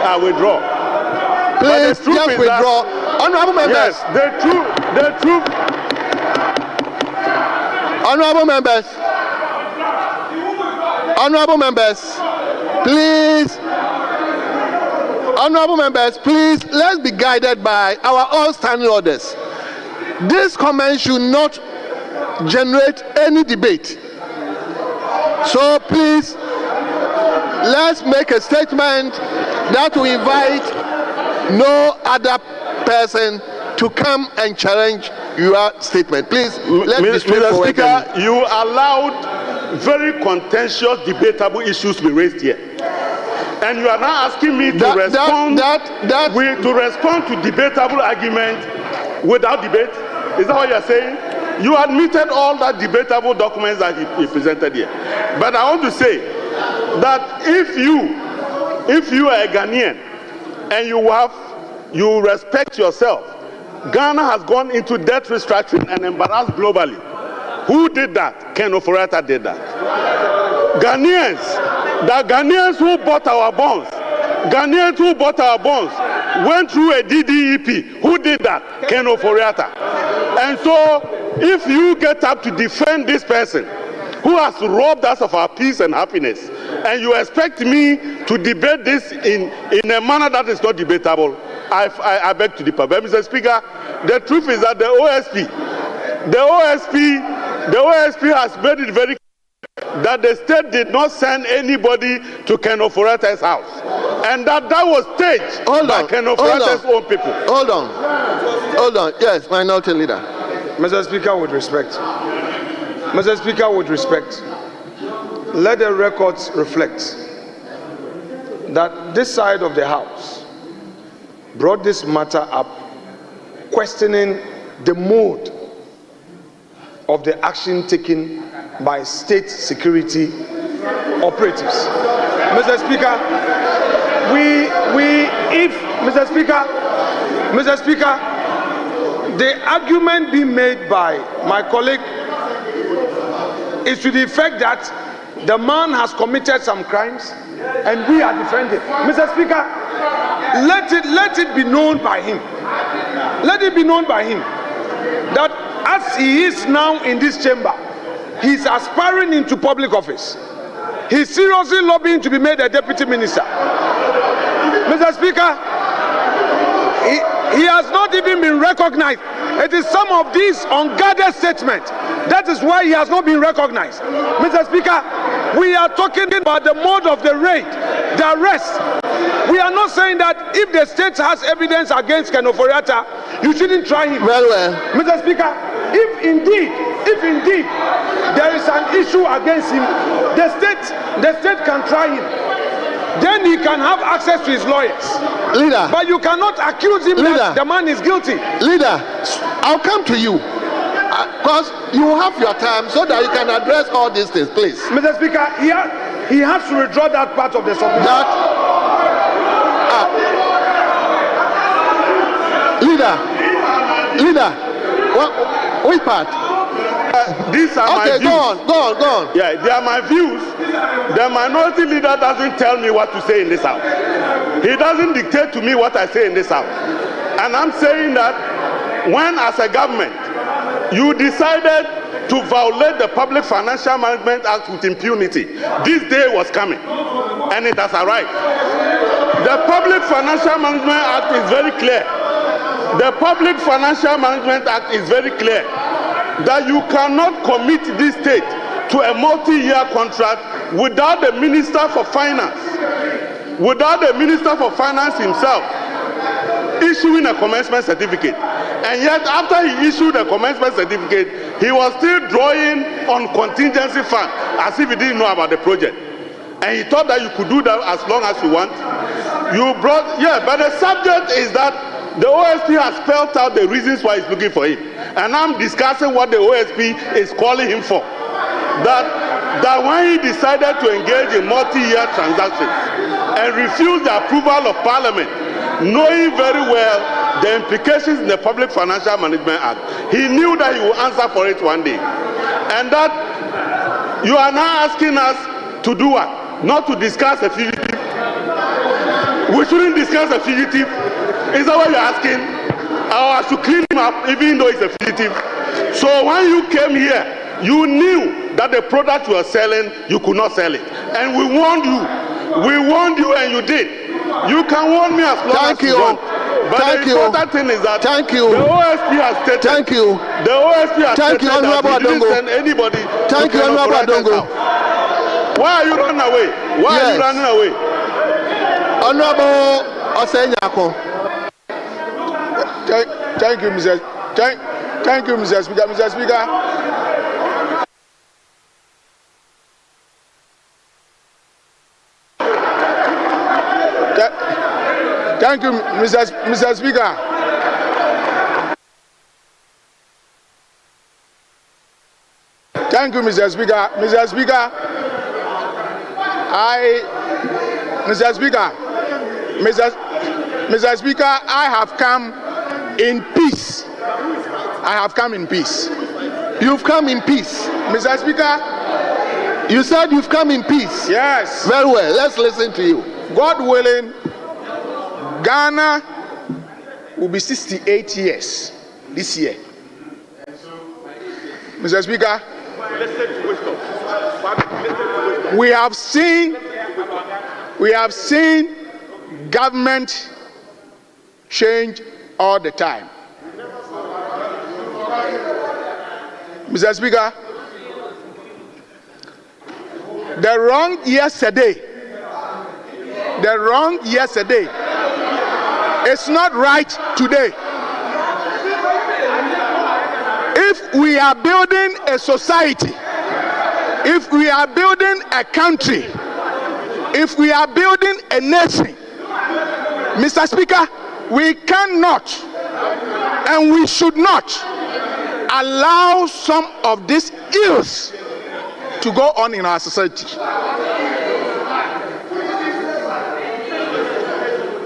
I withdraw. Please just withdraw. Honorable members. Yes, the truth. Honorable members, please. Honorable members, please, let's be guided by our own standing orders. This comment should not generate any debate. So please, let's make a statement that will invite no other person to come and challenge your statement. Please, let's be straightforward. Mr. Speaker, you allowed very contentious, debatable issues to be raised here. And you are now asking me to respond to debatable argument without debate? Is that what you are saying? You admitted all that debatable documents that he presented here. But I want to say that if you are a Ghanaian and you respect yourself, Ghana has gone into debt restructuring and embarrassed globally. Who did that? Ken Ofori-Atta did that. Ghanaians who bought our bonds, went through a DDEP. Who did that? Ken Ofori-Atta. And so, if you get up to defend this person who has robbed us of our peace and happiness, and you expect me to debate this in a manner that is not debatable, I beg to differ. But Mr. Speaker, the truth is that the OSP has made it very clear that the state did not send anybody to Ken Ofori-Atta's house, and that was staged by Ken Ofori-Atta's own people. Hold on. Yes, Minority Leader. Mr. Speaker, with respect, let the records reflect that this side of the House brought this matter up, questioning the mode of the action taken by state security operatives. Mr. Speaker, Mr. Speaker, the argument being made by my colleague is to the effect that the man has committed some crimes and we are defending. Mr. Speaker, let it be known by him. Let it be known by him that as he is now in this chamber, he's aspiring into public office. He's seriously lobbying to be made a deputy minister. Mr. Speaker, he has not even been recognized. It is some of these unguarded statements. That is why he has not been recognized. Mr. Speaker, we are talking about the mode of the raid, the arrest. We are not saying that if the state has evidence against Ken Ofori-Atta, you shouldn't try him. Very well. Mr. Speaker, if indeed there is an issue against him, the state can try him. Then he can have access to his lawyers. Leader. But you cannot accuse him that the man is guilty. Leader, I'll come to you. Because you have your time so that you can address all these things, please. Mr. Speaker, he has to withdraw that part of the submission. Leader, which part? These are my views. Go on. Yeah, they are my views. The minority leader doesn't tell me what to say in this house. He doesn't dictate to me what I say in this house. And I'm saying that when, as a government, you decided to violate the Public Financial Management Act with impunity, this day was coming, and it has arrived. The Public Financial Management Act is very clear. The Public Financial Management Act is very clear that you cannot commit this state to a multi-year contract without the Minister for Finance, himself issuing a commencement certificate. And yet, after he issued a commencement certificate, he was still drawing on contingency fund as if he didn't know about the project. And he thought that you could do that as long as you want. But the subject is that the OSP has spelled out the reasons why he's looking for him. And I'm discussing what the OSP is calling him for. That when he decided to engage in multi-year transactions and refused the approval of Parliament, knowing very well the implications in the Public Financial Management Act, he knew that he would answer for it one day. And that you are now asking us to do what? Not to discuss a fugitive. We shouldn't discuss a fugitive. Is that what you're asking? Or I should clean him up even though he's a fugitive? So when you came here, you knew that the product you are selling, you could not sell it. And we warned you. We warned you and you did. You can warn me as long as you want. But the important thing is that the OSP has stated. The OSP has stated that he didn't send anybody. Thank you, Honorable Adongo. Why are you running away? Why are you running away? Honorable Osenyako. Thank you, Mr. Thank you, Mr. Speaker. Mr. Speaker. Thank you, Mr. Speaker. Thank you, Mr. Speaker. Mr. Speaker, Mr. Speaker, I have come in peace. I have come in peace. You've come in peace. Mr. Speaker, you said you've come in peace. Yes. Very well. Let's listen to you. God willing, Ghana will be 68 years this year. Mr. Speaker, we have seen government change all the time. Mr. Speaker, the wrong yesterday is not right today. If we are building a society, if we are building a country, if we are building a nation, Mr. Speaker, we cannot and we should not allow some of these ills to go on in our society.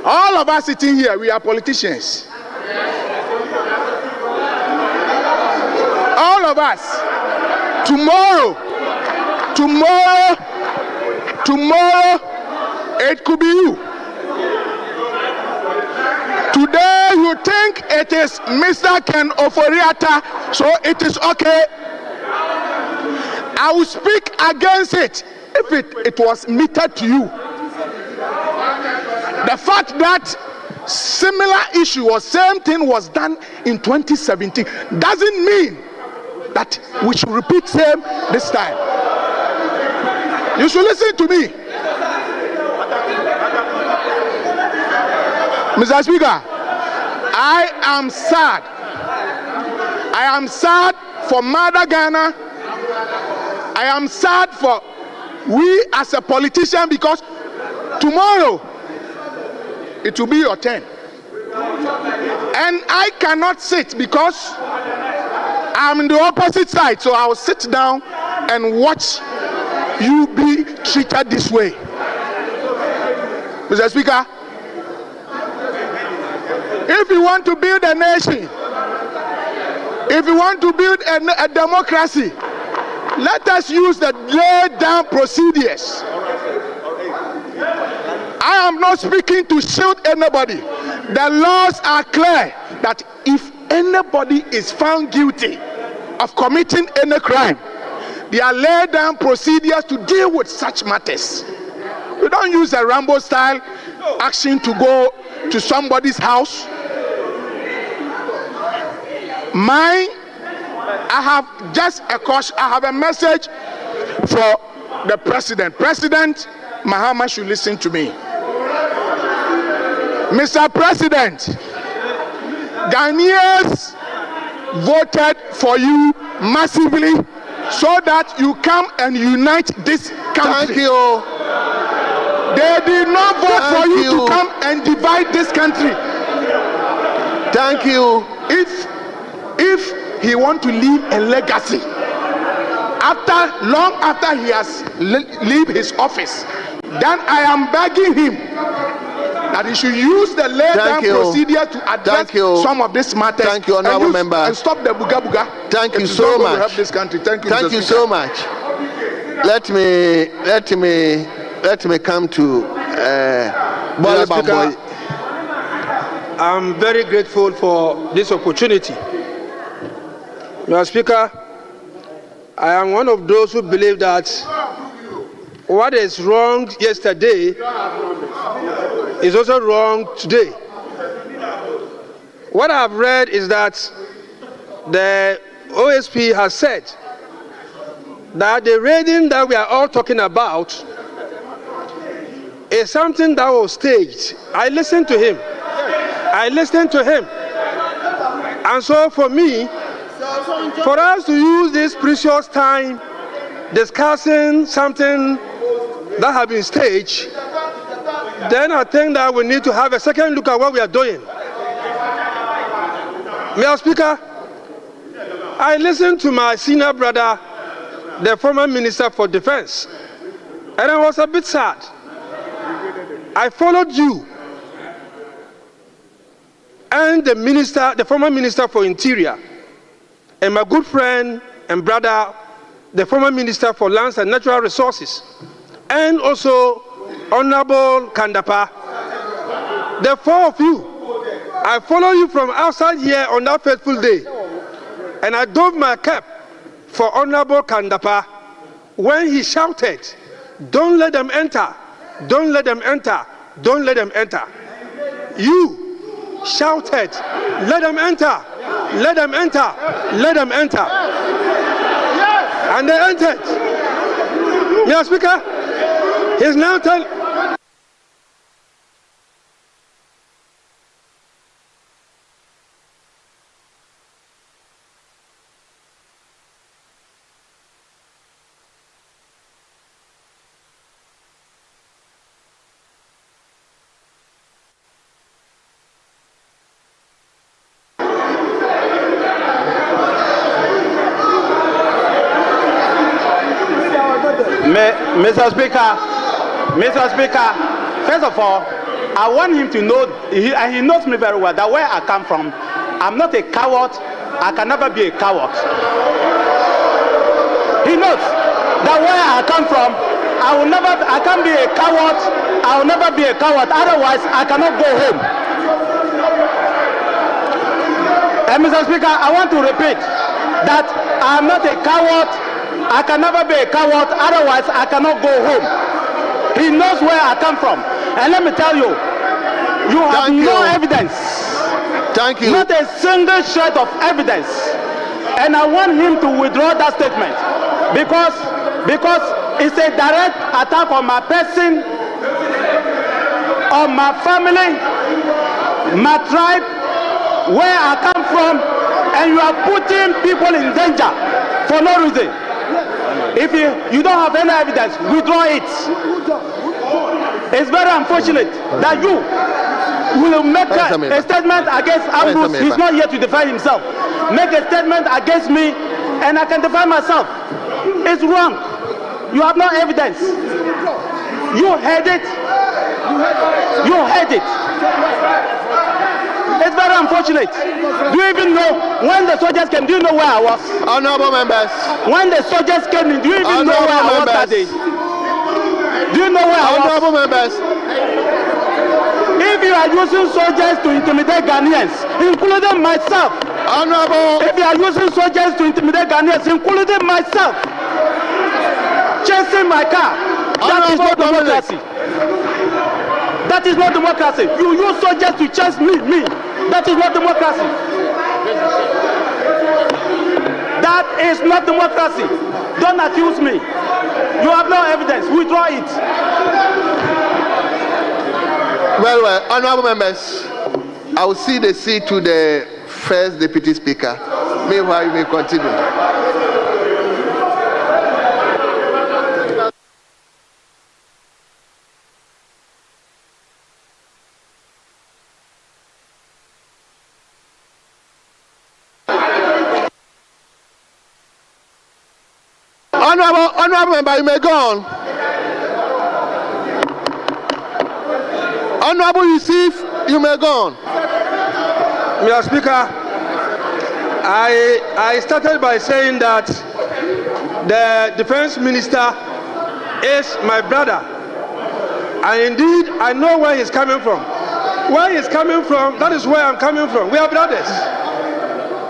All of us sitting here, we are politicians. All of us. Tomorrow, it could be you. Today you think it is Mr. Ken Ofori-Atta, so it is okay. I will speak against it if it was meted to you. The fact that similar issue or same thing was done in 2017 doesn't mean that we should repeat same this time. You should listen to me. Mr. Speaker, I am sad. I am sad for Mother Ghana. I am sad for we as a politician, because tomorrow it will be your turn. And I cannot sit because I'm in the opposite side, so I will sit down and watch you be treated this way. Mr. Speaker, if you want to build a nation, if you want to build a democracy, let us use the laid down procedures. I am not speaking to shield anybody. The laws are clear that if anybody is found guilty of committing any crime, there are laid down procedures to deal with such matters. We don't use a Rambo style action to go to somebody's house. I have just a caution. I have a message for the president. President Mahama should listen to me. Mr. President, Ghanaians voted for you massively so that you come and unite this country. Thank you. They did not vote for you to come and divide this country. Thank you. If he want to leave a legacy long after he has leave his office, then I am begging him that he should use the laid down procedure to address some of these matters. Thank you, honorable member. And stop the buga buga. Thank you so much. To help this country. Thank you. Thank you so much. Let me come to Boy, Mr. Speaker, I'm very grateful for this opportunity. Mr. Speaker, I am one of those who believe that what is wrong yesterday is also wrong today. What I've read is that the OSP has said that the raiding that we are all talking about is something that was staged. I listened to him. And so for me, for us to use this precious time discussing something that has been staged, then I think that we need to have a second look at what we are doing. Mr. Speaker, I listened to my senior brother, the former Minister for Defense, and I was a bit sad. I followed you and the former Minister for Interior, and my good friend and brother, the former Minister for Lands and Natural Resources, and also Honorable Kandapa. The four of you, I follow you from outside here on that fateful day, and I dove my cap for Honorable Kandapa when he shouted, "Don't let them enter, don't let them enter, don't let them enter." You shouted, "Let them enter, let them enter, let them enter." And they entered. Mr. Speaker, he's now telling. Mr. Speaker, first of all, I want him to know, and he knows me very well, that where I come from, I'm not a coward. I can never be a coward. He knows that where I come from, I can't be a coward. I will never be a coward. Otherwise, I cannot go home. And Mr. Speaker, I want to repeat that I am not a coward. I can never be a coward, otherwise I cannot go home. He knows where I come from. And let me tell you, you have no evidence. Thank you. Not a single shred of evidence. And I want him to withdraw that statement because it's a direct attack on my person, on my family, my tribe, where I come from, and you are putting people in danger for no reason. If you don't have any evidence, withdraw it. It's very unfortunate that you will make a statement against Ambrose. He's not here to defend himself. Make a statement against me, and I can defend myself. It's wrong. You have no evidence. You heard it. You heard it. It's very unfortunate. Do you even know when the soldiers came? Do you know where I was? Honorable members. When the soldiers came in, do you even know where I was that day? Do you know where I was? Honorable members. If you are using soldiers to intimidate Ghanaians, including myself. Honorable. If you are using soldiers to intimidate Ghanaians, including myself, chasing my car, that is not democracy. That is not democracy. You use soldiers to chase me. That is not democracy. That is not democracy. Don't accuse me. You have no evidence. Withdraw it. Well, honorable members, I will see the seat to the first deputy speaker. Meanwhile, you may continue. Honorable member, you may go on. Honorable Yusuf, you may go on. Mr. Speaker, I started by saying that the defense minister is my brother. And indeed, I know where he's coming from. Where he's coming from, that is where I'm coming from. We are brothers.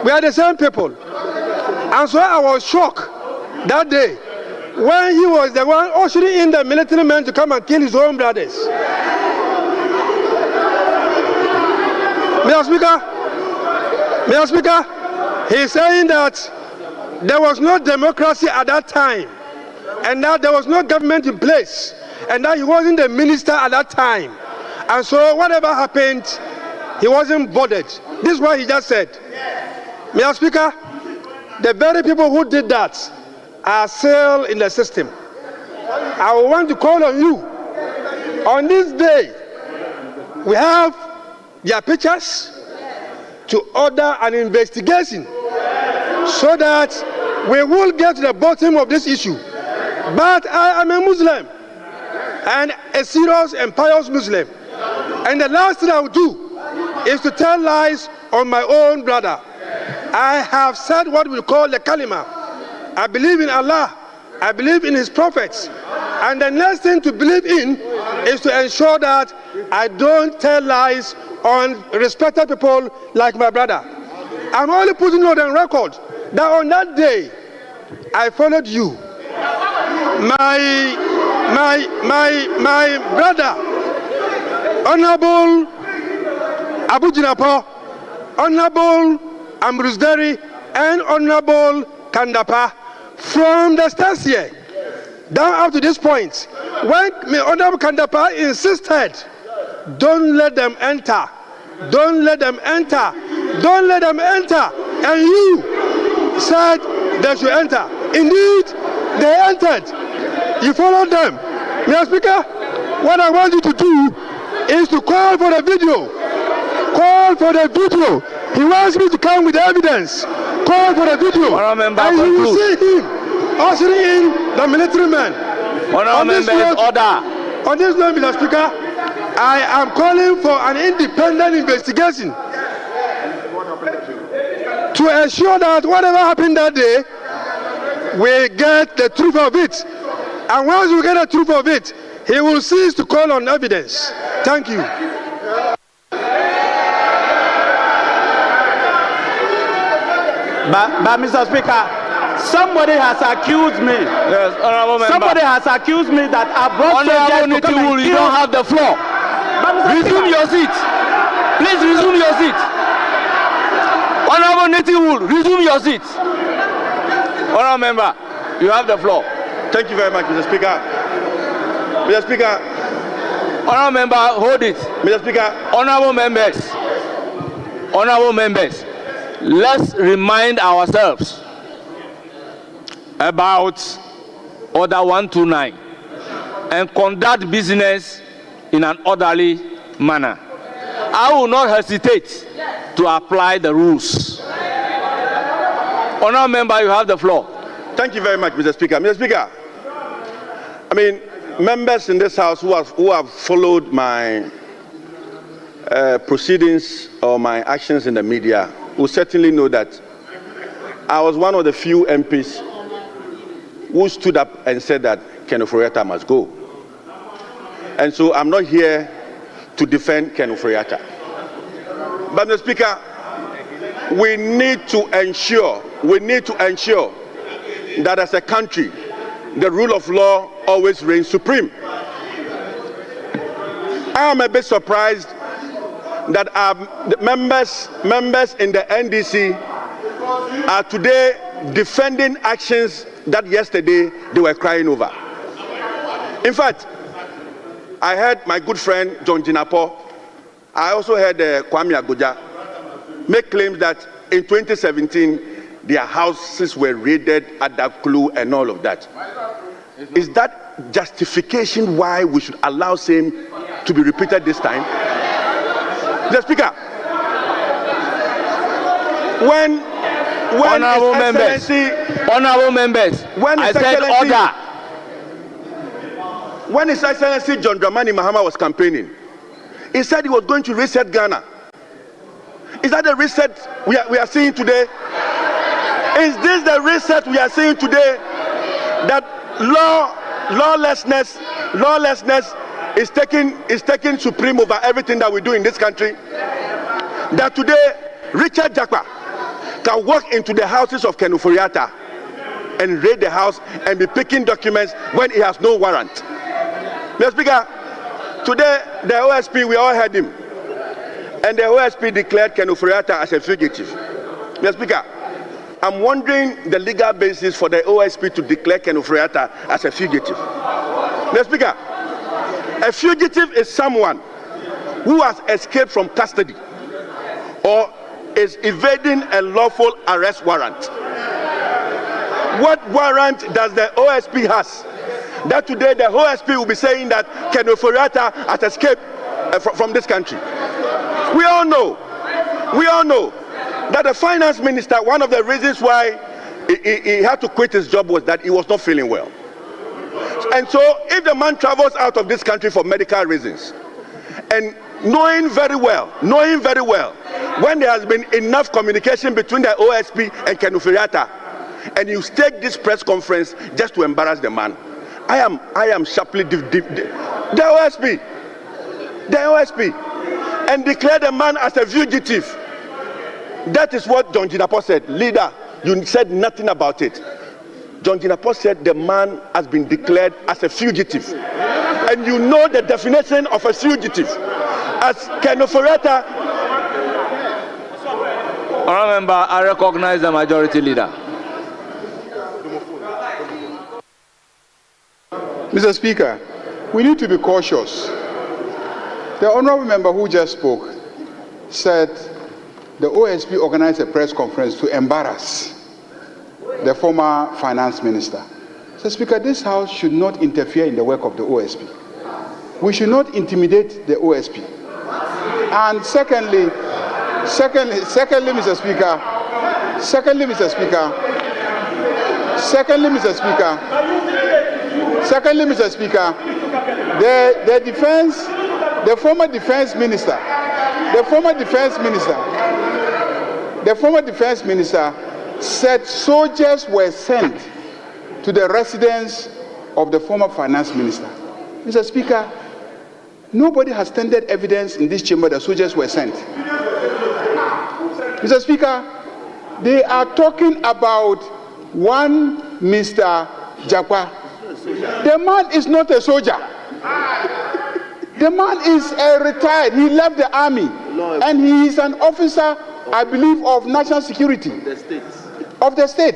We are the same people. And so I was shocked that day when he was the one ushering in the military men to come and kill his own brothers. Mr. Speaker, he's saying that there was no democracy at that time, and that there was no government in place, and that he wasn't the minister at that time. And so whatever happened, he wasn't bothered. This is what he just said. Mr. Speaker, the very people who did that are still in the system. I want to call on you. On this day, we have their pictures to order an investigation so that we will get to the bottom of this issue. But I am a Muslim, and a serious and pious Muslim. And the last thing I will do is to tell lies on my own brother. I have said what we call the kalima. I believe in Allah. I believe in his prophets. And the next thing to believe in is to ensure that I don't tell lies on respected people like my brother. I'm only putting it on record that on that day, I followed you. My brother, Honorable Abu Jinapo, Honorable Ambrusderi, and Honorable Kandapa, from the start here down up to this point, when Honorable Kandapa insisted, don't let them enter, don't let them enter, don't let them enter, and you said they should enter. Indeed, they entered. You followed them. Mr. Speaker, what I want you to do is to call for the video. Call for the video. He wants me to come with evidence. Call for the video. And you will see him ushering in the military men. On this note, Mr. Speaker, I am calling for an independent investigation to ensure that whatever happened that day, we get the truth of it. And once we get the truth of it, he will cease to call on evidence. Thank you. But Mr. Speaker, somebody has accused me. Yes, honorable member. Somebody has accused me that I brought soldiers to come and kill. You don't have the floor. Resume your seat. Please resume your seat. Honorable Native Wool, resume your seat. Honorable member, you have the floor. Thank you very much, Mr. Speaker. Mr. Speaker. Honorable member, hold it. Mr. Speaker. Honorable members, let's remind ourselves about Order 129 and conduct business in an orderly manner. I will not hesitate to apply the rules. Honorable member, you have the floor. Thank you very much, Mr. Speaker. Mr. Speaker, I mean, members in this house who have followed my proceedings or my actions in the media will certainly know that I was one of the few MPs who stood up and said that Ken Ofori-Atta must go. And so I'm not here to defend Ken Ofori-Atta. But Mr. Speaker, we need to ensure that as a country, the rule of law always reigns supreme. I am a bit surprised that the members in the NDC are today defending actions that yesterday they were crying over. In fact, I heard my good friend John Jinapo, I also heard Kwame Agoja make claims that in 2017 their houses were raided at that clue and all of that. Is that justification why we should allow same to be repeated this time? The Speaker, when honorable members, when I said order. When His Excellency John Dramani Mahama was campaigning, he said he was going to reset Ghana. Is that the reset we are seeing today? Is this the reset we are seeing today? That lawlessness is taking supreme over everything that we do in this country, that today Richard Jakpa can walk into the houses of Ken Ofori-Atta and raid the house and be picking documents when he has no warrant. Mr. Speaker, today the OSP, we all heard him, and the OSP declared Ken Ofori-Atta as a fugitive. Mr. Speaker, I'm wondering the legal basis for the OSP to declare Ken Ofori-Atta as a fugitive. Mr. Speaker, a fugitive is someone who has escaped from custody or is evading a lawful arrest warrant. What warrant does the OSP has that today the OSP will be saying that Ken Ofori-Atta has escaped from this country? We all know that the finance minister, one of the reasons why he had to quit his job was that he was not feeling well. And so if the man travels out of this country for medical reasons, and knowing very well, when there has been enough communication between the OSP and Ken Ofori-Atta, and you take this press conference just to embarrass the man, I am sharply the OSP, and declare the man as a fugitive. That is what John Jinapor said. Leader, you said nothing about it. John Jinapor said the man has been declared as a fugitive. And you know the definition of a fugitive. As Ken Ofori-Atta. Honourable Member, I recognize the Majority Leader. Mr. Speaker, we need to be cautious. The Honourable Member who just spoke said the OSP organized a press conference to embarrass the former finance minister. Mr. Speaker, this House should not interfere in the work of the OSP. We should not intimidate the OSP. And secondly, Mr. Speaker, the former defense minister said soldiers were sent to the residence of the former finance minister. Mr. Speaker, nobody has tendered evidence in this chamber that soldiers were sent. Mr. Speaker, they are talking about one Mr. Jakpa. The man is not a soldier. The man is retired. He left the army, and he is an officer, I believe, of national security of the state.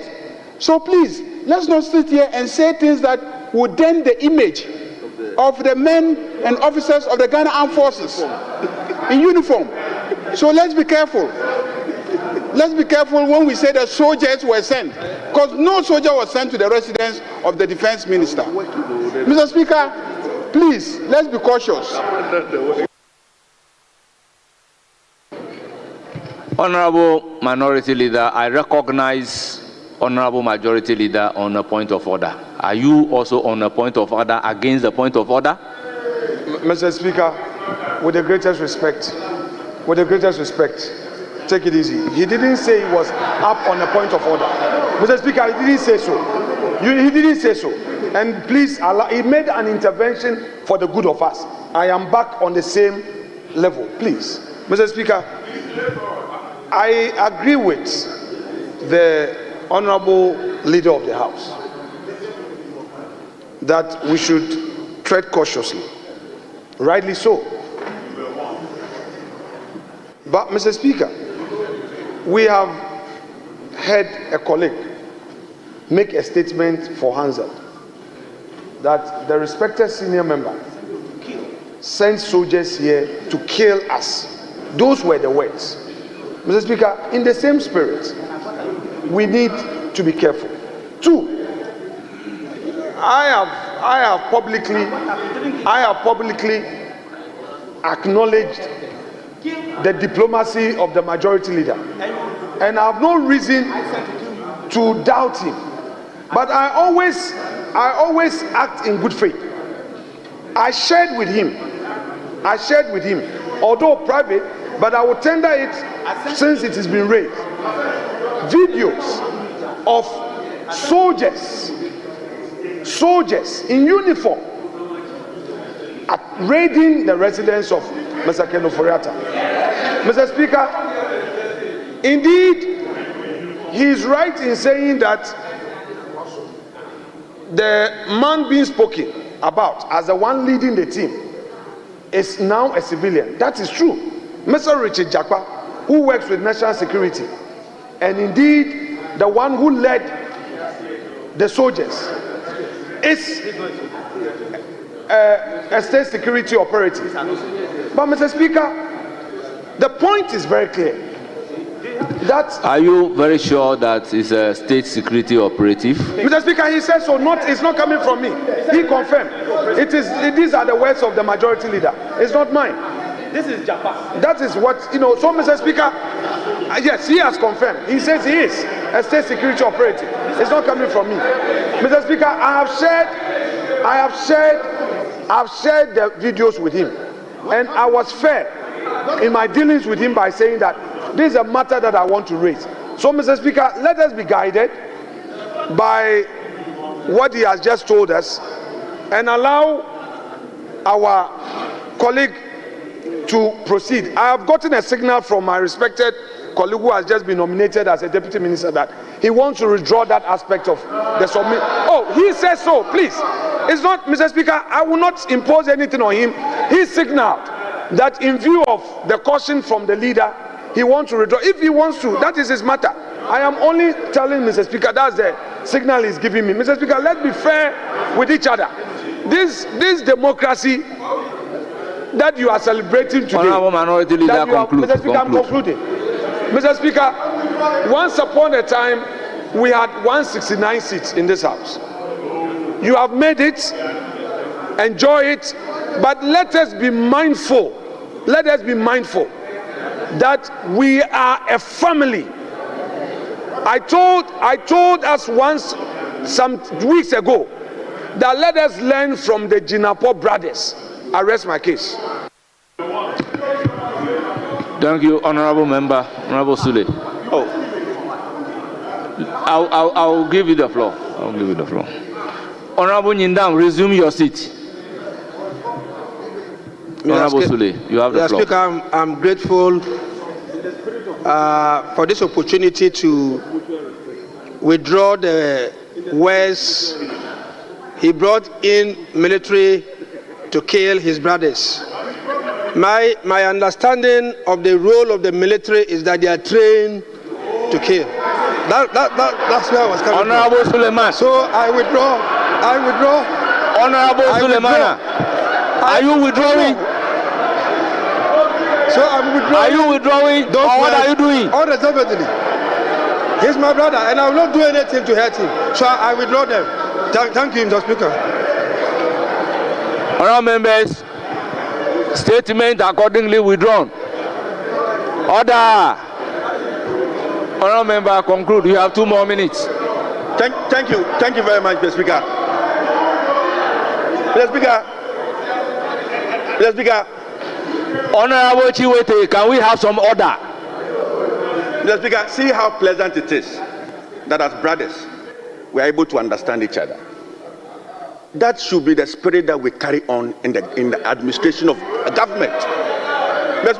So please, let's not sit here and say things that would dent the image of the men and officers of the Ghana Armed Forces in uniform. So let's be careful. Let's be careful when we say that soldiers were sent, because no soldier was sent to the residence of the defense minister. Mr. Speaker, please, let's be cautious. Honourable Minority Leader, I recognize Honourable Majority Leader on a point of order. Are you also on a point of order against the point of order? Mr. Speaker, with the greatest respect, take it easy. He didn't say he was up on a point of order. Mr. Speaker, he didn't say so. He didn't say so. And please allow, he made an intervention for the good of us. I am back on the same level, please. Mr. Speaker, I agree with the Honourable Leader of the House that we should tread cautiously. Rightly so. But, Mr. Speaker, we have heard a colleague make a statement for Hansel that the respected senior member sent soldiers here to kill us. Those were the words. Mr. Speaker, in the same spirit, we need to be careful. Two, I have publicly acknowledged the diplomacy of the majority leader, and I have no reason to doubt him. But I always act in good faith. I shared with him, although private, but I will tender it since it has been raised. Videos of soldiers in uniform raiding the residence of Mr. Ken Ofori-Atta. Mr. Speaker, indeed, he is right in saying that the man being spoken about as the one leading the team is now a civilian. That is true. Mr. Richard Jakpa, who works with national security, and indeed the one who led the soldiers, is a state security operative. But Mr. Speaker, the point is very clear. Are you very sure that it's a state security operative? Mr. Speaker, he says so. It's not coming from me. He confirmed. These are the words of the majority leader. It's not mine. This is Japan. That is what, so Mr. Speaker, yes, he has confirmed. He says he is a state security operative. It's not coming from me. Mr. Speaker, I have shared the videos with him. And I was fair in my dealings with him by saying that this is a matter that I want to raise. So, Mr. Speaker, let us be guided by what he has just told us and allow our colleague to proceed. I have gotten a signal from my respected colleague who has just been nominated as a deputy minister that he wants to withdraw that aspect of the submit. Oh, he says so, please. It's not, Mr. Speaker, I will not impose anything on him. He signaled that in view of the caution from the leader, he wants to withdraw. If he wants to, that is his matter. I am only telling Mr. Speaker, that's the signal he's giving me. Mr. Speaker, let's be fair with each other. This democracy that you are celebrating today. Honorable Minority Leader, Mr. Speaker, I'm concluding. Mr. Speaker, once upon a time, we had 169 seats in this house. You have made it, enjoy it, but let us be mindful. Let us be mindful that we are a family. I told us once some weeks ago that let us learn from the Jinapo brothers. I rest my case. Thank you, Honorable Member, Honorable Sule. Oh, I'll give you the floor. I'll give you the floor. Honorable Nyindam, resume your seat. Honorable Sule, you have the floor. Speaker, I'm grateful for this opportunity to withdraw the words he brought in military to kill his brothers. My understanding of the role of the military is that they are trained to kill. That's where I was coming Honorable from. Suleiman. So I withdraw. Honorable Suleiman, are you withdrawing? So I'm withdrawing. Are you withdrawing? Or what are you doing? Unreservedly. He's my brother, and I will not do anything to hurt him. So I withdraw them. Thank you, Mr. Speaker. Honourable members, statement accordingly withdrawn. Order. Honourable member, conclude. You have 2 more minutes. Thank you very much, Mr. Speaker. Mr. Speaker. Honourable Chiwete, can we have some order? Mr. Speaker, see how pleasant it is that as brothers we are able to understand each other. That should be the spirit that we carry on in the administration of government. Mr.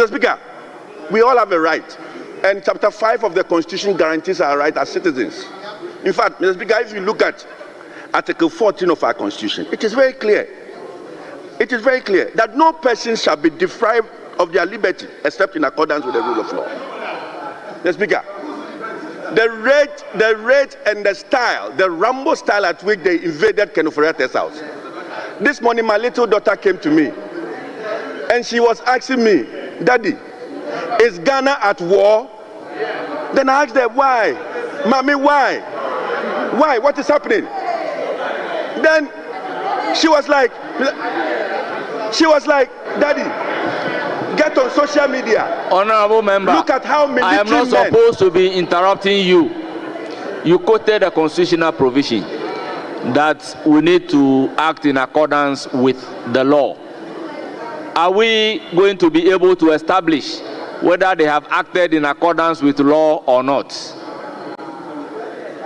Speaker, we all have a right, and Chapter 5 of the Constitution guarantees our right as citizens. In fact, Mr. Speaker, if you look at Article 14 of our Constitution, it is very clear. It is very clear that no person shall be deprived of their liberty except in accordance with the rule of law. Mr. Speaker, the rate and the style, the Rambo style at which they invaded Ken Ofori-Atta's house. This morning, my little daughter came to me and she was asking me, Daddy, is Ghana at war? Then I asked her, why? Mommy, why? Why? What is happening? Then she was like, Daddy, get on social media. Honorable member, look at how military I am not supposed to be interrupting you. You quoted a constitutional provision that we need to act in accordance with the law. Are we going to be able to establish whether they have acted in accordance with law or not?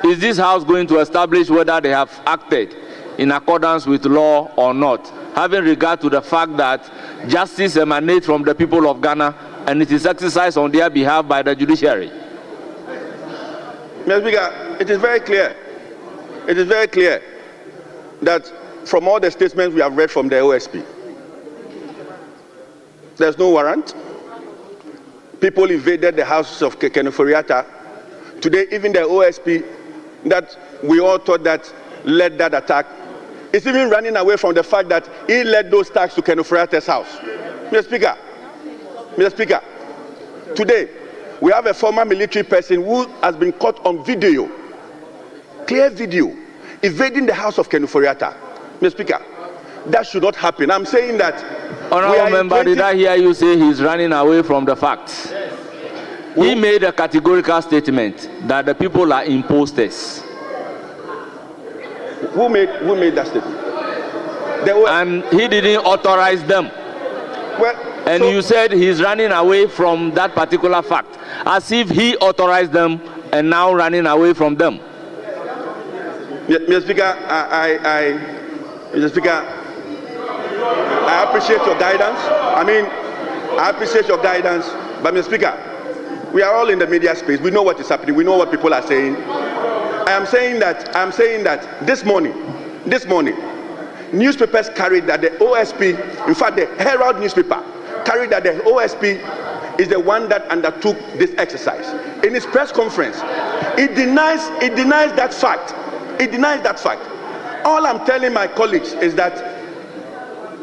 Is this House going to establish whether they have acted in accordance with law or not, having regard to the fact that justice emanates from the people of Ghana and it is exercised on their behalf by the judiciary. Mr. Speaker, it is very clear. It is very clear that from all the statements we have read from the OSP, there's no warrant. People invaded the houses of Ofori-Atta. Today, even the OSP that we all thought that led that attack is even running away from the fact that he led those attacks to Ofori-Atta's house. Mr. Speaker, today we have a former military person who has been caught on video, clear video, invading the house of Ofori-Atta. Mr. Speaker, that should not happen. I'm saying that. Honourable member, did I hear you say he's running away from the facts? Yes. He made a categorical statement that the people are imposters. Who made that statement? And he didn't authorize them. Well, and you said he's running away from that particular fact, as if he authorized them and now running away from them. Mr. Speaker, Mr. Speaker, I appreciate your guidance. I appreciate your guidance. But, Mr. Speaker, we are all in the media space. We know what is happening. We know what people are saying. I am saying that this morning, newspapers carried that the OSP, in fact, the Herald newspaper, carried that the OSP is the one that undertook this exercise. In his press conference, it denies that fact. It denies that fact. All I'm telling my colleagues is that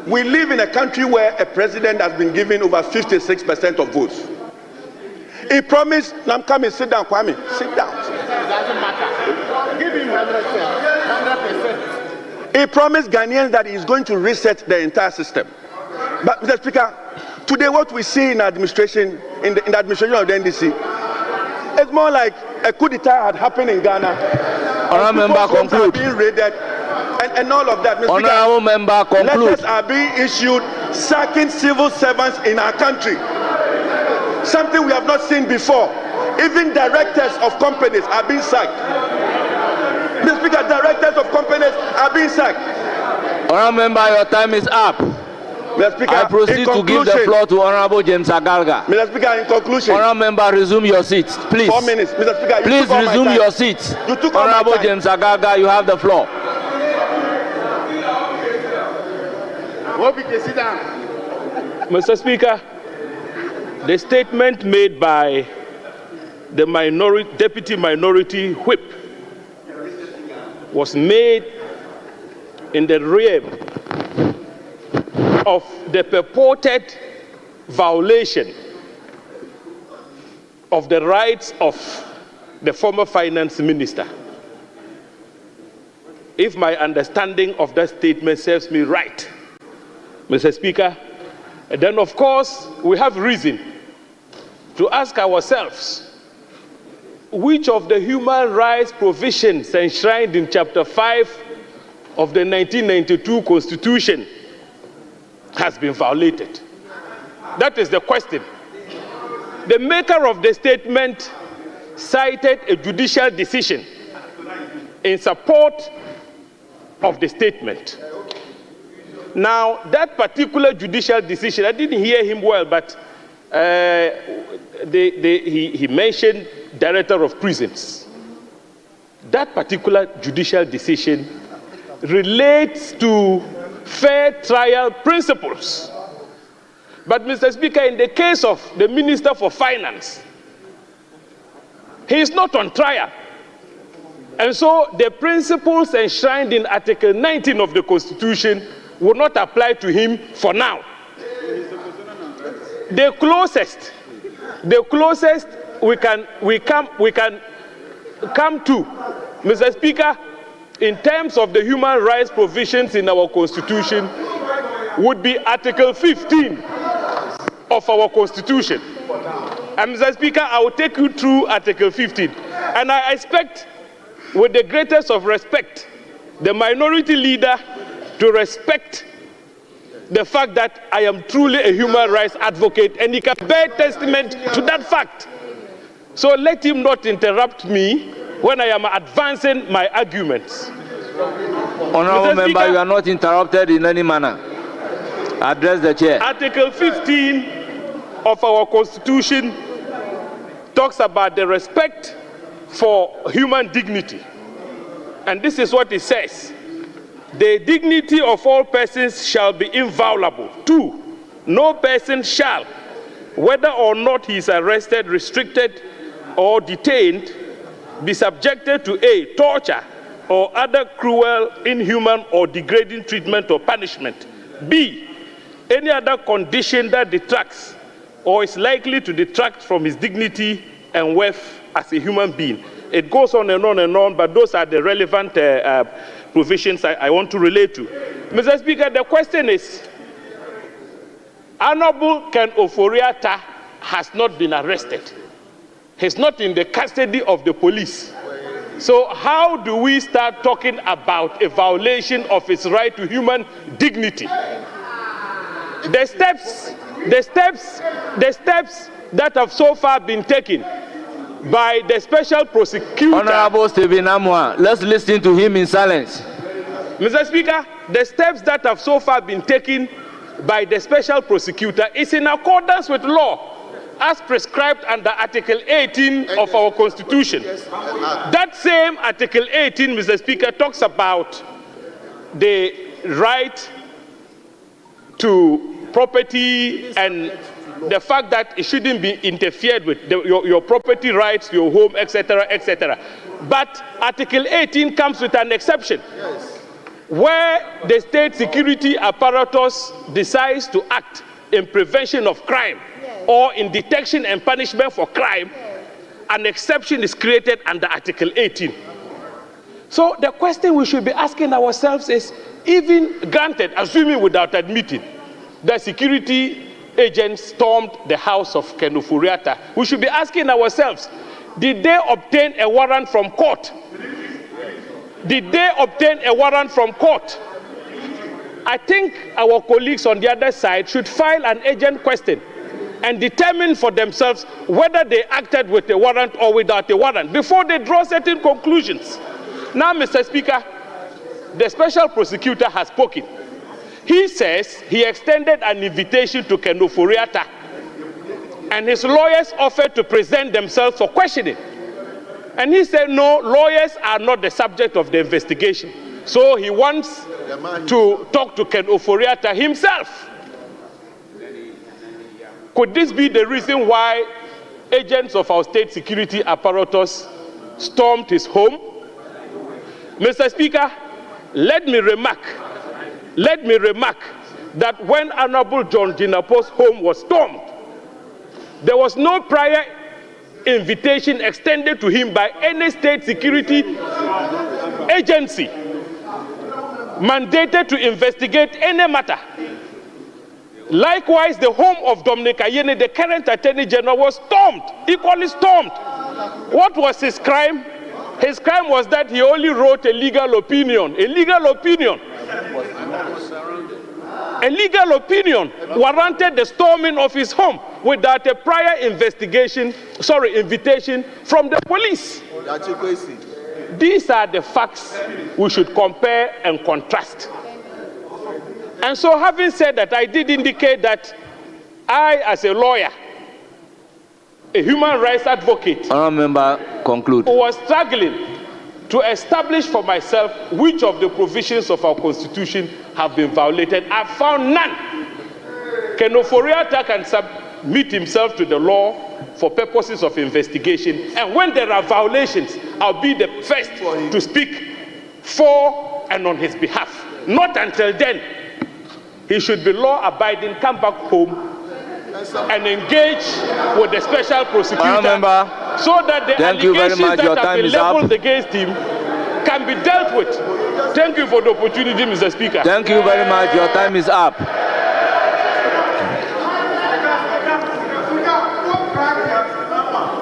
we live in a country where a president has been given over 56% of votes. He promised, I'm coming, sit down, Kwame, sit down. It doesn't matter. Give him 100%. He promised Ghanaians that he's going to reset the entire system. But, Mr. Speaker, today what we see in administration, in the administration of the NDC, it's more like a coup d'etat had happened in Ghana. Honourable member, conclude. Being raided, and all of that. Mr. Honourable member, conclude. Letters are being issued sacking civil servants in our country. Something we have not seen before. Even directors of companies are being sacked. Mr. Speaker, directors of companies are being sacked. Honourable member, your time is up. Mr. Speaker, I proceed to give the floor to Honourable James Agalga. Mr. Speaker, in conclusion. Honourable member, resume your seat, please. 4 minutes. Mr. Speaker, please resume your seat. You took all Honourable my time. James Agalga, you have the floor. Mr. Speaker, the statement made by the Deputy Minority Whip was made in the rear of the purported violation of the rights of the former finance minister. If my understanding of that statement serves me right, Mr. Speaker, then of course we have reason to ask ourselves which of the human rights provisions enshrined in Chapter 5 of the 1992 Constitution has been violated. That is the question. The maker of the statement cited a judicial decision in support of the statement. Now, that particular judicial decision, I didn't hear him well, but he mentioned Director of Prisons. That particular judicial decision relates to fair trial principles. But, Mr. Speaker, in the case of the Minister for Finance, he is not on trial. And so the principles enshrined in Article 19 of the Constitution will not apply to him for now. The closest we can come to, Mr. Speaker, in terms of the human rights provisions in our Constitution, would be Article 15 of our Constitution. And, Mr. Speaker, I will take you through Article 15. And I expect, with the greatest of respect, the minority leader to respect the fact that I am truly a human rights advocate, and he can bear testament to that fact. So let him not interrupt me when I am advancing my arguments. Honorable member, you are not interrupted in any manner. Address the chair. Article 15 of our Constitution talks about the respect for human dignity. And this is what it says. The dignity of all persons shall be inviolable. 2, no person shall, whether or not he is arrested, restricted, or detained, be subjected to A, torture, or other cruel, inhuman, or degrading treatment or punishment. B, any other condition that detracts or is likely to detract from his dignity and worth as a human being. It goes on and on and on, but those are the relevant provisions I want to relate to. Mr. Speaker, the question is, Honorable Ken Ofori-Atta has not been arrested. He's not in the custody of the police. So how do we start talking about a violation of his right to human dignity? The steps that have so far been taken by the special prosecutor. Honorable Stephen Amwa, let's listen to him in silence. Mr. Speaker, the steps that have so far been taken by the special prosecutor is in accordance with law, as prescribed under Article 18 of our Constitution. That same Article 18, Mr. Speaker, talks about the right to property and the fact that it shouldn't be interfered with, your property rights, your home, etc., etc. But Article 18 comes with an exception. Where the state security apparatus decides to act in prevention of crime or in detection and punishment for crime, an exception is created under Article 18. So the question we should be asking ourselves is, even granted, assuming without admitting, that security agents stormed the house of Ken Ofori-Atta, we should be asking ourselves, did they obtain a warrant from court? Did they obtain a warrant from court? I think our colleagues on the other side should file an urgent question and determine for themselves whether they acted with a warrant or without a warrant before they draw certain conclusions. Now, Mr. Speaker, the special prosecutor has spoken. He says he extended an invitation to Ken Ofori-Atta, and his lawyers offered to present themselves for questioning. And he said, no, lawyers are not the subject of the investigation. So he wants to talk to Ken Ofori-Atta himself. Could this be the reason why agents of our state security apparatus stormed his home? Mr. Speaker, let me remark that when Honorable John Jinapo's home was stormed, there was no prior invitation extended to him by any state security agency mandated to investigate any matter. Likewise, the home of Dominic Ayene, the current Attorney General, was stormed, equally stormed. What was his crime? His crime was that he only wrote a legal opinion. A legal opinion warranted the storming of his home without a prior invitation from the police. These are the facts we should compare and contrast. And so, having said that, I did indicate that I, as a lawyer, a human rights advocate, Honourable member, conclude, who was struggling to establish for myself which of the provisions of our Constitution have been violated, I found none. Ken Ofori-Atta can submit himself to the law for purposes of investigation, and when there are violations, I'll be the first to speak for and on his behalf. Not until then. He should be law-abiding, come back home, and engage with the special prosecutor so that the allegations that have been leveled against him can be dealt with. Thank you for the opportunity, Mr. Speaker. Thank you very much. Your time is up.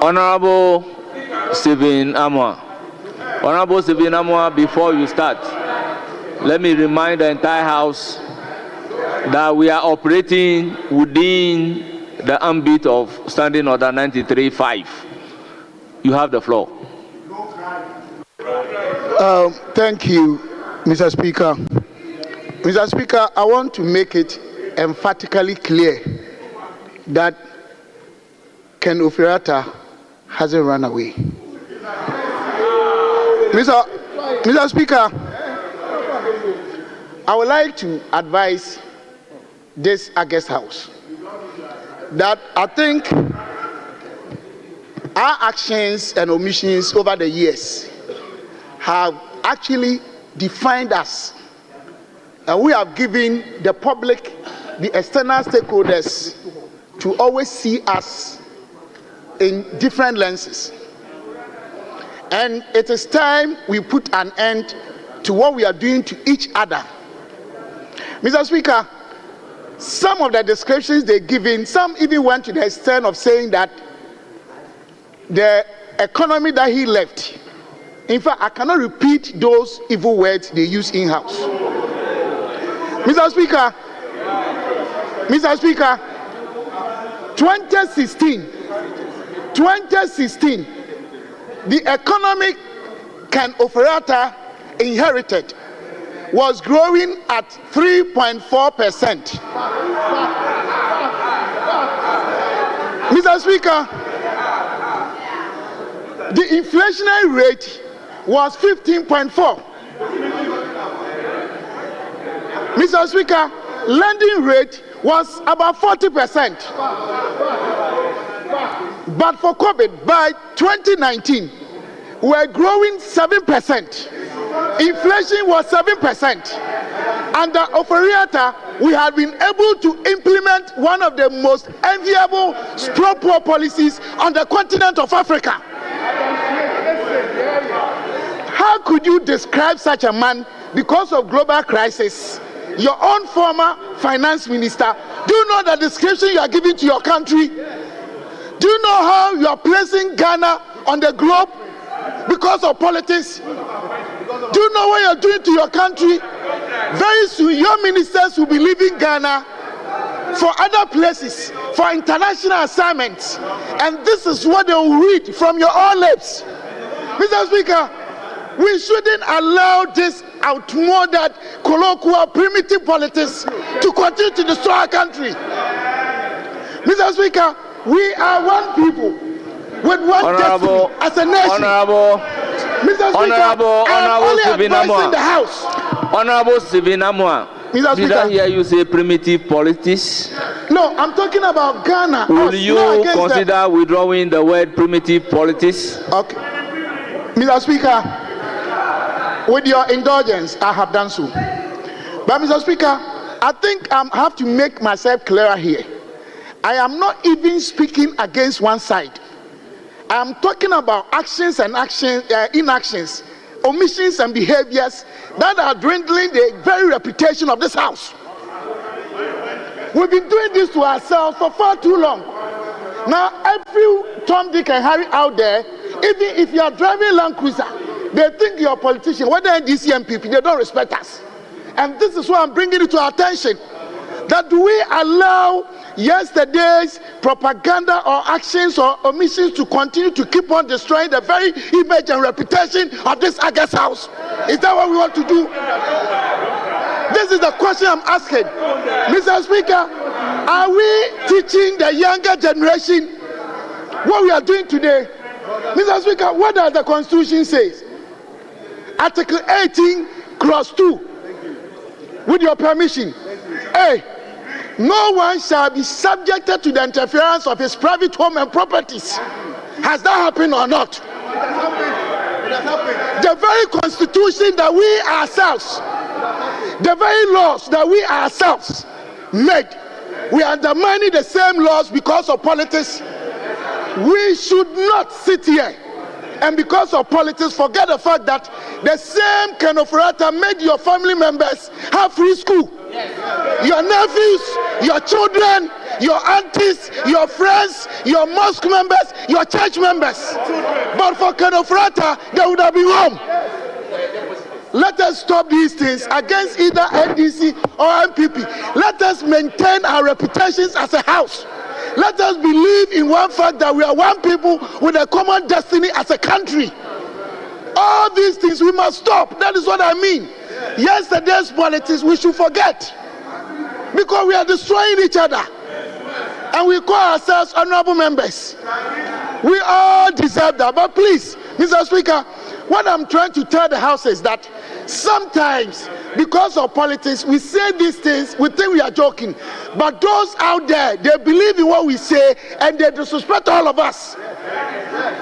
Honorable Stephen Amwa. Honorable Stephen Amwa, before you start, let me remind the entire House that we are operating within the ambit of Standing Order 93.5. You have the floor. Thank you, Mr. Speaker, I want to make it emphatically clear that Ken Ofori-Atta hasn't run away. Mr. Speaker, I would like to advise this August House that I think our actions and omissions over the years have actually defined us, and we have given the public, the external stakeholders, to always see us in different lenses. And it is time we put an end to what we are doing to each other. Mr. Speaker, some of the descriptions they're giving, some even went to the extent of saying that the economy that he left, in fact, I cannot repeat those evil words they use in-house. Mr. Speaker, 2016, the economic Ken Ofori-Atta inherited was growing at 3.4%. Mr. Speaker, the inflationary rate was 15.4. Mr. Speaker, lending rate was about 40%. But for COVID, by 2019, we were growing 7%. Inflation was 7%. Under Ofori-Atta, we have been able to implement one of the most enviable pro-poor policies on the continent of Africa. How could you describe such a man because of global crisis? Your own former finance minister, do you know the description you are giving to your country? Do you know how you are placing Ghana on the globe because of politics? Do you know what you are doing to your country? Very soon, your ministers will be leaving Ghana for other places, for international assignments. And this is what they will read from your own lips. Mr. Speaker, we shouldn't allow this outmoded, colloquial, primitive politics to continue to destroy our country. Mr. Speaker, we are one people with one destiny as a nation. Mr. Speaker, I am only advising the House. Honorable Sivinamwa, did I hear you say primitive politics? No, I'm talking about Ghana. Will you consider withdrawing the word primitive politics? Okay. Mr. Speaker, with your indulgence, I have done so. But Mr. Speaker, I think I have to make myself clearer here. I am not even speaking against one side. I am talking about actions and inactions, omissions and behaviors that are dwindling the very reputation of this House. We've been doing this to ourselves for far too long. Now, every Tom, Dick, and Harry out there, even if you are driving Land Cruiser, they think you're a politician. Whether NDC MPP, they don't respect us. And this is why I'm bringing it to our attention. That do we allow yesterday's propaganda or actions or omissions to continue to keep on destroying the very image and reputation of this August House? Is that what we want to do? This is the question I'm asking. Mr. Speaker, are we teaching the younger generation what we are doing today? Mr. Speaker, what does the Constitution say? Article 18, Clause 2. With your permission. Hey. No one shall be subjected to the interference of his private home and properties. Has that happened or not? It has happened. The very constitution that we ourselves, the very laws that we ourselves made, we are undermining the same laws because of politics. We should not sit here and because of politics forget the fact that the same Ken Ofori-Atta made your family members have free school. Your nephews, your children, your aunties, your friends, your mosque members, your church members. But for Ken Ofori-Atta, they would have been home. Let us stop these things against either NDC or MPP. Let us maintain our reputations as a house. Let us believe in one fact that we are one people with a common destiny as a country. All these things we must stop. That is what I mean. Yesterday's politics we should forget, because we are destroying each other, and we call ourselves honorable members. We all deserve that. But please, Mr. Speaker, what I'm trying to tell the House is that sometimes, because of politics, we say these things, we think we are joking, but those out there, they believe in what we say and they disrespect all of us.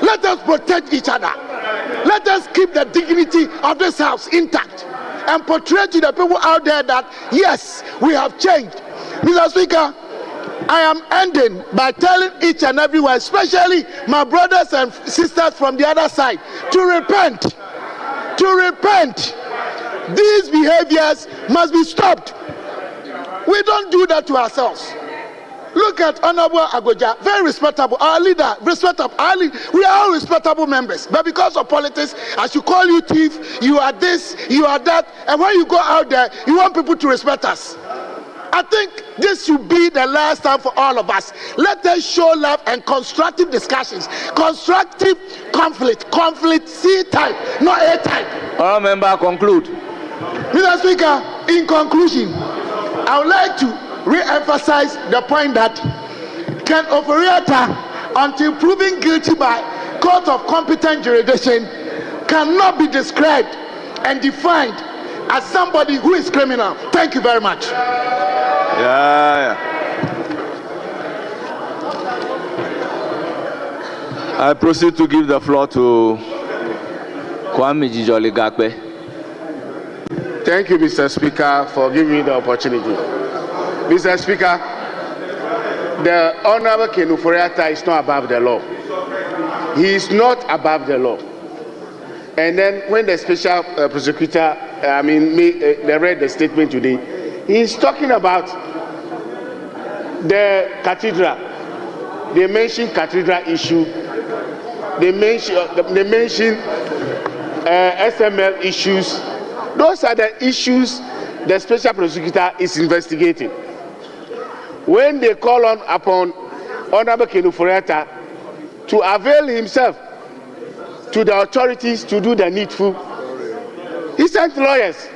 Let us protect each other. Let us keep the dignity of this House intact and portray to the people out there that yes, we have changed. Mr. Speaker, I am ending by telling each and everyone, especially my brothers and sisters from the other side, to repent. To repent. These behaviors must be stopped. We don't do that to ourselves. Look at Honorable Agoja, very respectable, our leader, respectable. We are all respectable members, but because of politics, I should call you thief, you are this, you are that, and when you go out there, you want people to respect us. I think this should be the last time for all of us. Let us show love and constructive discussions, constructive conflict C-type, not A-type. All member conclude. Mr. Speaker, in conclusion, I would like to re-emphasize the point that Ken Ofori-Atta, until proven guilty by court of competent jurisdiction, cannot be described and defined as somebody who is criminal. Thank you very much. I proceed to give the floor to Kwame Jijoli Gakpe. Thank you, Mr. Speaker, for giving me the opportunity. Mr. Speaker, the Honorable Ken Ofori-Atta is not above the law. He is not above the law. And then when the special prosecutor, they read the statement today, he is talking about the cathedral. They mentioned cathedral issue. They mention SML issues. Those are the issues the special prosecutor is investigating. When they call upon Honorable Ken Ofori-Atta to avail himself to the authorities to do the needful, he sent lawyers.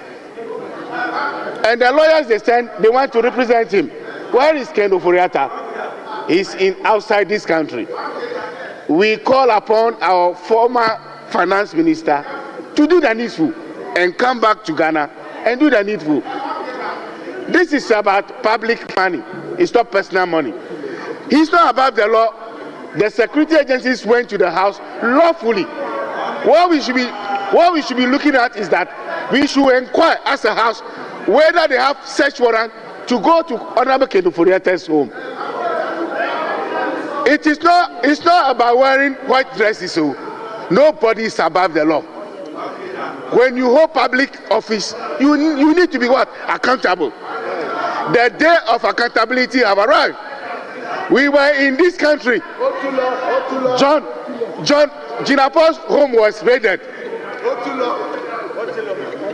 And the lawyers they want to represent him. Where is Ken Ofori-Atta? He's outside this country. We call upon our former finance minister to do the needful and come back to Ghana and do the needful. This is about public money. It's not personal money. He's not above the law. The security agencies went to the house lawfully. What we should be looking at is that we should inquire as a house whether they have search warrant to go to Honorable Ken Ofori-Atta's home. It's not about wearing white dresses. So nobody is above the law. When you hold public office, you need to be what? Accountable. The day of accountability have arrived. We were in this country. John Jinapo's home was raided.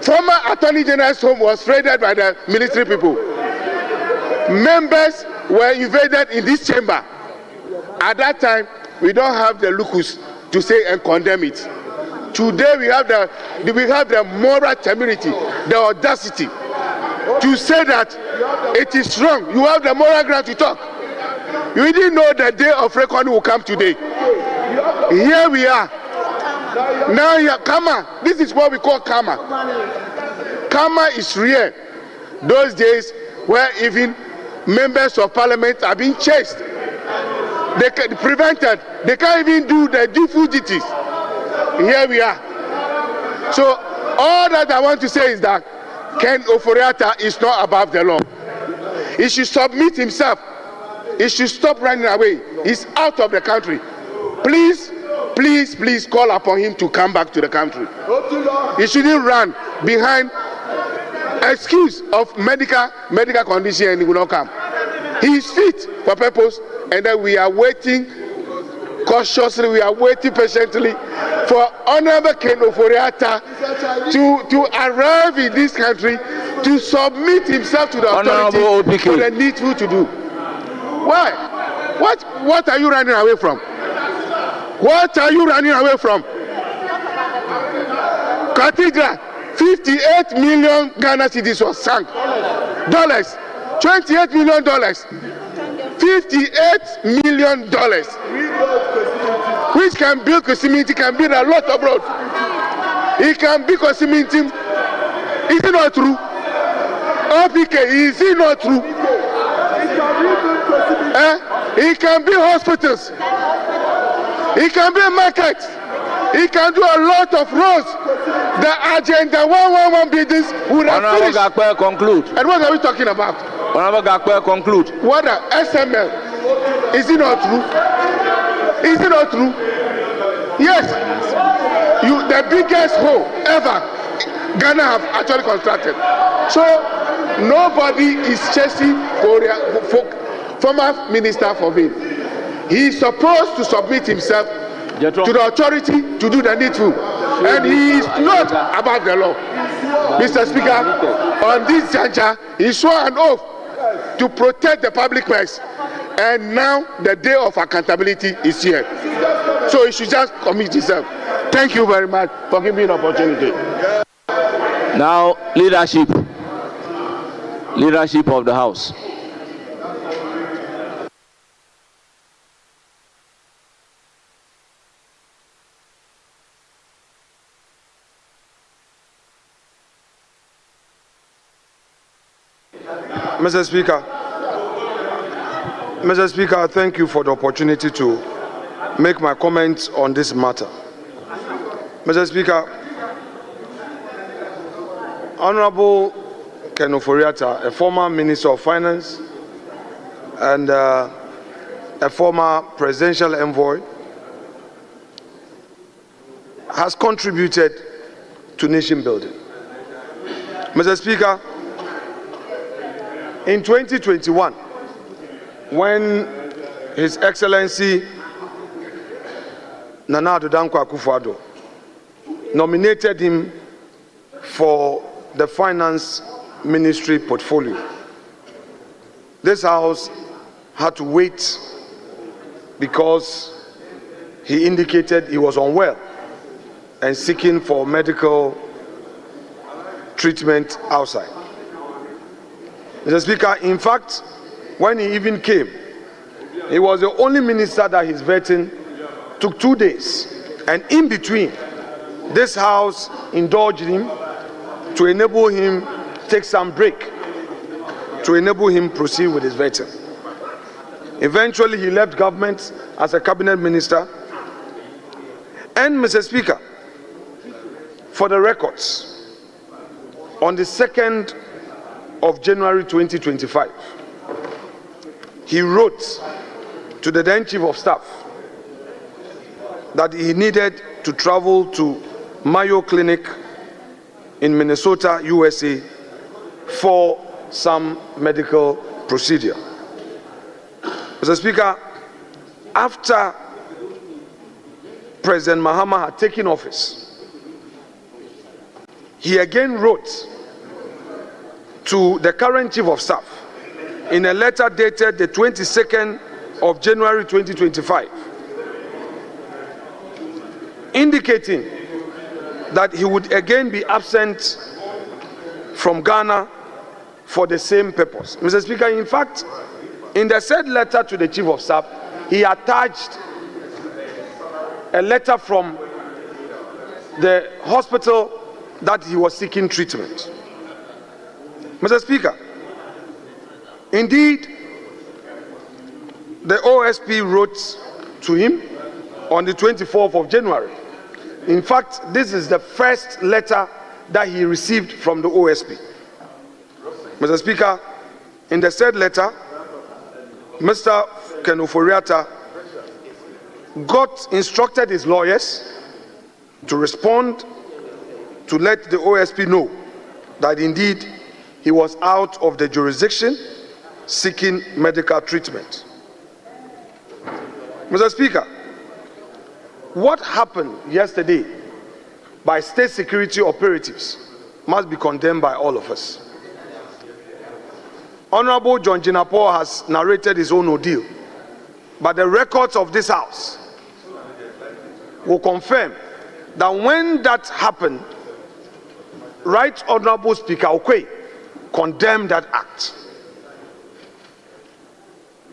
Former Attorney General's home was raided by the military people. Members were invaded in this chamber. At that time, we don't have the locus to say and condemn it. Today we have the moral temerity, the audacity to say that it is wrong. You have the moral ground to talk. You didn't know the day of reckoning will come today. Here we are. Now here, karma. This is what we call karma. Karma is real. Those days where even members of parliament are being chased. They prevented. They can't even do the dutiful duties. Here we are. So all that I want to say is that Ken Ofori-Atta is not above the law. He should submit himself. He should stop running away. He's out of the country. Please call upon him to come back to the country. He shouldn't run behind excuse of medical condition and he will not come. He is fit for purpose, and then we are waiting cautiously, we are waiting patiently for Honorable Ken Ofori-Atta to arrive in this country to submit himself to the authorities for the needful to do. Why? What are you running away from? What are you running away from? Cathedral. 58 million Ghana cedis was sunk. Dollars. $28 million. $58 million. Which can build Kosimiti, can build a lot of roads. It can build Kosimiti. Is it not true? OPK, is it not true? It can build hospitals. It can build markets. He can do a lot of roads. The agenda 111 buildings would have finished. Honorable Gakwe, conclude. And what are we talking about? Honorable Gakwe, conclude. What the SML? Is it not true? Is it not true? Yes. The biggest hole ever Ghana have actually constructed. So nobody is chasing former minister for me. He is supposed to submit himself to the authority to do the needful, and he is not above the law. Mr. Speaker, on this juncture, he swore an oath to protect the public purse, and now the day of accountability is here. So he should just commit himself. Thank you very much for giving me an opportunity. Now, leadership of the House. Mr. Speaker, thank you for the opportunity to make my comments on this matter. Mr. Speaker, Honorable Ken Ofori-Atta, a former Minister of Finance and a former presidential envoy, has contributed to nation building. Mr. Speaker, in 2021, when His Excellency Nana Addo Dankwa Akufo-Addo nominated him for the Finance Ministry portfolio, this House had to wait because he indicated he was unwell and seeking for medical treatment outside. Mr. Speaker, in fact, when he even came, he was the only minister that his vetting took 2 days. And in between, this House indulged him to enable him take some break, to enable him proceed with his vetting. Eventually, he left government as a cabinet minister. And, Mr. Speaker, for the records, on the 2nd of January 2025, he wrote to the then Chief of Staff that he needed to travel to Mayo Clinic in Minnesota, USA, for some medical procedure. Mr. Speaker, after President Mahama had taken office, he again wrote to the current Chief of Staff in a letter dated the 22nd of January 2025, indicating that he would again be absent from Ghana for the same purpose. Mr. Speaker, in fact, in the said letter to the Chief of Staff, he attached a letter from the hospital that he was seeking treatment. Mr. Speaker, indeed, the OSP wrote to him on the 24th of January. In fact, this is the first letter that he received from the OSP. Mr. Speaker, in the said letter, Mr. Ken Ofori-Atta instructed his lawyers to respond to let the OSP know that indeed he was out of the jurisdiction seeking medical treatment. Mr. Speaker, what happened yesterday by state security operatives must be condemned by all of us. Honorable John Jinapor has narrated his own ordeal, but the records of this House will confirm that when that happened, Right Honorable Speaker Okwe condemned that act.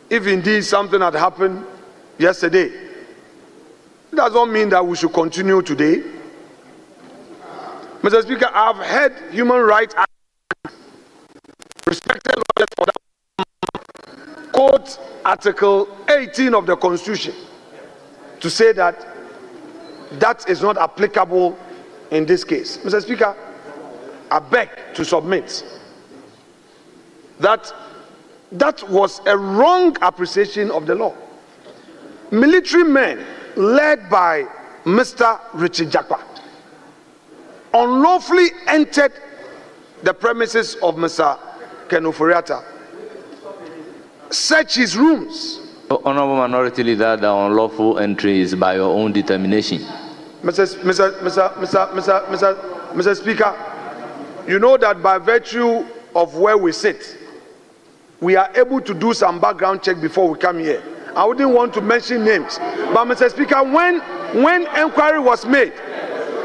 If indeed something had happened yesterday, it does not mean that we should continue today. Mr. Speaker, I have heard human rights respected lawyers for that quote Article 18 of the Constitution to say that that is not applicable in this case. Mr. Speaker, I beg to submit that that was a wrong appreciation of the law. Military men led by Mr. Richard Jakpa unlawfully entered the premises of Mr. Ken Ofori-Atta, searched his rooms. Honorable Minority Leader, the unlawful entry is by your own determination. Mr. Speaker, you know that by virtue of where we sit, we are able to do some background check before we come here. I wouldn't want to mention names, but Mr. Speaker, when inquiry was made,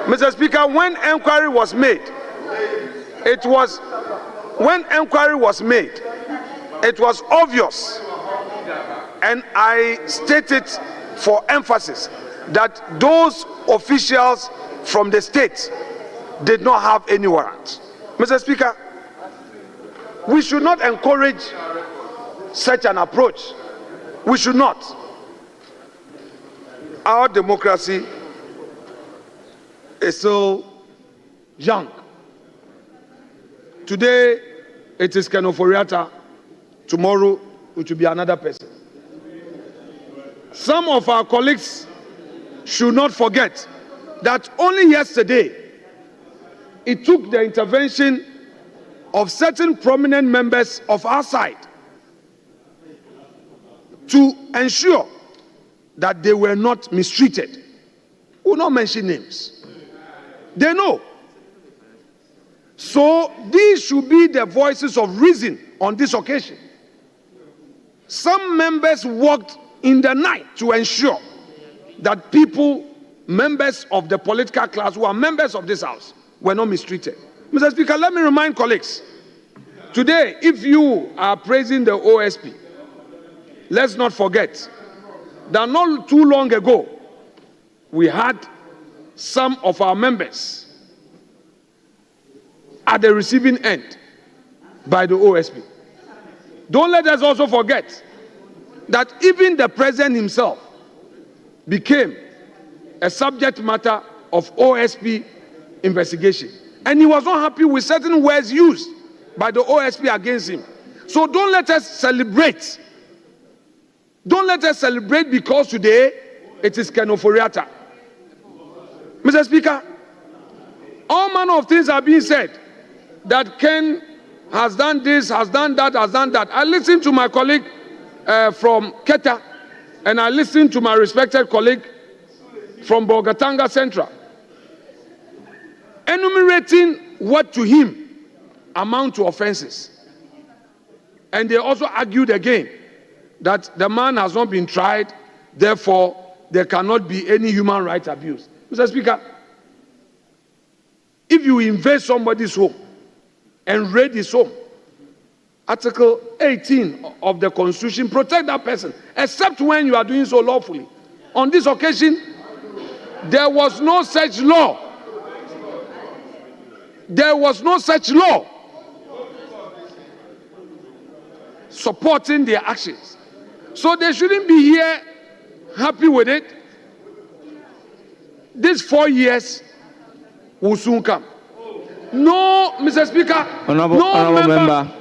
Mr. Speaker, when inquiry was made, it was obvious, and I stated for emphasis that those officials from the state did not have any warrant. Mr. Speaker, we should not encourage such an approach. We should not. Our democracy is still young. Today, it is Ken Ofori-Atta. Tomorrow, it will be another person. Some of our colleagues should not forget that only yesterday, it took the intervention of certain prominent members of our side to ensure that they were not mistreated. We will not mention names. They know. So these should be the voices of reason on this occasion. Some members worked in the night to ensure that people, members of the political class who are members of this house, were not mistreated. Mr. Speaker, let me remind colleagues, today, if you are praising the OSP, let's not forget that not too long ago, we had some of our members at the receiving end by the OSP. Don't let us also forget that even the president himself became a subject matter of OSP investigation. And he was not happy with certain words used by the OSP against him. So don't let us celebrate. Don't let us celebrate because today it is Ken Ofori-Atta. Mr. Speaker, all manner of things are being said that Ken has done this, has done that, has done that. I listened to my colleague from Keta, and I listened to my respected colleague from Bogatanga Central, enumerating what to him amount to offenses. And they also argued again that the man has not been tried, therefore there cannot be any human rights abuse. Mr. Speaker, if you invade somebody's home and raid his home, Article 18 of the Constitution protect that person, except when you are doing so lawfully. On this occasion, there was no such law. There was no such law supporting their actions. So they shouldn't be here happy with it. These 4 years will soon come. No, Mr. Speaker. Honorable member,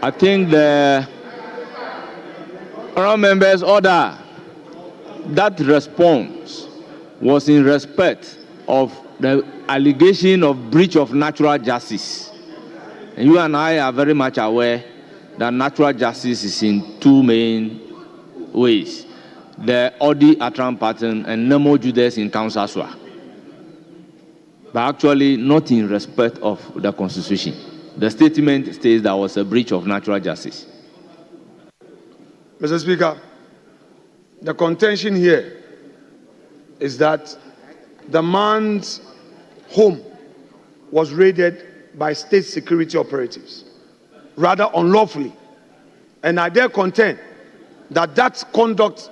I think the honorable member's order, that response was in respect of the allegation of breach of natural justice. And you and I are very much aware that natural justice is in two main ways: the Ofori-Atta pattern and Nemo Judas in Council, but actually not in respect of the Constitution. The statement states there was a breach of natural justice. Mr. Speaker, the contention here is that the man's home was raided by state security operatives, rather unlawfully. And I dare contend that that conduct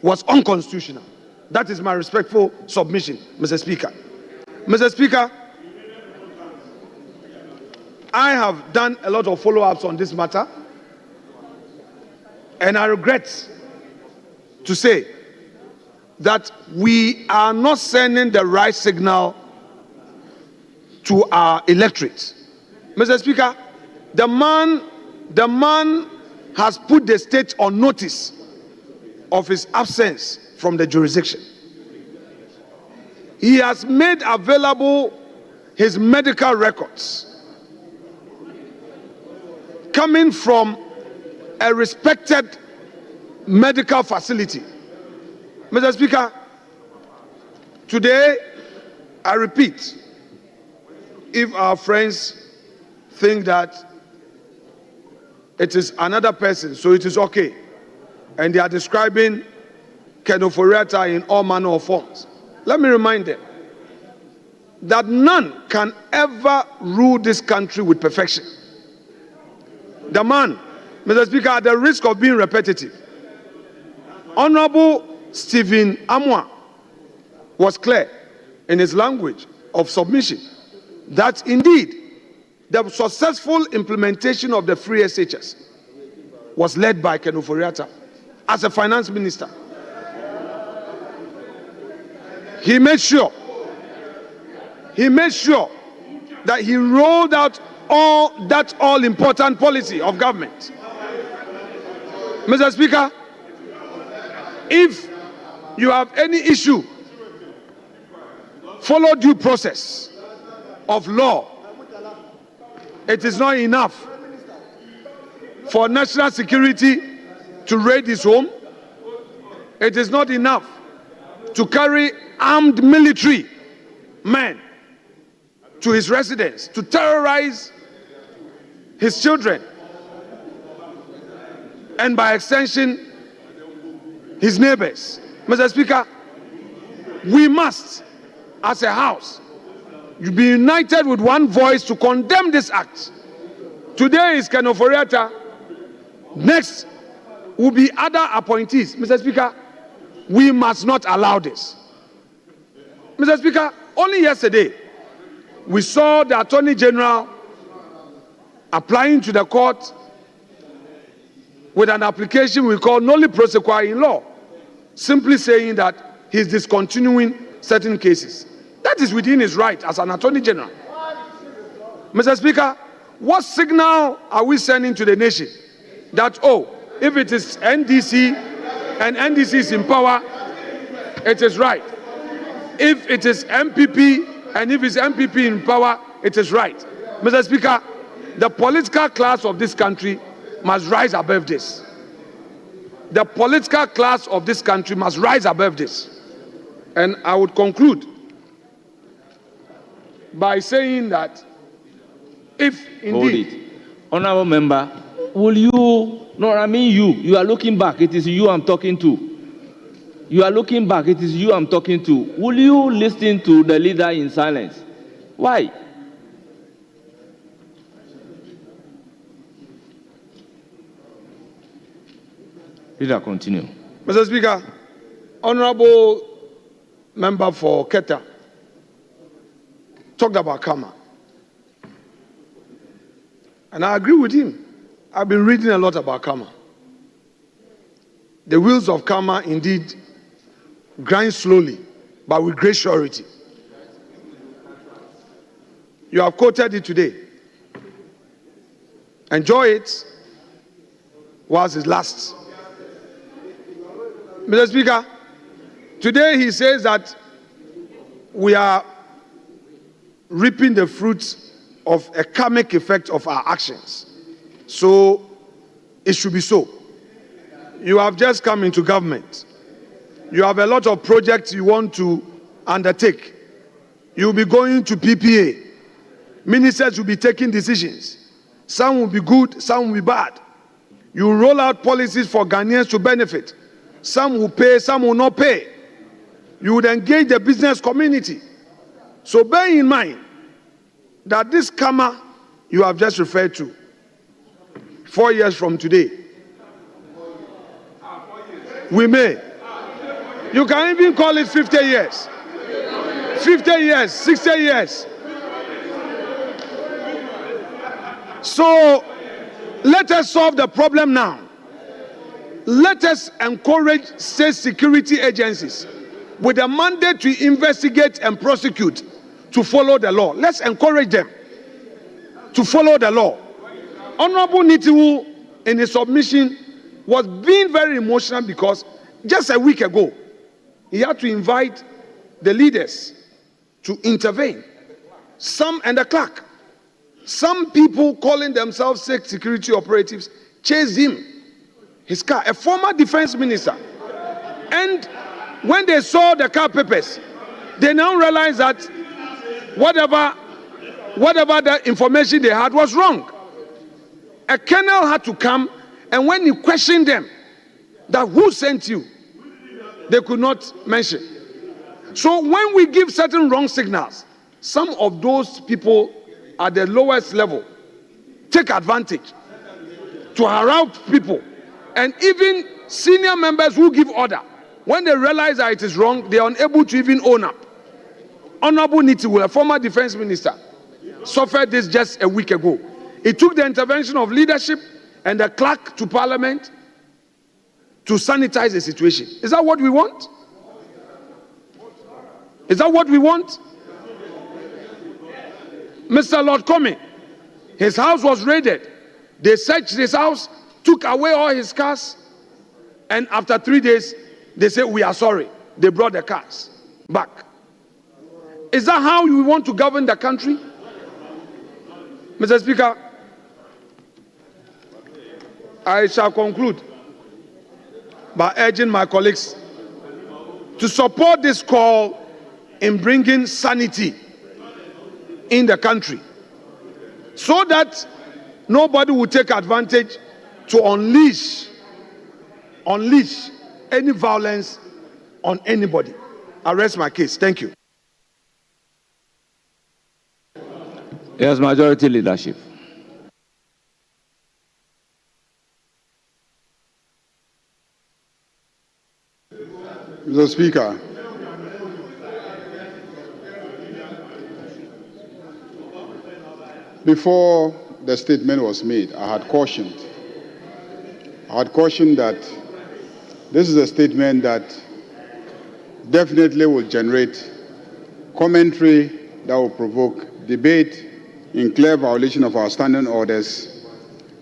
was unconstitutional. That is my respectful submission, Mr. Speaker. Mr. Speaker, I have done a lot of follow-ups on this matter, and I regret to say that we are not sending the right signal to our electorate. Mr. Speaker, the man has put the state on notice of his absence from the jurisdiction. He has made available his medical records coming from a respected medical facility. Mr. Speaker, today, I repeat, if our friends think that it is another person, so it is okay, and they are describing Ken Ofori-Atta in all manner of forms, let me remind them that none can ever rule this country with perfection. The man, Mr. Speaker, at the risk of being repetitive, Honorable Stephen Amwa was clear in his language of submission that indeed the successful implementation of the free SHS was led by Ken Ofori-Atta as a finance minister. He made sure that he rolled out all important policy of government. Mr. Speaker, if you have any issue, follow due process of law. It is not enough for national security to raid his home. It is not enough to carry armed military men to his residence to terrorize his children and by extension his neighbors. Mr. Speaker, we must, as a house, be united with one voice to condemn this act. Today is Ken Ofori-Atta. Next will be other appointees. Mr. Speaker, we must not allow this. Mr. Speaker, only yesterday, we saw the Attorney General applying to the court with an application we call nolli prosequi in law, simply saying that he's discontinuing certain cases. That is within his right as an Attorney General. Mr. Speaker, what signal are we sending to the nation that, oh, if it is NDC and NDC is in power, it is right. If it is MPP and if it's MPP in power, it is right. Mr. Speaker, the political class of this country must rise above this. The political class of this country must rise above this. And I would conclude by saying that if indeed... Hold it. Honorable member, will you... No, I mean you are looking back. It is you I'm talking to. You are looking back. It is you I'm talking to. Will you listen to the leader in silence? Why? Leader, continue. Mr. Speaker, Honorable Member for Keta talked about karma. And I agree with him. I've been reading a lot about karma. The wheels of karma indeed grind slowly, but with great surety. You have quoted it today. Enjoy it whilst it lasts. Mr. Speaker, today he says that we are reaping the fruits of a karmic effect of our actions. So it should be so. You have just come into government. You have a lot of projects you want to undertake. You will be going to PPA. Ministers will be taking decisions. Some will be good, some will be bad. You will roll out policies for Ghanaians to benefit. Some will pay, some will not pay. You would engage the business community. So bear in mind that this karma you have just referred to, 4 years from today, we may. You can even call it 50 years. 50 years, 60 years. So let us solve the problem now. Let us encourage state security agencies with a mandate to investigate and prosecute to follow the law. Let's encourage them to follow the law. Honorable Nitiwu, in his submission, was being very emotional because just a week ago, he had to invite the leaders to intervene. Some, and the clerk, some people calling themselves state security operatives chased him, his car, a former defense minister. And when they saw the car papers, they now realized that whatever the information they had was wrong. A colonel had to come, and when he questioned them, that who sent you, they could not mention. So when we give certain wrong signals, some of those people at the lowest level take advantage to harass people, and even senior members who give order, when they realize that it is wrong, they are unable to even own up. Honorable Nitiwu, a former defense minister, suffered this just a week ago. It took the intervention of leadership and the clerk to Parliament to sanitize the situation. Is that what we want? Is that what we want? Mr. Lord Comey, his house was raided. They searched his house, took away all his cars, and after 3 days, they said, we are sorry. They brought the cars back. Is that how we want to govern the country? Mr. Speaker, I shall conclude by urging my colleagues to support this call in bringing sanity in the country so that nobody will take advantage to unleash any violence on anybody. I rest my case. Thank you. Yes, majority leadership. Mr. Speaker, before the statement was made, I had cautioned that this is a statement that definitely will generate commentary that will provoke debate in clear violation of our standing orders.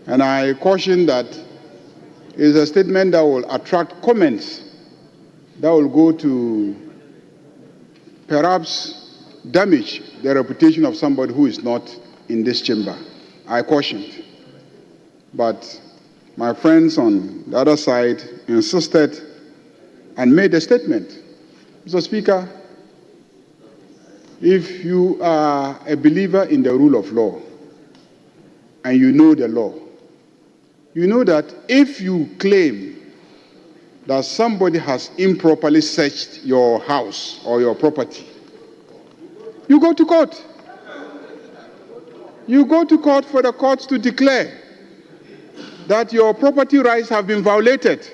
And I caution that it is a statement that will attract comments that will go to perhaps damage the reputation of somebody who is not in this chamber. I cautioned. But my friends on the other side insisted and made a statement. Mr. Speaker, if you are a believer in the rule of law and you know the law, you know that if you claim that somebody has improperly searched your house or your property, you go to court. You go to court for the courts to declare that your property rights have been violated,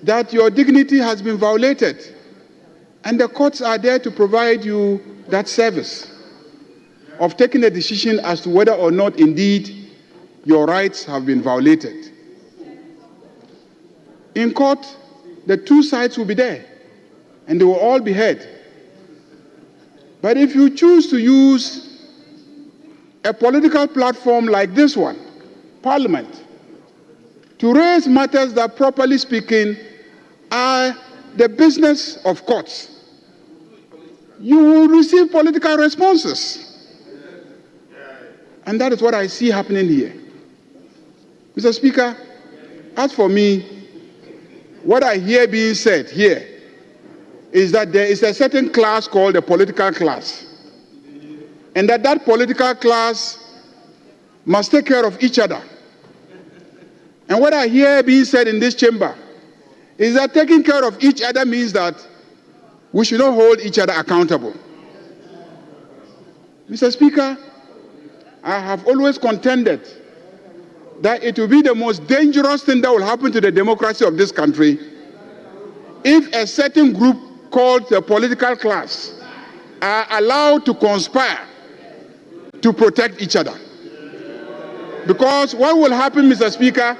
that your dignity has been violated, and the courts are there to provide you that service of taking a decision as to whether or not indeed your rights have been violated. In court, the two sides will be there, and they will all be heard. But if you choose to use a political platform like this one, Parliament, to raise matters that, properly speaking, are the business of courts, you will receive political responses. And that is what I see happening here. Mr. Speaker, as for me, what I hear being said here is that there is a certain class called the political class, and that political class must take care of each other. And what I hear being said in this chamber is that taking care of each other means that we should not hold each other accountable. Mr. Speaker, I have always contended that it will be the most dangerous thing that will happen to the democracy of this country if a certain group called the political class are allowed to conspire to protect each other. Because what will happen, Mr. Speaker,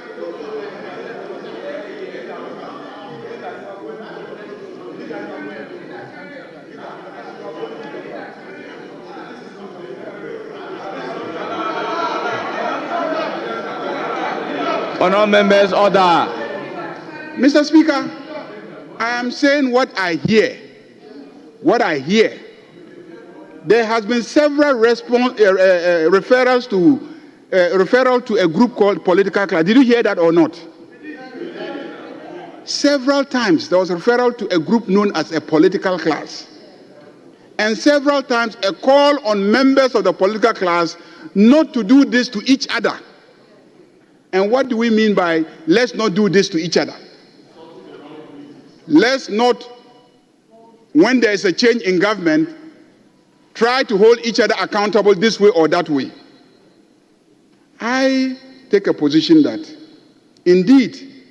Honourable members, order. Mr. Speaker, I am saying what I hear. What I hear. There has been several referrals to a group called political class. Did you hear that or not? Several times there was a referral to a group known as a political class. And several times a call on members of the political class not to do this to each other. And what do we mean by let's not do this to each other? Let's not, when there is a change in government, try to hold each other accountable this way or that way. I take a position that, indeed,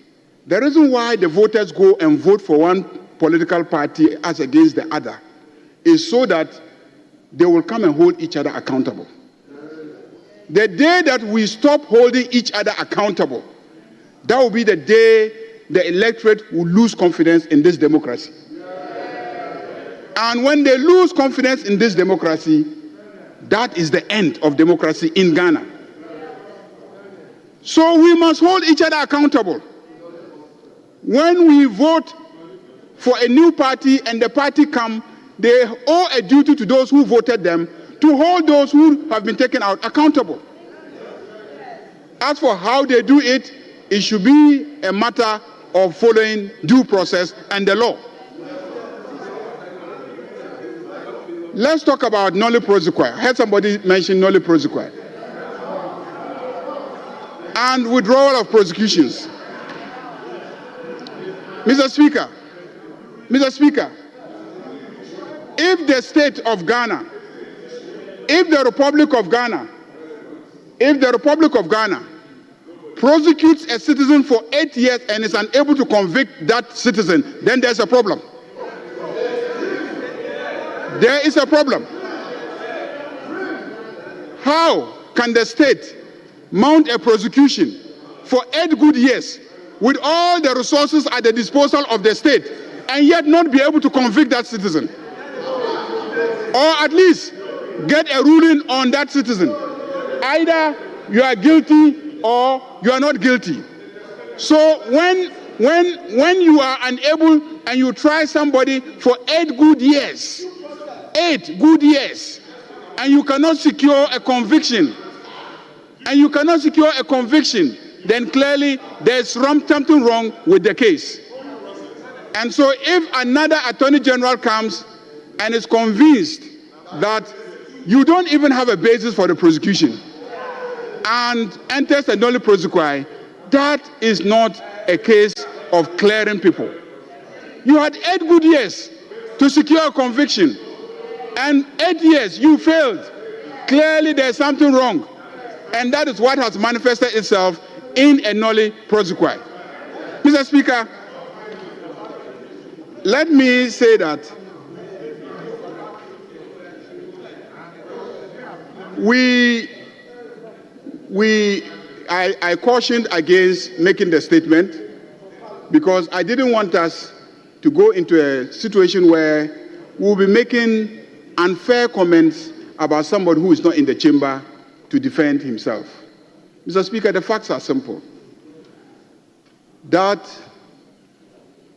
the reason why the voters go and vote for one political party as against the other is so that they will come and hold each other accountable. The day that we stop holding each other accountable, that will be the day the electorate will lose confidence in this democracy. And when they lose confidence in this democracy, that is the end of democracy in Ghana. So we must hold each other accountable. When we vote for a new party and the party come, they owe a duty to those who voted them to hold those who have been taken out accountable. As for how they do it, it should be a matter of following due process and the law. Let's talk about nolle prosequi. I heard somebody mention nolle prosequi. And withdrawal of prosecutions. Mr. Speaker, if the state of Ghana, if the Republic of Ghana prosecutes a citizen for 8 years and is unable to convict that citizen, then there's a problem. There is a problem. How can the state mount a prosecution for 8 good years with all the resources at the disposal of the state and yet not be able to convict that citizen? Or at least get a ruling on that citizen. Either you are guilty or you are not guilty. So when you are unable and you try somebody for 8 good years, and you cannot secure a conviction, then clearly there's something wrong with the case. And so if another Attorney General comes and is convinced that you don't even have a basis for the prosecution and enters a nolle prosequi, that is not a case of clearing people. You had 8 good years to secure a conviction, and 8 years you failed. Clearly there's something wrong, and that is what has manifested itself in a nolle prosequi. Mr. Speaker, let me say that I cautioned against making the statement because I didn't want us to go into a situation where we'll be making unfair comments about somebody who is not in the chamber to defend himself. Mr. Speaker, the facts are simple. That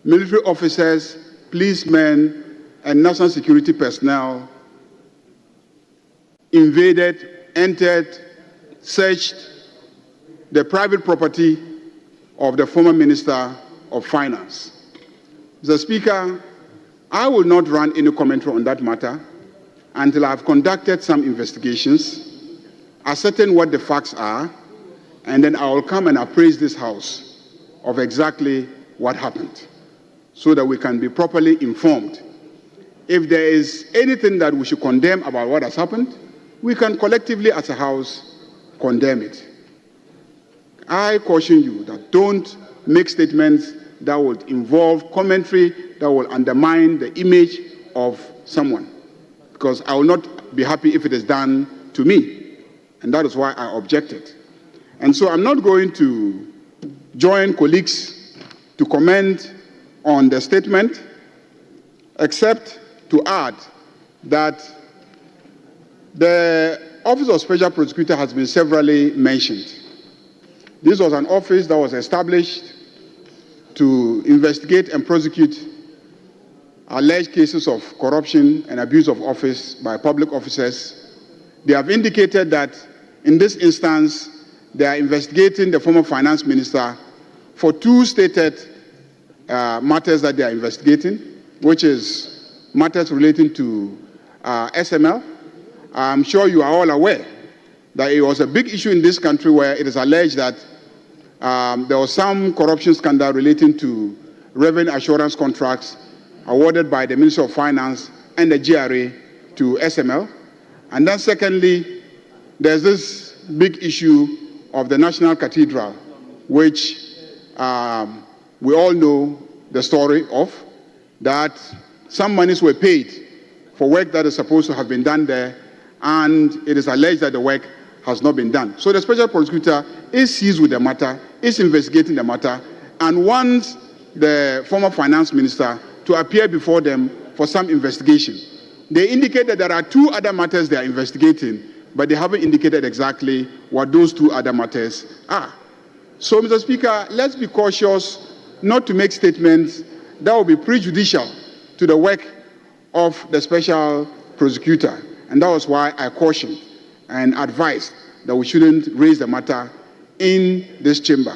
military officers, policemen, and national security personnel invaded, entered, searched the private property of the former Minister of Finance. Mr. Speaker, I will not run any commentary on that matter until I've conducted some investigations, ascertain what the facts are, and then I will come and appraise this House of exactly what happened so that we can be properly informed. If there is anything that we should condemn about what has happened, we can collectively as a House condemn it. I caution you that don't make statements that would involve commentary that will undermine the image of someone, because I will not be happy if it is done to me, and that is why I objected. And so I'm not going to join colleagues to comment on the statement, except to add that the Office of Special Prosecutor has been severally mentioned. This was an office that was established to investigate and prosecute alleged cases of corruption and abuse of office by public officers. They have indicated that in this instance, they are investigating the former finance minister for two stated matters that they are investigating, which is matters relating to SML. I'm sure you are all aware that it was a big issue in this country where it is alleged that there was some corruption scandal relating to revenue assurance contracts awarded by the Ministry of Finance and the GRA to SML. And then secondly, there's this big issue of the National Cathedral, which we all know the story of, that some monies were paid for work that is supposed to have been done there, and it is alleged that the work has not been done. So the special prosecutor is seized with the matter, is investigating the matter, and wants the former finance minister to appear before them for some investigation. They indicate that there are two other matters they are investigating, but they haven't indicated exactly what those two other matters are. So, Mr. Speaker, let's be cautious not to make statements that will be prejudicial to the work of the special prosecutor. And that was why I cautioned and advised that we shouldn't raise the matter in this chamber.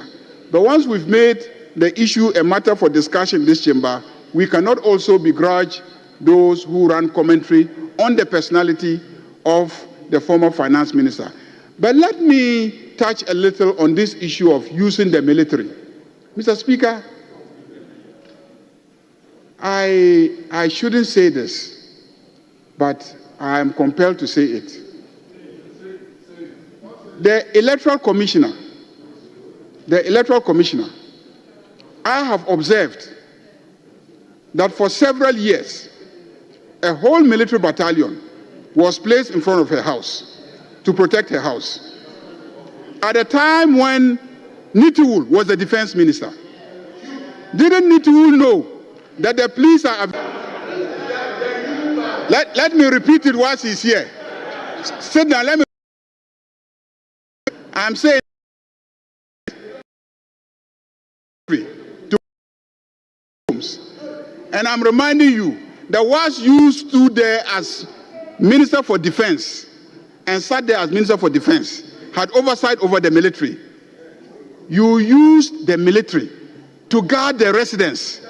But once we've made the issue a matter for discussion in this chamber, we cannot also begrudge those who run commentary on the personality of the former finance minister. But let me touch a little on this issue of using the military. Mr. Speaker, I shouldn't say this, but I am compelled to say it. The Electoral Commissioner, I have observed that for several years, a whole military battalion was placed in front of her house to protect her house. At a time when Nitiwul was the defense minister, didn't Nitiwul know that the police are... Let me repeat it whilst he's here. Sit down, let me... I'm saying... And I'm reminding you that whilst you stood there as Minister for Defense and sat there as Minister for Defense, had oversight over the military, you used the military to guard the residence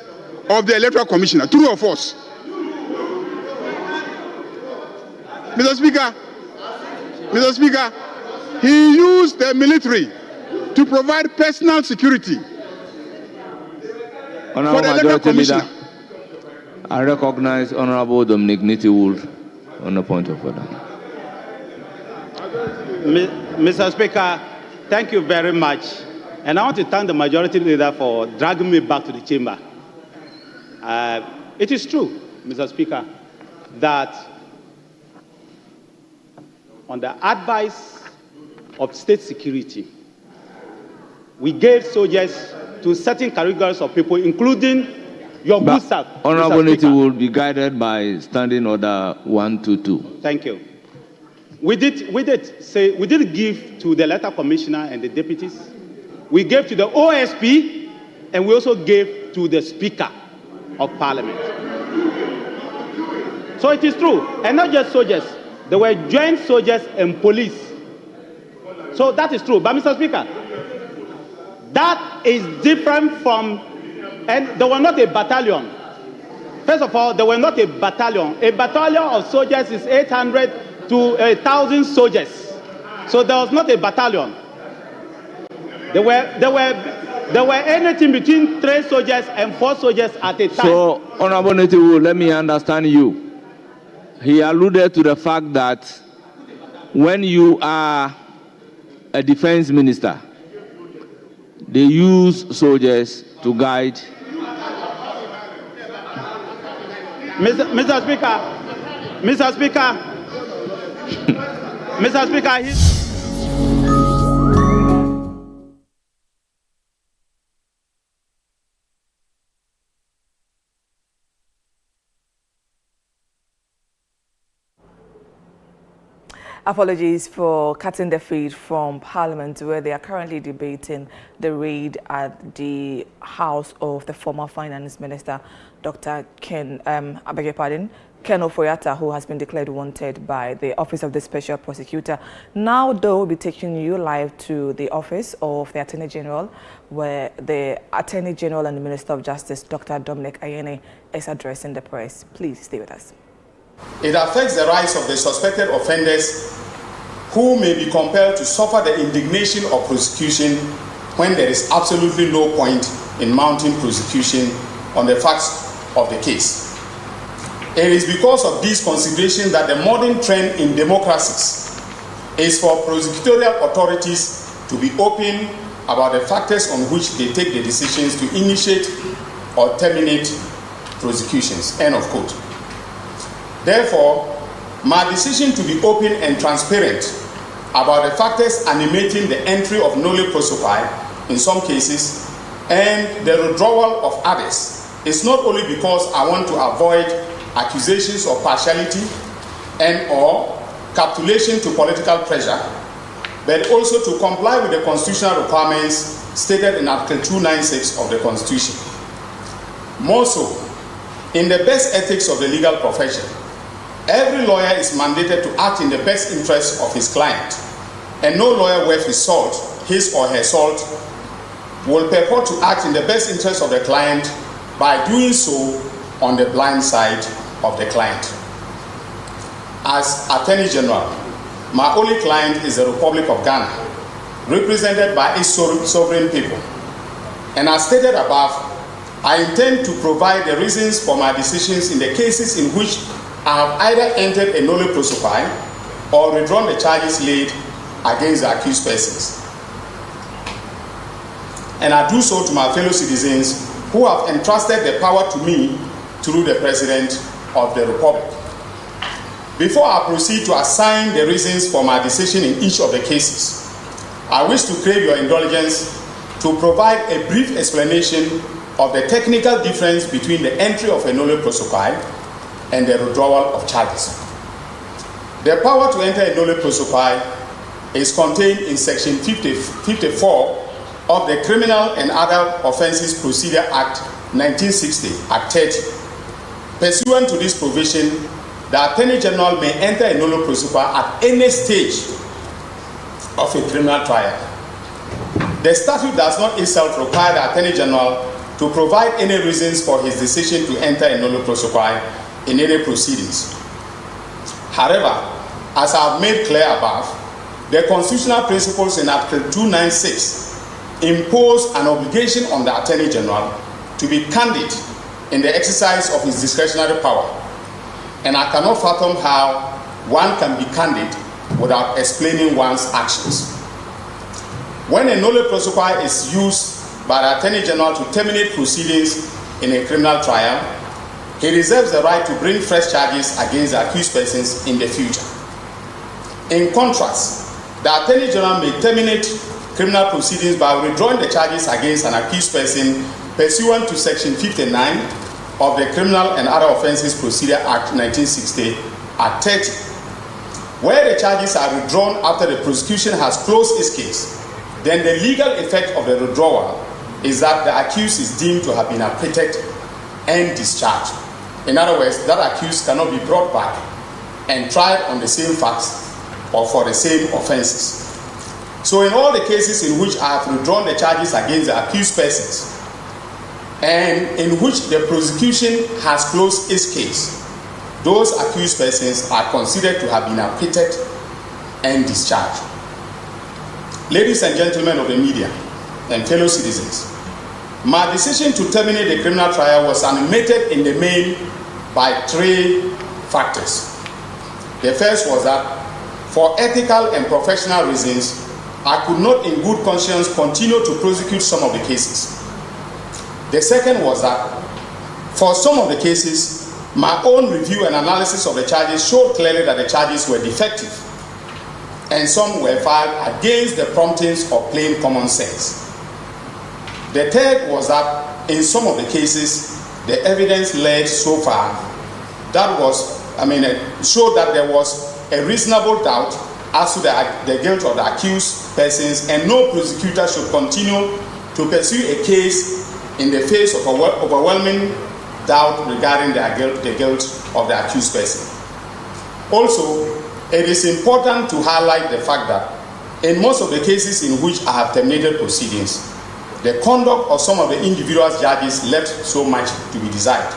of the Electoral Commissioner, true or false? Mr. Speaker, he used the military to provide personal security for the Electoral Commissioner. I recognize Honorable Dominic Nitiwul on a point of order. Mr. Speaker, thank you very much. And I want to thank the Majority Leader for dragging me back to the chamber. It is true, Mr. Speaker, that on the advice of state security, we gave soldiers to certain categories of people, including your good self. Honorable Niti will be guided by Standing Order 122. Thank you. We did give to the Electoral Commissioner and the deputies. We gave to the OSP, and we also gave to the Speaker of Parliament. So it is true, and not just soldiers. There were joint soldiers and police. So that is true. But Mr. Speaker, that is different from, and they were not a battalion. First of all, they were not a battalion. A battalion of soldiers is 800 to 1,000 soldiers. So there was not a battalion. There were anything between 3 soldiers and 4 soldiers at a time. So, Honorable Nitiwul, let me understand you. He alluded to the fact that when you are a defense minister, they use soldiers to guide. Mr. Speaker, Mr. Speaker, Apologies for cutting the feed from Parliament, where they are currently debating the raid at the house of the former Finance Minister, Dr. Ken Ofori-Atta, who has been declared wanted by the Office of the Special Prosecutor. Now, though, we'll be taking you live to the office of the Attorney General, where the Attorney General and the Minister of Justice, Dr. Dominic Ayine, is addressing the press. Please stay with us. It affects the rights of the suspected offenders who may be compelled to suffer the indignation of prosecution when there is absolutely no point in mounting prosecution on the facts of the case. It is because of these considerations that the modern trend in democracies is for prosecutorial authorities to be open about the factors on which they take the decisions to initiate or terminate prosecutions. End of quote. Therefore, my decision to be open and transparent about the factors animating the entry of nolle prosequi in some cases and the withdrawal of others is not only because I want to avoid accusations of partiality and or capitulation to political pressure, but also to comply with the constitutional requirements stated in Article 296 of the Constitution. More so, in the best ethics of the legal profession, every lawyer is mandated to act in the best interest of his client, and no lawyer worth his salt, his or her salt, will purport to act in the best interest of the client by doing so on the blind side of the client. As Attorney General, my only client is the Republic of Ghana, represented by its sovereign people. And as stated above, I intend to provide the reasons for my decisions in the cases in which I have either entered a nolle prosequi or withdrawn the charges laid against the accused persons. And I do so to my fellow citizens who have entrusted the power to me through the President of the Republic. Before I proceed to assign the reasons for my decision in each of the cases, I wish to crave your indulgence to provide a brief explanation of the technical difference between the entry of a nolle prosequi and the withdrawal of charges. The power to enter a nolle prosequi is contained in Section 54 of the Criminal and Other Offences Procedure Act 1960, Act 30. Pursuant to this provision, the Attorney General may enter a nolle prosequi at any stage of a criminal trial. The statute does not itself require the Attorney General to provide any reasons for his decision to enter a nolle prosequi in any proceedings. However, as I have made clear above, the constitutional principles in Article 296 impose an obligation on the Attorney General to be candid in the exercise of his discretionary power, and I cannot fathom how one can be candid without explaining one's actions. When a nolle prosequi is used by the Attorney General to terminate proceedings in a criminal trial, he reserves the right to bring fresh charges against the accused persons in the future. In contrast, the Attorney General may terminate criminal proceedings by withdrawing the charges against an accused person pursuant to Section 59 of the Criminal and Other Offences Procedure Act 1960, Act 30. Where the charges are withdrawn after the prosecution has closed its case, then the legal effect of the withdrawal is that the accused is deemed to have been acquitted and discharged. In other words, that accused cannot be brought back and tried on the same facts or for the same offenses. So in all the cases in which I have withdrawn the charges against the accused persons and in which the prosecution has closed its case, those accused persons are considered to have been acquitted and discharged. Ladies and gentlemen of the media and fellow citizens, my decision to terminate the criminal trial was animated in the main by three factors. The first was that For ethical and professional reasons, I could not in good conscience continue to prosecute some of the cases. The second was that for some of the cases, my own review and analysis of the charges showed clearly that the charges were defective, and some were filed against the promptings of plain common sense. The third was that in some of the cases, the evidence led so far that showed that there was a reasonable doubt as to the guilt of the accused persons, and no prosecutor should continue to pursue a case in the face of overwhelming doubt regarding the guilt of the accused person. Also, it is important to highlight the fact that in most of the cases in which I have terminated proceedings, the conduct of some of the individual judges left so much to be desired.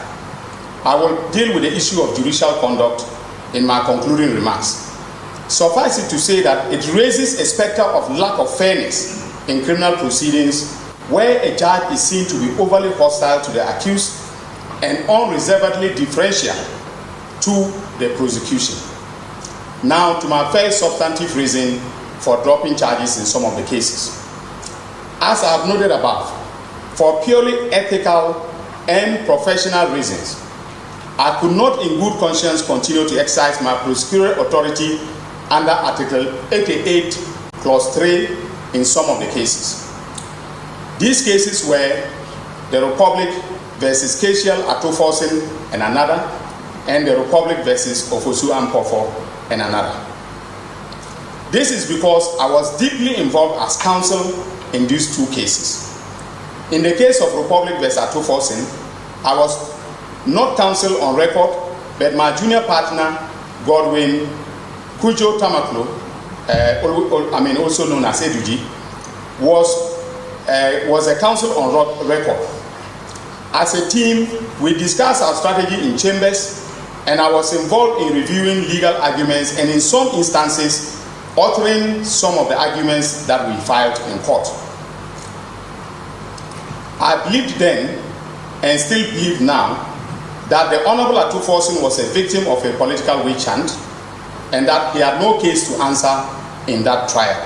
I will deal with the issue of judicial conduct in my concluding remarks. Suffice it to say that it raises a specter of lack of fairness in criminal proceedings where a judge is seen to be overly hostile to the accused and unreservedly differential to the prosecution. Now to my first substantive reason for dropping charges in some of the cases. As I have noted above, for purely ethical and professional reasons, I could not in good conscience continue to exercise my prosecutorial authority under Article 88, Clause 3 in some of the cases. These cases were the Republic versus Ofori-Atta and another, and the Republic versus Ofori-Atta and another. This is because I was deeply involved as counsel in these two cases. In the case of Republic versus Ofori-Atta, I was not counsel on record, but my junior partner, Godwin Kujo Tamaklo, also known as Eduji, was a counsel on record. As a team, we discussed our strategy in chambers, and I was involved in reviewing legal arguments and in some instances, authoring some of the arguments that we filed in court. I believed then, and still believe now, that the Honorable Ofori-Atta was a victim of a political witch hunt, and that he had no case to answer in that trial.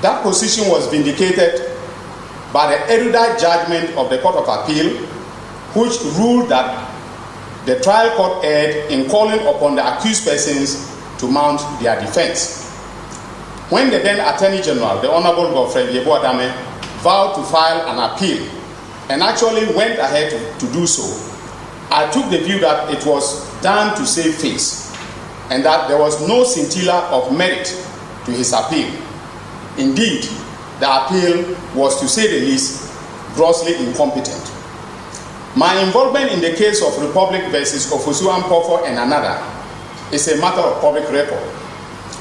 That position was vindicated by the erudite judgment of the Court of Appeal, which ruled that the trial court erred in calling upon the accused persons to mount their defense. When the then Attorney General, the Honorable Ofori-Atta, vowed to file an appeal and actually went ahead to do so, I took the view that it was done to save face and that there was no scintilla of merit to his appeal. Indeed, the appeal was, to say the least, grossly incompetent. My involvement in the case of Republic versus Ofori-Atta and another is a matter of public record.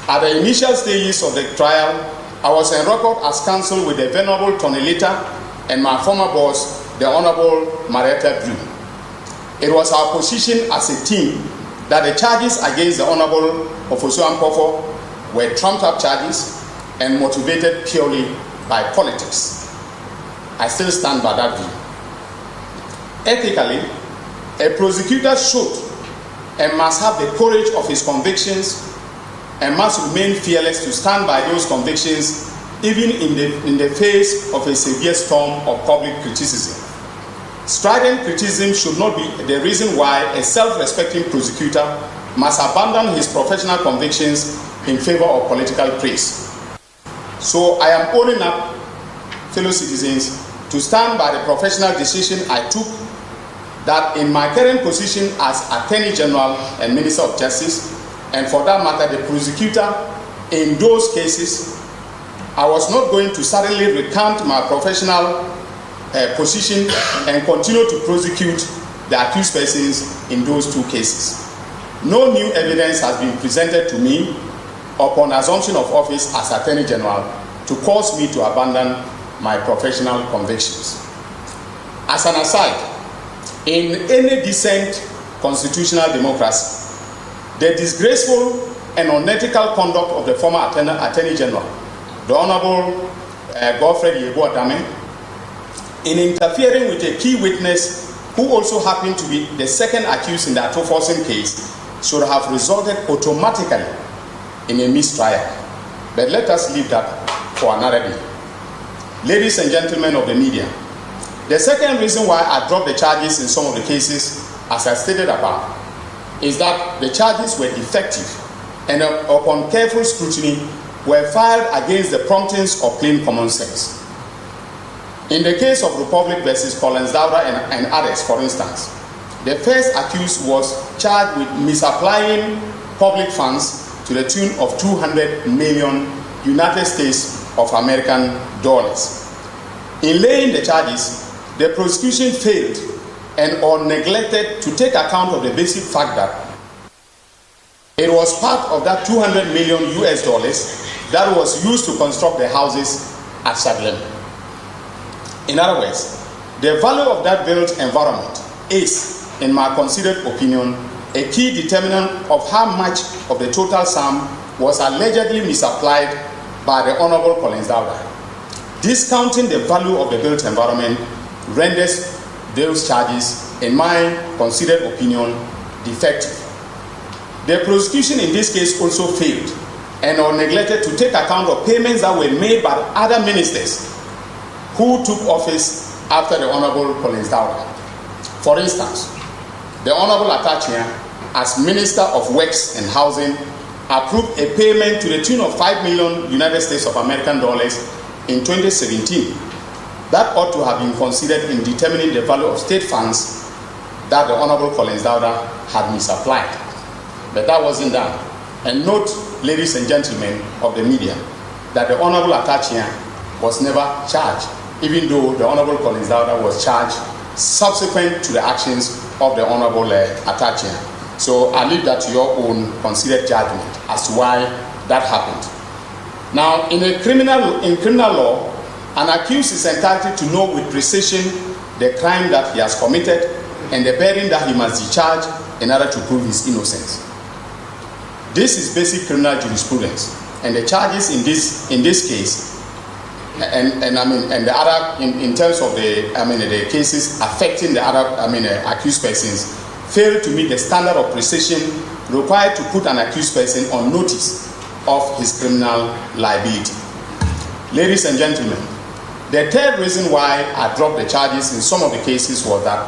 At the initial stages of the trial, I was on record as counsel with the Venerable Tony Lita and my former boss, the Honorable Marietta Blue. It was our position as a team that the charges against the Honorable Ofori-Atta were trumped-up charges and motivated purely by politics. I still stand by that view. Ethically, a prosecutor should and must have the courage of his convictions and must remain fearless to stand by those convictions even in the face of a severe storm of public criticism. Strident criticism should not be the reason why a self-respecting prosecutor must abandon his professional convictions in favor of political praise. So I am owning up, fellow citizens, to stand by the professional decision I took that in my current position as Attorney General and Minister of Justice, and for that matter the prosecutor in those cases, I was not going to suddenly recant my professional position and continue to prosecute the accused persons in those two cases. No new evidence has been presented to me upon assumption of office as Attorney General to cause me to abandon my professional convictions. As an aside, in any decent constitutional democracy, the disgraceful and unethical conduct of the former Attorney General, the Honorable Godfrey Yeboah-Dame, in interfering with a key witness who also happened to be the second accused in the Ofori-Atta case, should have resulted automatically in a mistrial. But let us leave that for another day. Ladies and gentlemen of the media, the second reason why I dropped the charges in some of the cases, as I stated above, is that the charges were defective and upon careful scrutiny were filed against the promptings of plain common sense. In the case of Republic versus Collins Dowda and others, for instance, the first accused was charged with misapplying public funds to the tune of 200 million United States of American dollars. In laying the charges, the prosecution failed and or neglected to take account of the basic fact that it was part of that 200 million US dollars that was used to construct the houses at Shadlem. In other words, the value of that built environment is, in my considered opinion, a key determinant of how much of the total sum was allegedly misapplied by the Honorable Collins Dowda. Discounting the value of the built environment renders those charges, in my considered opinion, defective. The prosecution in this case also failed and or neglected to take account of payments that were made by other ministers who took office after the Honorable Collins Dowda. For instance, the Honorable Atta, as Minister of Works and Housing, approved a payment to the tune of 5 million United States of American dollars in 2017. That ought to have been considered in determining the value of state funds that the Honorable Collins Dowda had misapplied. But that wasn't done. And note, ladies and gentlemen of the media, that the Honorable Atta was never charged, even though the Honorable Collins Dowda was charged subsequent to the actions of the Honorable Atta. So I leave that to your own considered judgment as to why that happened. Now, in criminal law, an accused is entitled to know with precision the crime that he has committed and the burden that he must discharge in order to prove his innocence. This is basic criminal jurisprudence, and the charges in this case, and the other in terms of the cases affecting the other accused persons, fail to meet the standard of precision required to put an accused person on notice of his criminal liability. Ladies and gentlemen, the third reason why I dropped the charges in some of the cases was that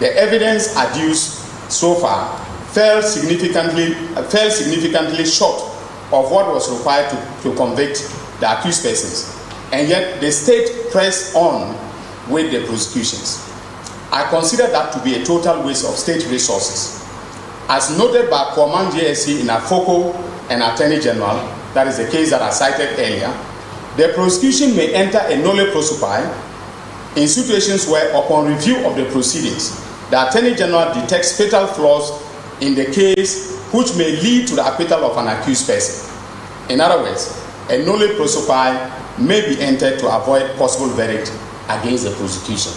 the evidence adduced so far fell significantly short of what was required to convict the accused persons, and yet the state pressed on with the prosecutions. I consider that to be a total waste of state resources. As noted by Command JSC in Afoko and Attorney General, that is the case that I cited earlier, the prosecution may enter a nolle prosequi in situations where, upon review of the proceedings, the Attorney General detects fatal flaws in the case which may lead to the acquittal of an accused person. In other words, a nolle prosequi may be entered to avoid possible verdict against the prosecution.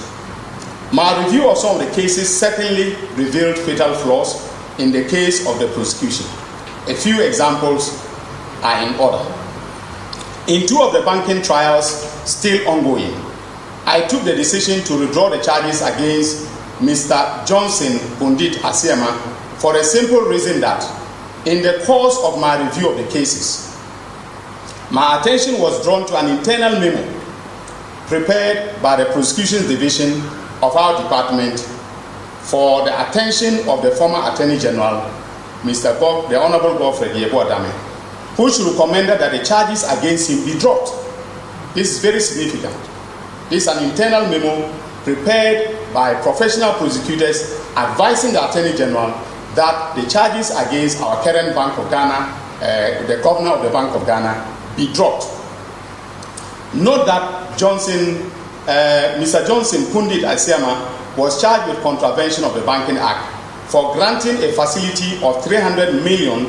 My review of some of the cases certainly revealed fatal flaws in the case of the prosecution. A few examples are in order. In two of the banking trials still ongoing, I took the decision to withdraw the charges against Mr. Johnson Bundit Asiema for a simple reason that in the course of my review of the cases, my attention was drawn to an internal memo prepared by the Prosecutions Division of our department for the attention of the former Attorney General, the Honorable Godfrey Yebo-Adame, which recommended that the charges against him be dropped. This is very significant. This is an internal memo prepared by professional prosecutors advising the Attorney General that the charges against our current Bank of Ghana, the governor of the Bank of Ghana, be dropped. Note that Mr. Johnson Bundit Asiema was charged with contravention of the Banking Act for granting a facility of 300 million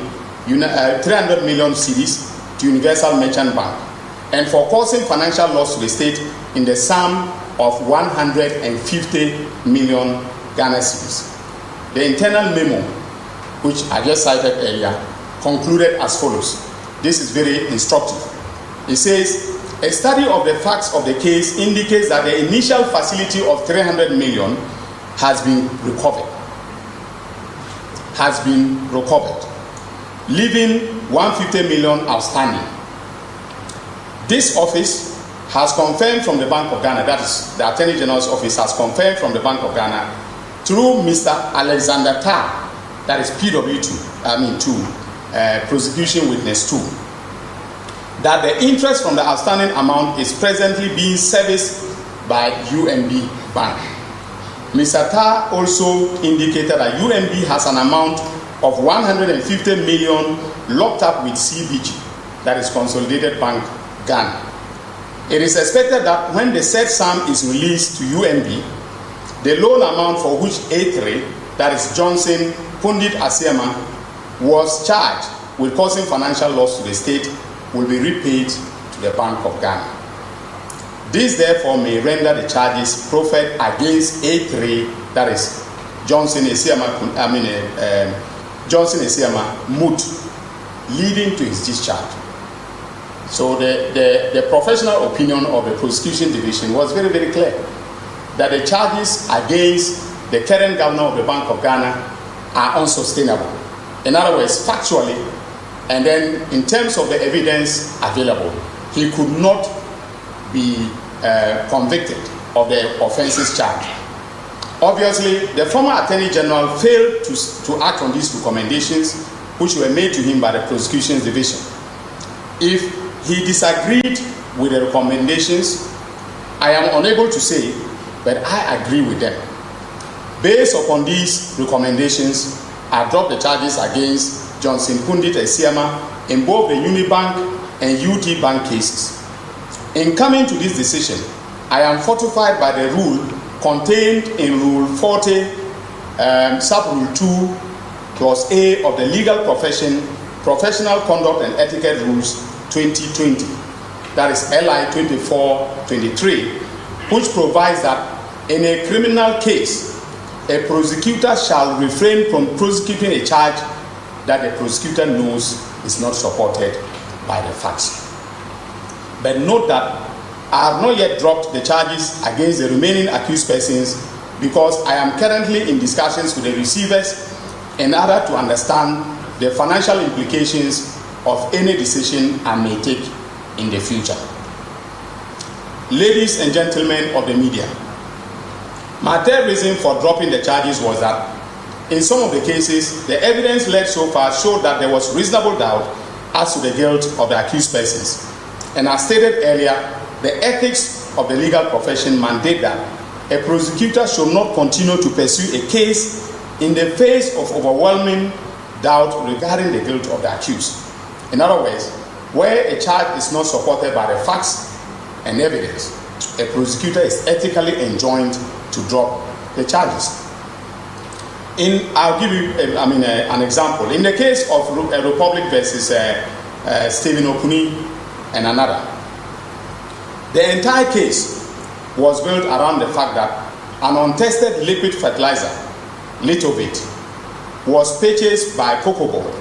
cedis to Universal Merchant Bank and for causing financial loss to the state in the sum of 150 million Ghana cedis. The internal memo, which I just cited earlier, concluded as follows. This is very instructive. It says, a study of the facts of the case indicates that the initial facility of 300 million has been recovered, leaving 150 million outstanding. This office has confirmed from the Bank of Ghana, that is the Attorney General's office has confirmed from the Bank of Ghana through Mr. Alexander Tarr, that is PW2, prosecution witness 2, that the interest from the outstanding amount is presently being serviced by UMB Bank. Mr. Tarr also indicated that UMB has an amount of 150 million locked up with CBG, that is Consolidated Bank Ghana. It is expected that when the said sum is released to UMB, the loan amount for which A3, that is Johnson Pundit Asiama, was charged with causing financial loss to the state will be repaid to the Bank of Ghana. This therefore may render the charges proffered against A3, that is Johnson Asiama, moot, leading to his discharge. So the professional opinion of the prosecution division was very, very clear that the charges against the current governor of the Bank of Ghana are unsustainable. In other words, factually, and then in terms of the evidence available, he could not be convicted of the offences charged. Obviously, the former Attorney General failed to act on these recommendations which were made to him by the prosecution division. If he disagreed with the recommendations, I am unable to say, but I agree with them. Based upon these recommendations, I dropped the charges against Johnson Pundit Asiama in both the Unibank and UT Bank cases. In coming to this decision, I am fortified by the rule contained in Rule 40, Sub-Rule 2, Clause A of the Legal Profession, Professional Conduct and Etiquette Rules 2020, that is LI 2423, which provides that in a criminal case, a prosecutor shall refrain from prosecuting a charge that the prosecutor knows is not supported by the facts. But note that I have not yet dropped the charges against the remaining accused persons because I am currently in discussions with the receivers in order to understand the financial implications of any decision I may take in the future. Ladies and gentlemen of the media, my third reason for dropping the charges was that in some of the cases, the evidence led so far showed that there was reasonable doubt as to the guilt of the accused persons. And as stated earlier, the ethics of the legal profession mandate that a prosecutor should not continue to pursue a case in the face of overwhelming doubt regarding the guilt of the accused. In other words, where a charge is not supported by the facts and evidence, a prosecutor is ethically enjoined to drop the charges. I'll give you an example. In the case of Republic versus Stephen Okuni and another, the entire case was built around the fact that an untested liquid fertilizer, Litovit, was purchased by Cocoa Board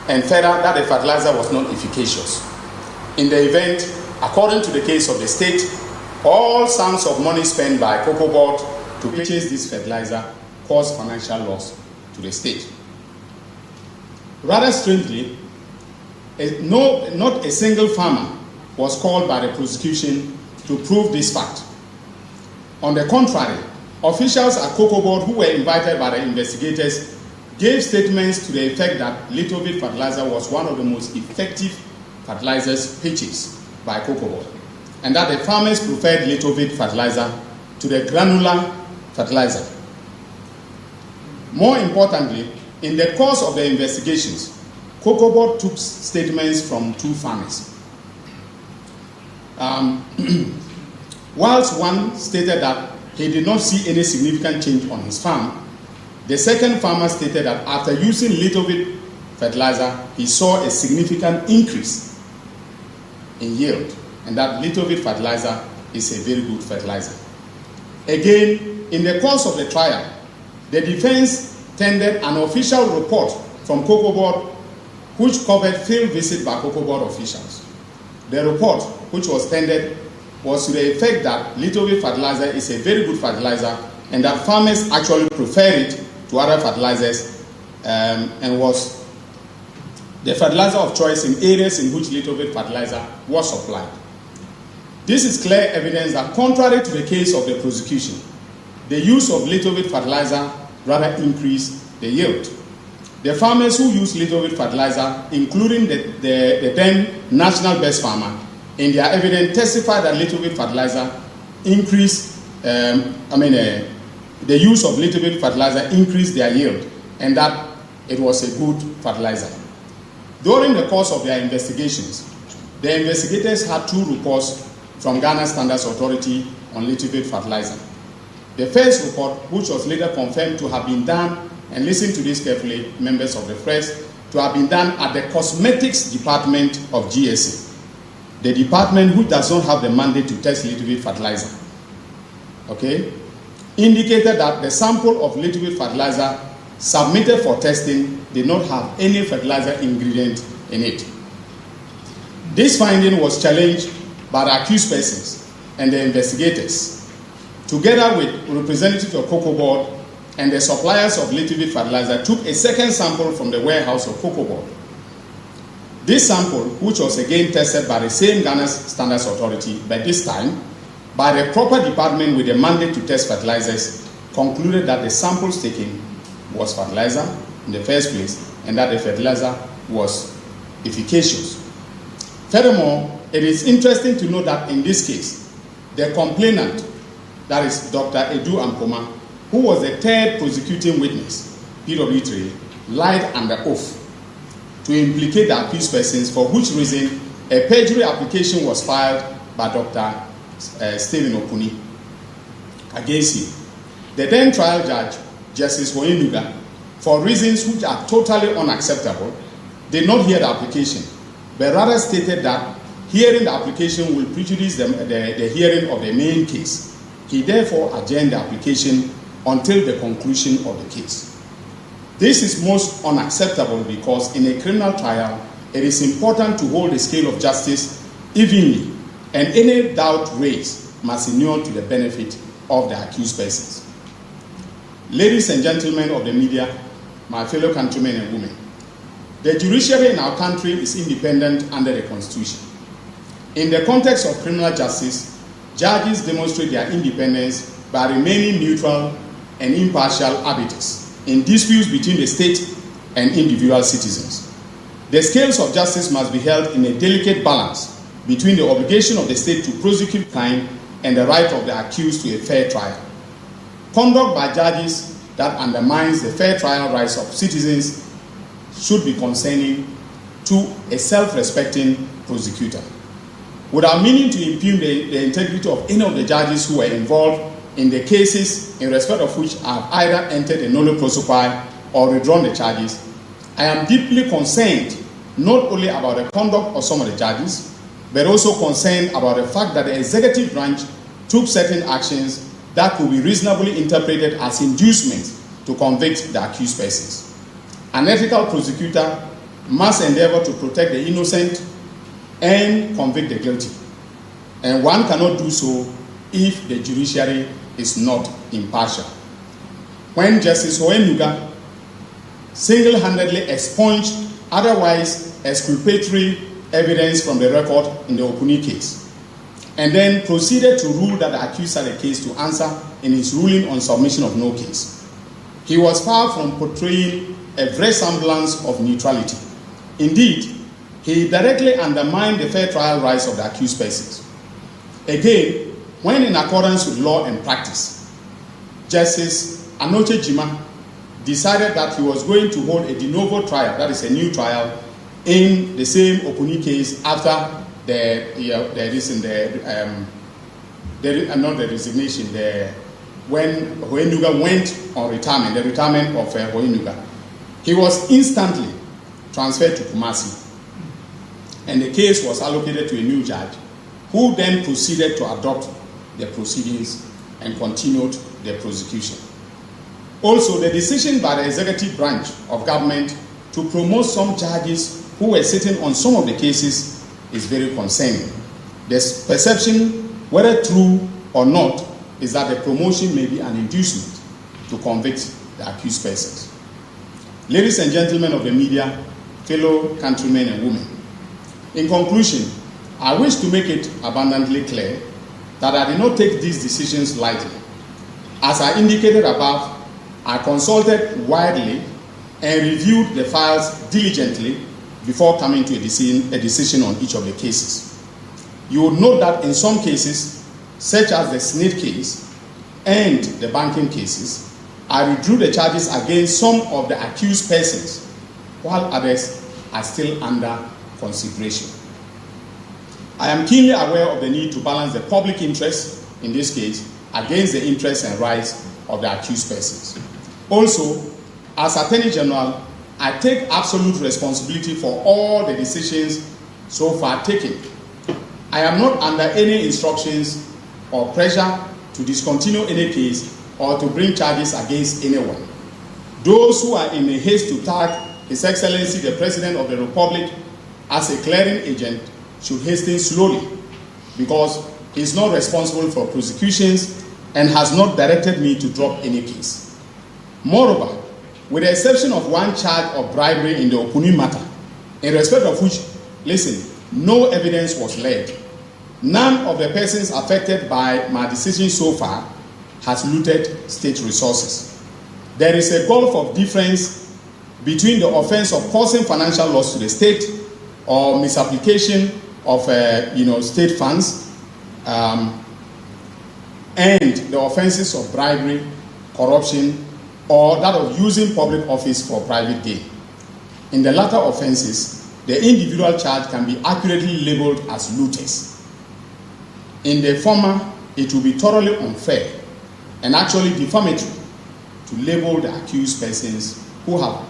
and further that the fertilizer was not efficacious. In the event, according to the case of the state, all sums of money spent by Cocoa Board to purchase this fertilizer caused financial loss to the state. Rather strangely, not a single farmer was called by the prosecution to prove this fact. On the contrary, officials at Cocoa Board who were invited by the investigators gave statements to the effect that Litovit fertilizer was one of the most effective fertilizers purchased by Cocoa Board, and that the farmers preferred Litovit fertilizer to the granular fertilizer. More importantly, in the course of the investigations, Cocoa Board took statements from two farmers. Whilst one stated that he did not see any significant change on his farm, the second farmer stated that after using Litovit fertilizer, he saw a significant increase in yield, and that Litovit fertilizer is a very good fertilizer. Again, in the course of the trial, the defense tendered an official report from Cocoa Board which covered field visit by Cocoa Board officials. The report, which was tendered, was to the effect that Litovit fertilizer is a very good fertilizer and that farmers actually prefer it to other fertilizers, and was the fertilizer of choice in areas in which lithophate fertilizer was supplied. This is clear evidence that contrary to the case of the prosecution, the use of lithophate fertilizer rather increased the yield. The farmers who used lithophate fertilizer, including the then national best farmer, in their evidence testified that lithophate fertilizer increased, the use of lithophate fertilizer increased their yield, and that it was a good fertilizer. During the course of their investigations, the investigators had 2 reports from Ghana Standards Authority on lithophate fertilizer. The first report, which was later confirmed to have been done, and listen to this carefully, members of the press, to have been done at the Cosmetics Department of GSA, the department who does not have the mandate to test lithophate fertilizer, okay, indicated that the sample of lithophate fertilizer submitted for testing did not have any fertilizer ingredient in it. This finding was challenged by the accused persons and the investigators, together with representatives of Cocoa Board and the suppliers of lithophate fertilizer, took a second sample from the warehouse of Cocoa Board. This sample, which was again tested by the same Ghana Standards Authority, but this time by the proper department with the mandate to test fertilizers, concluded that the samples taken was fertilizer in the first place and that the fertilizer was efficacious. Furthermore, it is interesting to note that in this case, the complainant, that is Dr. Edu Ampoma, who was the third prosecuting witness, PW3, lied under oath to implicate the accused persons, for which reason a perjury application was filed by Dr. Stephen Okuni against him. The then trial judge, Justice Hoyenuga, for reasons which are totally unacceptable, did not hear the application, but rather stated that hearing the application will prejudice the hearing of the main case. He therefore adjourned the application until the conclusion of the case. This is most unacceptable because in a criminal trial, it is important to hold the scale of justice evenly, and any doubt raised must inure to the benefit of the accused persons. Ladies and gentlemen of the media, my fellow countrymen and women, the judiciary in our country is independent under the Constitution. In the context of criminal justice, judges demonstrate their independence by remaining neutral and impartial arbiters in disputes between the state and individual citizens. The scales of justice must be held in a delicate balance between the obligation of the state to prosecute crime and the right of the accused to a fair trial. Conduct by judges that undermines the fair trial rights of citizens should be concerning to a self-respecting prosecutor. Without meaning to impugn the integrity of any of the judges who were involved in the cases in respect of which I have either entered a nolle prosequi or withdrawn the charges, I am deeply concerned not only about the conduct of some of the judges, but also concerned about the fact that the executive branch took certain actions that could be reasonably interpreted as inducements to convict the accused persons. An ethical prosecutor must endeavor to protect the innocent and convict the guilty, and one cannot do so if the judiciary is not impartial. When Justice Hoyenuga single-handedly expunged otherwise exculpatory evidence from the record in the Okuni case, and then proceeded to rule that the accused had a case to answer in his ruling on submission of no case, he was far from portraying a vraisemblance of neutrality. Indeed, he directly undermined the fair trial rights of the accused persons. Again, when in accordance with law and practice, Justice Anoche Jima decided that he was going to hold a de novo trial, that is a new trial, in the same Okuni case after when Hoyenuga went on retirement, the retirement of Hoyenuga. He was instantly transferred to Kumasi, and the case was allocated to a new judge, who then proceeded to adopt the proceedings and continued the prosecution. Also, the decision by the executive branch of government to promote some judges who were sitting on some of the cases is very concerning. The perception, whether true or not, is that the promotion may be an inducement to convict the accused persons. Ladies and gentlemen of the media, fellow countrymen and women. In conclusion, I wish to make it abundantly clear that I did not take these decisions lightly. As I indicated above, I consulted widely and reviewed the files diligently before coming to a decision on each of the cases. You would note that in some cases, such as the Snake case and the banking cases, I withdrew the charges against some of the accused persons, while others are still under consideration. I am keenly aware of the need to balance the public interest, in this case, against the interests and rights of the accused persons. Also, as Attorney General, I take absolute responsibility for all the decisions so far taken. I am not under any instructions or pressure to discontinue any case or to bring charges against anyone. Those who are in a haste to tag His Excellency the President of the Republic as a clearing agent should hasten slowly, because he is not responsible for prosecutions and has not directed me to drop any case. Moreover, with the exception of one charge of bribery in the Opuni matter, in respect of which, listen, no evidence was laid, none of the persons affected by my decision so far has looted state resources. There is a gulf of difference between the offense of causing financial loss to the state or misapplication of state funds and the offenses of bribery, corruption, or that of using public office for private gain. In the latter offenses, the individual charge can be accurately labeled as looters. In the former, it will be thoroughly unfair and actually defamatory to label the accused persons who have,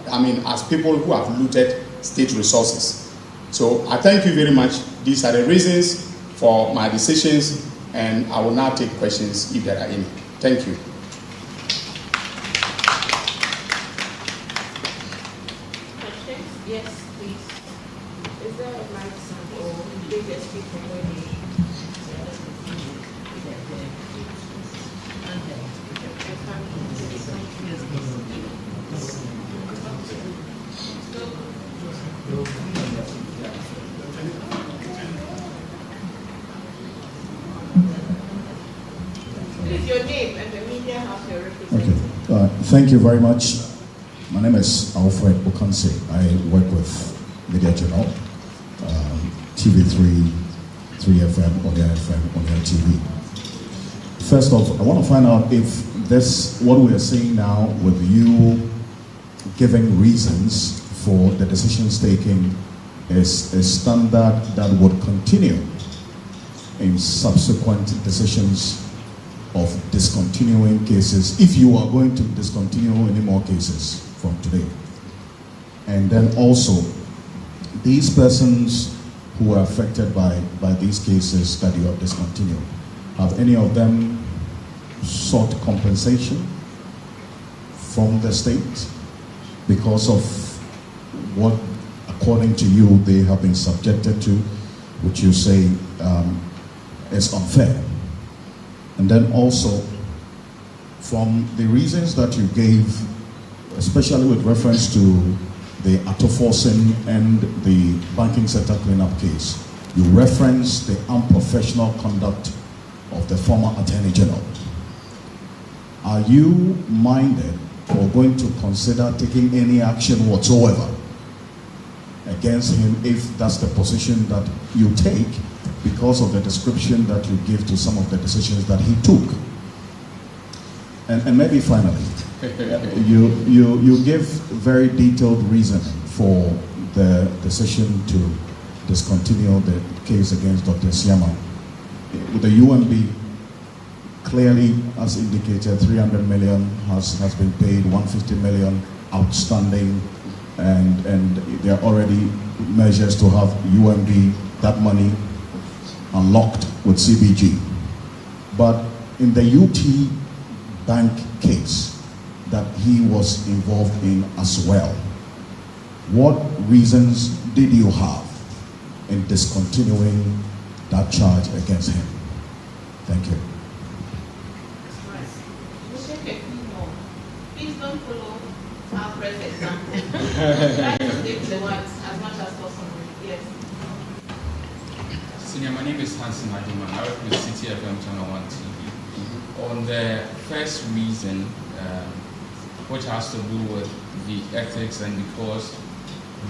as people who have looted state resources. So I thank you very much. These are the reasons for my decisions, and I will now take questions if there are any. Thank you. Questions? Yes, please. Is there a mic or big speaker ready? Please, your name and the media house you're representing. Okay. Thank you very much. My name is Ofori-Atta. I work with Media Journal, TV3, 3FM, Odia FM, Odia TV. First off, I want to find out if this, what we are seeing now with you giving reasons for the decisions taken, is a standard that would continue in subsequent decisions of discontinuing cases, if you are going to discontinue any more cases from today. And then also, these persons who are affected by these cases that you have discontinued, have any of them sought compensation from the state because of what, according to you, they have been subjected to, which you say is unfair? And then also, from the reasons that you gave, especially with reference to the Atoforcing and the banking sector cleanup case, you referenced the unprofessional conduct of the former Attorney General. Are you minded or going to consider taking any action whatsoever against him if that's the position that you take, because of the description that you give to some of the decisions that he took? And maybe finally, you give very detailed reasoning for the decision to discontinue the case against Dr. Siama. With the UMB, clearly, as indicated, 300 million has been paid, 150 million outstanding, and there are already measures to have UMB, that money, unlocked with CBG. But in the UT Bank case that he was involved in as well, what reasons did you have in discontinuing that charge against him? Thank you. Please don't follow Alfred's example. Try to stick to the whites as much as possible. Yes. Senior, my name is Hansen Maduman. I work with City FM Channel 1 TV. On the first reason, which has to do with the ethics, and because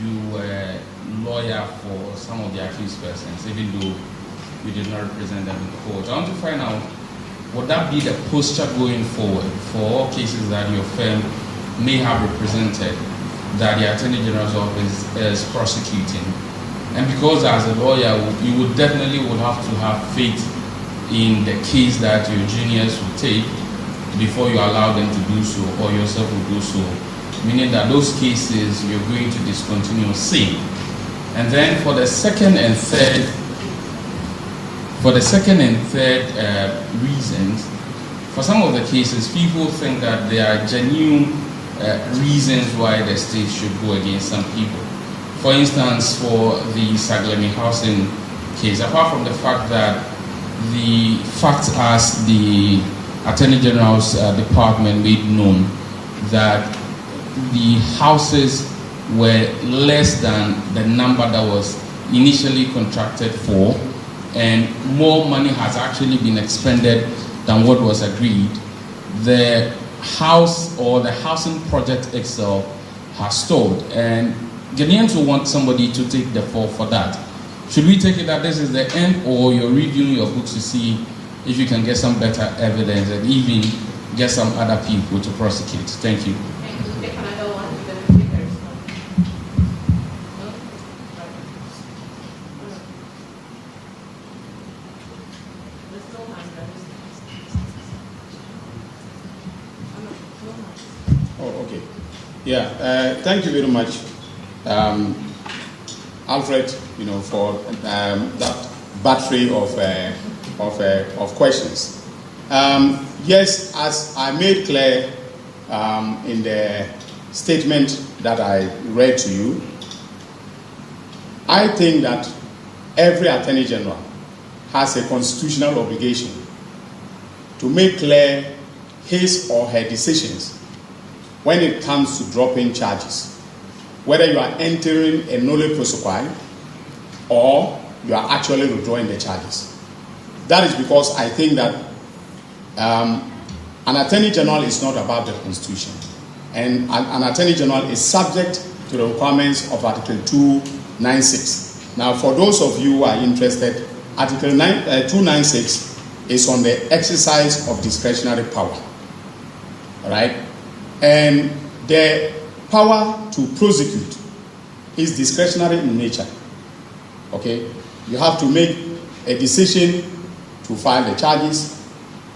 you were lawyer for some of the accused persons, even though you did not represent them in court. I want to find out, would that be the posture going forward for all cases that your firm may have represented that the Attorney General's office is prosecuting? And because as a lawyer, you would definitely have to have faith in the case that your juniors will take before you allow them to do so, or yourself will do so, meaning that those cases you're going to discontinue same. And then for the second and third reasons, for some of the cases, people think that there are genuine reasons why the state should go against some people. For instance, for the Saglemi housing case, apart from the fact that the facts as the Attorney General's department made known that the houses were less than the number that was initially contracted for, and more money has actually been expended than what was agreed, the house or the housing project itself has stalled, and Ghanaians will want somebody to take the fall for that. Should we take it that this is the end, or you're reviewing your books to see if you can get some better evidence and even get some other people to prosecute? Thank you. Thank you. Take another one, then we take a response. Oh, okay. Yeah, thank you very much, Alfred, for that battery of questions. Yes, as I made clear in the statement that I read to you, I think that every Attorney General has a constitutional obligation to make clear his or her decisions when it comes to dropping charges, whether you are entering a nolle prosequi or you are actually withdrawing the charges. That is because I think that an Attorney General is not above the Constitution, and an Attorney General is subject to the requirements of Article 296. Now, for those of you who are interested, Article 296 is on the exercise of discretionary power. All right? And the power to prosecute is discretionary in nature. Okay? You have to make a decision to file the charges.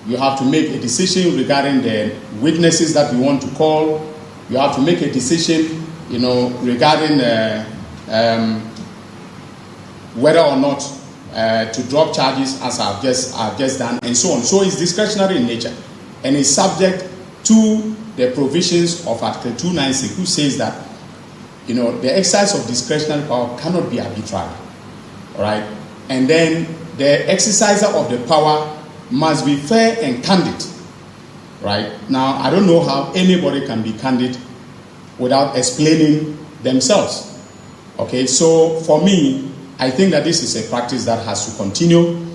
You have to make a decision regarding the witnesses that you want to call. You have to make a decision, regarding whether or not to drop charges, as I've just done, and so on. So it's discretionary in nature, and it's subject to the provisions of Article 296, which says that the exercise of discretionary power cannot be arbitrary. All right, and then the exerciser of the power must be fair and candid. Right now, I don't know how anybody can be candid without explaining themselves. Okay, so for me, I think that this is a practice that has to continue.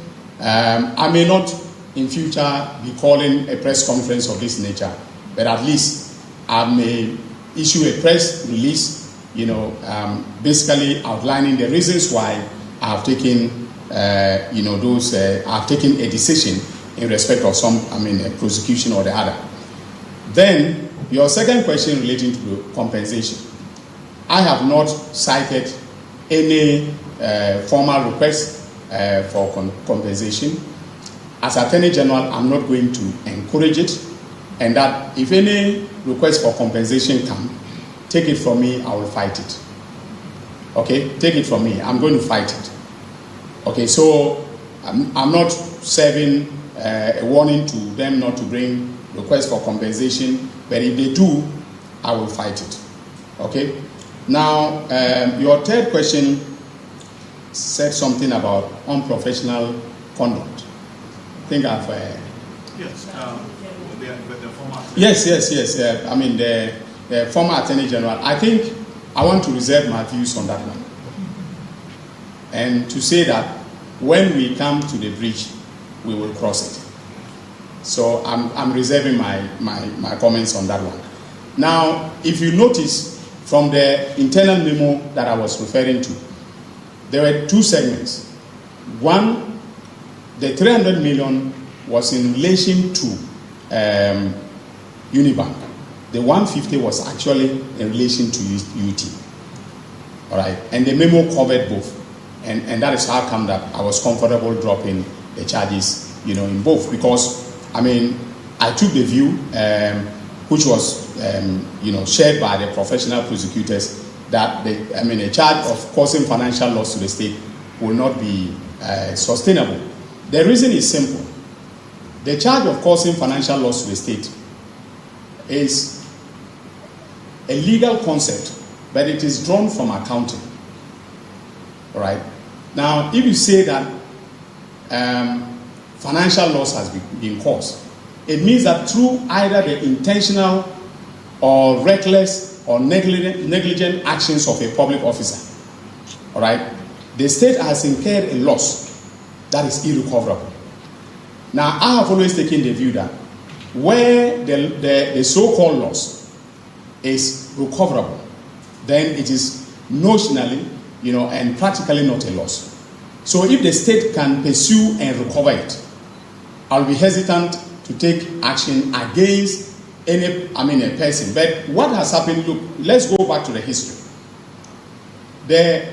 I may not in future be calling a press conference of this nature, but at least I may issue a press release, basically outlining the reasons why I have taken, I've taken a decision in respect of a prosecution or the other. Then, your second question relating to compensation. I have not cited any formal request for compensation. As Attorney General, I'm not going to encourage it, and that if any request for compensation comes, take it from me, I will fight it. Okay, take it from me, I'm going to fight it. Okay, so I'm not serving a warning to them not to bring requests for compensation, but if they do, I will fight it. Okay, now your third question said something about unprofessional conduct. I think I've... yes, the format. Yes. former Attorney General, I think I want to reserve my views on that one. And to say that when we come to the bridge, we will cross it. So I'm reserving my comments on that one. Now, if you notice from the internal memo that I was referring to, there were two segments. One, the 300 million was in relation to Unibank. The 150 was actually in relation to UT. All right, and the memo covered both. And that is how come that I was comfortable dropping the charges, in both, because, I took the view, which was, shared by the professional prosecutors, that a charge of causing financial loss to the state will not be sustainable. The reason is simple. The charge of causing financial loss to the state is a legal concept, but it is drawn from accounting. All right. Now, if you say that financial loss has been caused, it means that through either the intentional or reckless or negligent actions of a public officer, all right, the state has incurred a loss that is irrecoverable. Now, I have always taken the view that where the so-called loss is recoverable, then it is notionally, and practically not a loss. So if the state can pursue and recover it, I'll be hesitant to take action against a person. But what has happened, look, let's go back to the history. The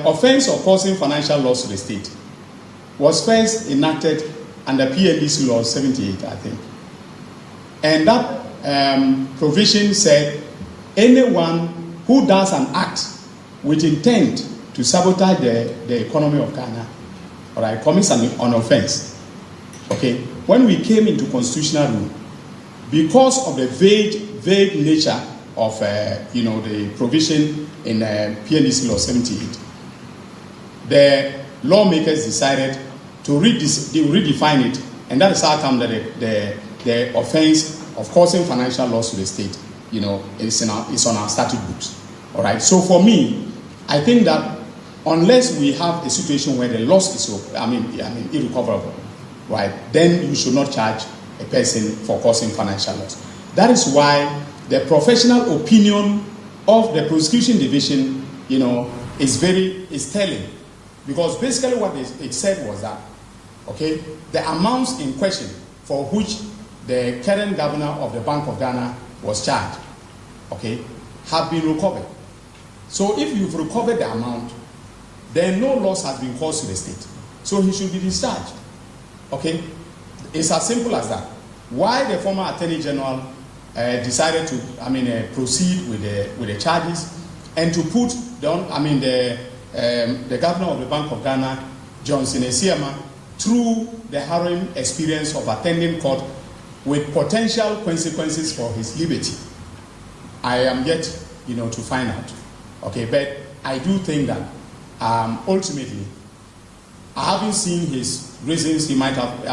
offense of causing financial loss to the state was first enacted under PNDC Law 78, I think. And that provision said anyone who does an act with intent to sabotage the economy of Ghana, all right, commits an offense. Okay, when we came into constitutional rule, because of the vague nature of the provision in PNDC Law 78, the lawmakers decided to redefine it, and that is how come that the offense of causing financial loss to the state, is on our statute books. All right. So for me, I think that unless we have a situation where the loss is, irrecoverable, right, then you should not charge a person for causing financial loss. That is why the professional opinion of the prosecution division, is telling, because basically what it said was that, okay, the amounts in question for which the current governor of the Bank of Ghana was charged, okay, have been recovered. So if you've recovered the amount, then no loss has been caused to the state. So he should be discharged. Okay? It's as simple as that. Why the former Attorney General decided to, proceed with the charges and to put the governor of the Bank of Ghana, Johnson Esiama, through the harrowing experience of attending court with potential consequences for his liberty, I am yet, to find out. Okay, but I do think that ultimately, I haven't seen his reasons. He might have,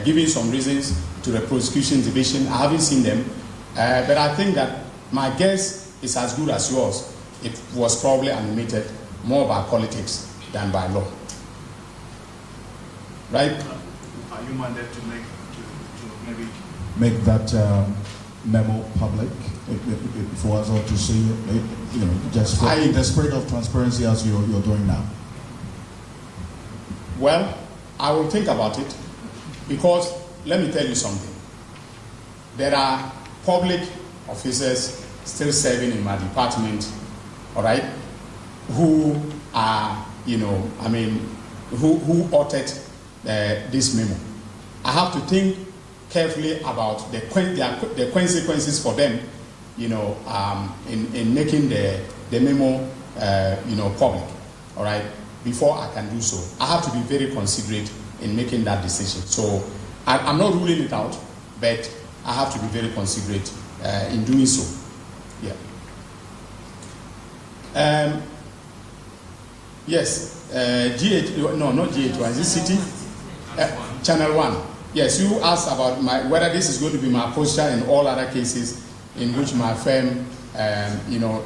given some reasons to the prosecution division. I haven't seen them, but I think that my guess is as good as yours. It was probably animated more by politics than by law. Right? Are you minded to maybe make that memo public for us all to see? Just in the spirit of transparency as you're doing now. Well, I will think about it, because let me tell you something. There are public officers still serving in my department, all right, who are, who authored this memo. I have to think carefully about the consequences for them, in making the memo, public, all right, before I can do so. I have to be very considerate in making that decision. So I'm not ruling it out, but I have to be very considerate in doing so. Yeah. Yes, GH, no, not GH1, is this City? Channel 1. Yes, you asked about whether this is going to be my posture in all other cases. in which my firm,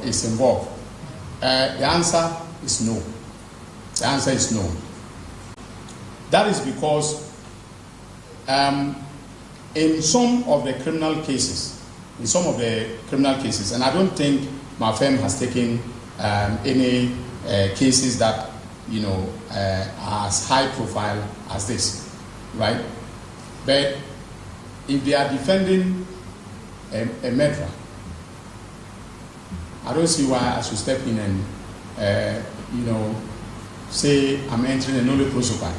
is involved? The answer is no. The answer is no. That is because in some of the criminal cases, and I don't think my firm has taken any cases that are as high profile as this, right? But if they are defending a murderer, I don't see why I should step in and say I'm entering a nolle prosequi.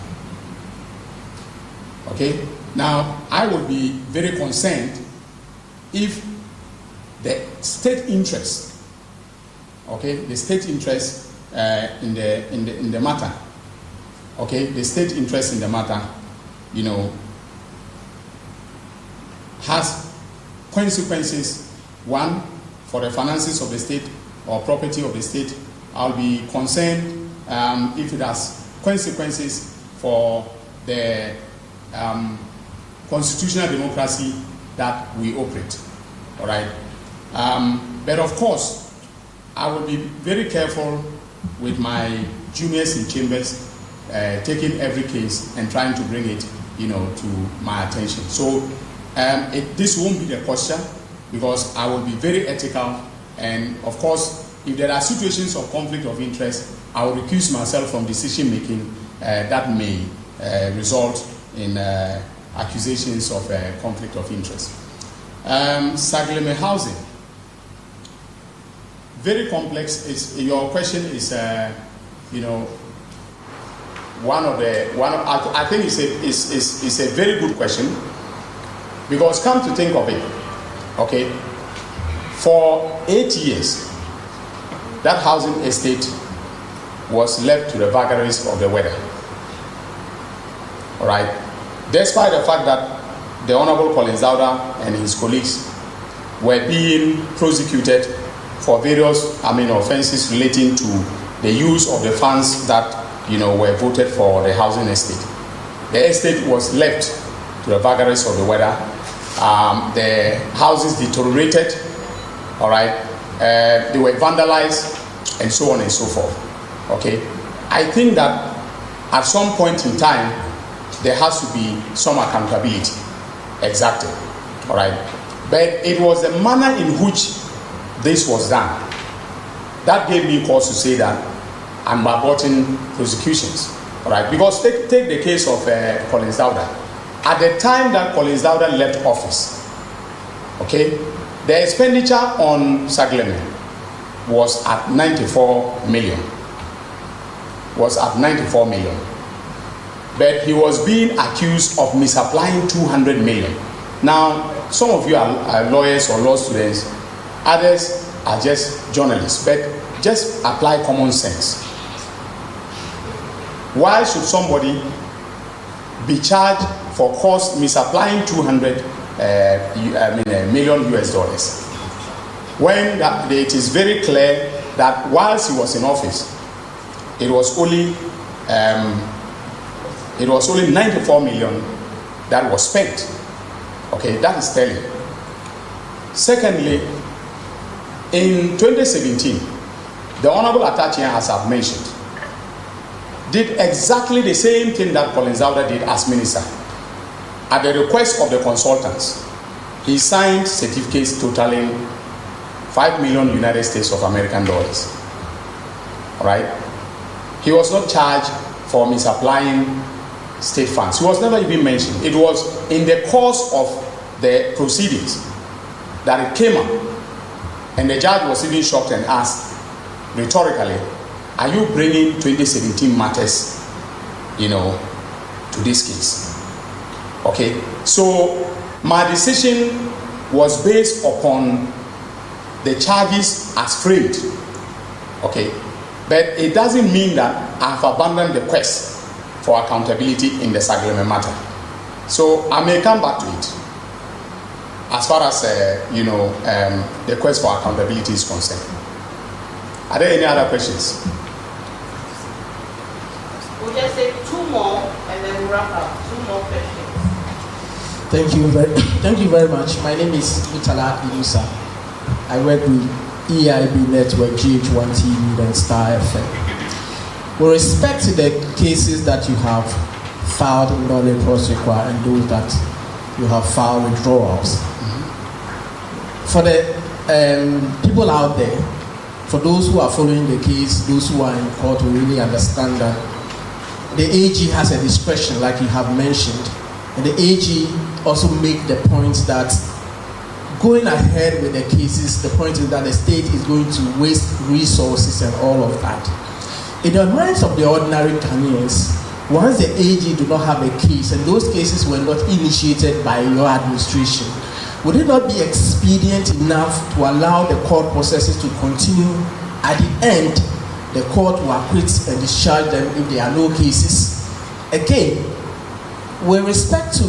Okay? Now, I would be very concerned if the state interest, the state interest in the matter, the state interest in the matter, has consequences. One, for the finances of the state or property of the state. I'll be concerned if it has consequences for the constitutional democracy that we operate. All right. But of course, I will be very careful with my juniors in chambers, taking every case and trying to bring it, to my attention. So this won't be the posture, because I will be very ethical, and of course, if there are situations of conflict of interest, I will recuse myself from decision making that may result in accusations of conflict of interest. Sagleme housing, very complex. Your question is, I think it's a very good question, because come to think of it, okay, for 8 years, that housing estate was left to the vagaries of the weather. All right. Despite the fact that the Honorable Collins Dauda and his colleagues were being prosecuted for various, offenses relating to the use of the funds that, were voted for the housing estate. The estate was left to the vagaries of the weather. The houses deteriorated. All right. They were vandalized, and so on and so forth. Okay, I think that at some point in time there has to be some accountability exacted. All right, but it was the manner in which this was done that gave me cause to say that I'm aborting prosecutions. All right, because take the case of Collins Dauda. At the time that Collins Dauda left office, okay, the expenditure on Sagleme was at 94 million. But he was being accused of misapplying 200 million. Now, some of you are lawyers or law students, others are just journalists, but just apply common sense. Why should somebody be charged for cost misapplying 200 million US dollars? When it is very clear that whilst he was in office, it was only 94 million that was spent. Okay, that is telling. Secondly, in 2017, the Honorable Atta, as I've mentioned, did exactly the same thing that Collins Dauda did as minister. At the request of the consultants, he signed certificates totaling 5 million United States of American dollars. All right. He was not charged for misapplying state funds. He was never even mentioned. It was in the course of the proceedings that it came up, and the judge was even shocked and asked rhetorically, "Are you bringing 2017 matters, to this case?" Okay. So my decision was based upon the charges as framed. Okay. But it doesn't mean that I've abandoned the quest for accountability in the Sagleme matter. So I may come back to it as far as the quest for accountability is concerned. Are there any other questions? We'll just say two more and then we'll wrap up. Two more questions. Thank you very much. My name is Mutala Inusa. I work with EIB Network, GH1 TV, and Star FM. With respect to the cases that you have filed in nolle prosequi and those that you have filed withdrawals, for the people out there, for those who are following the case, those who are in court will really understand that the AG has a discretion, like you have mentioned, and the AG also make the point that going ahead with the cases, the point is that the state is going to waste resources and all of that. In the minds of the ordinary Ghanaians, once the AG do not have a case, and those cases were not initiated by your administration, would it not be expedient enough to allow the court processes to continue? At the end, the court will acquit and discharge them if there are no cases. Again, with respect to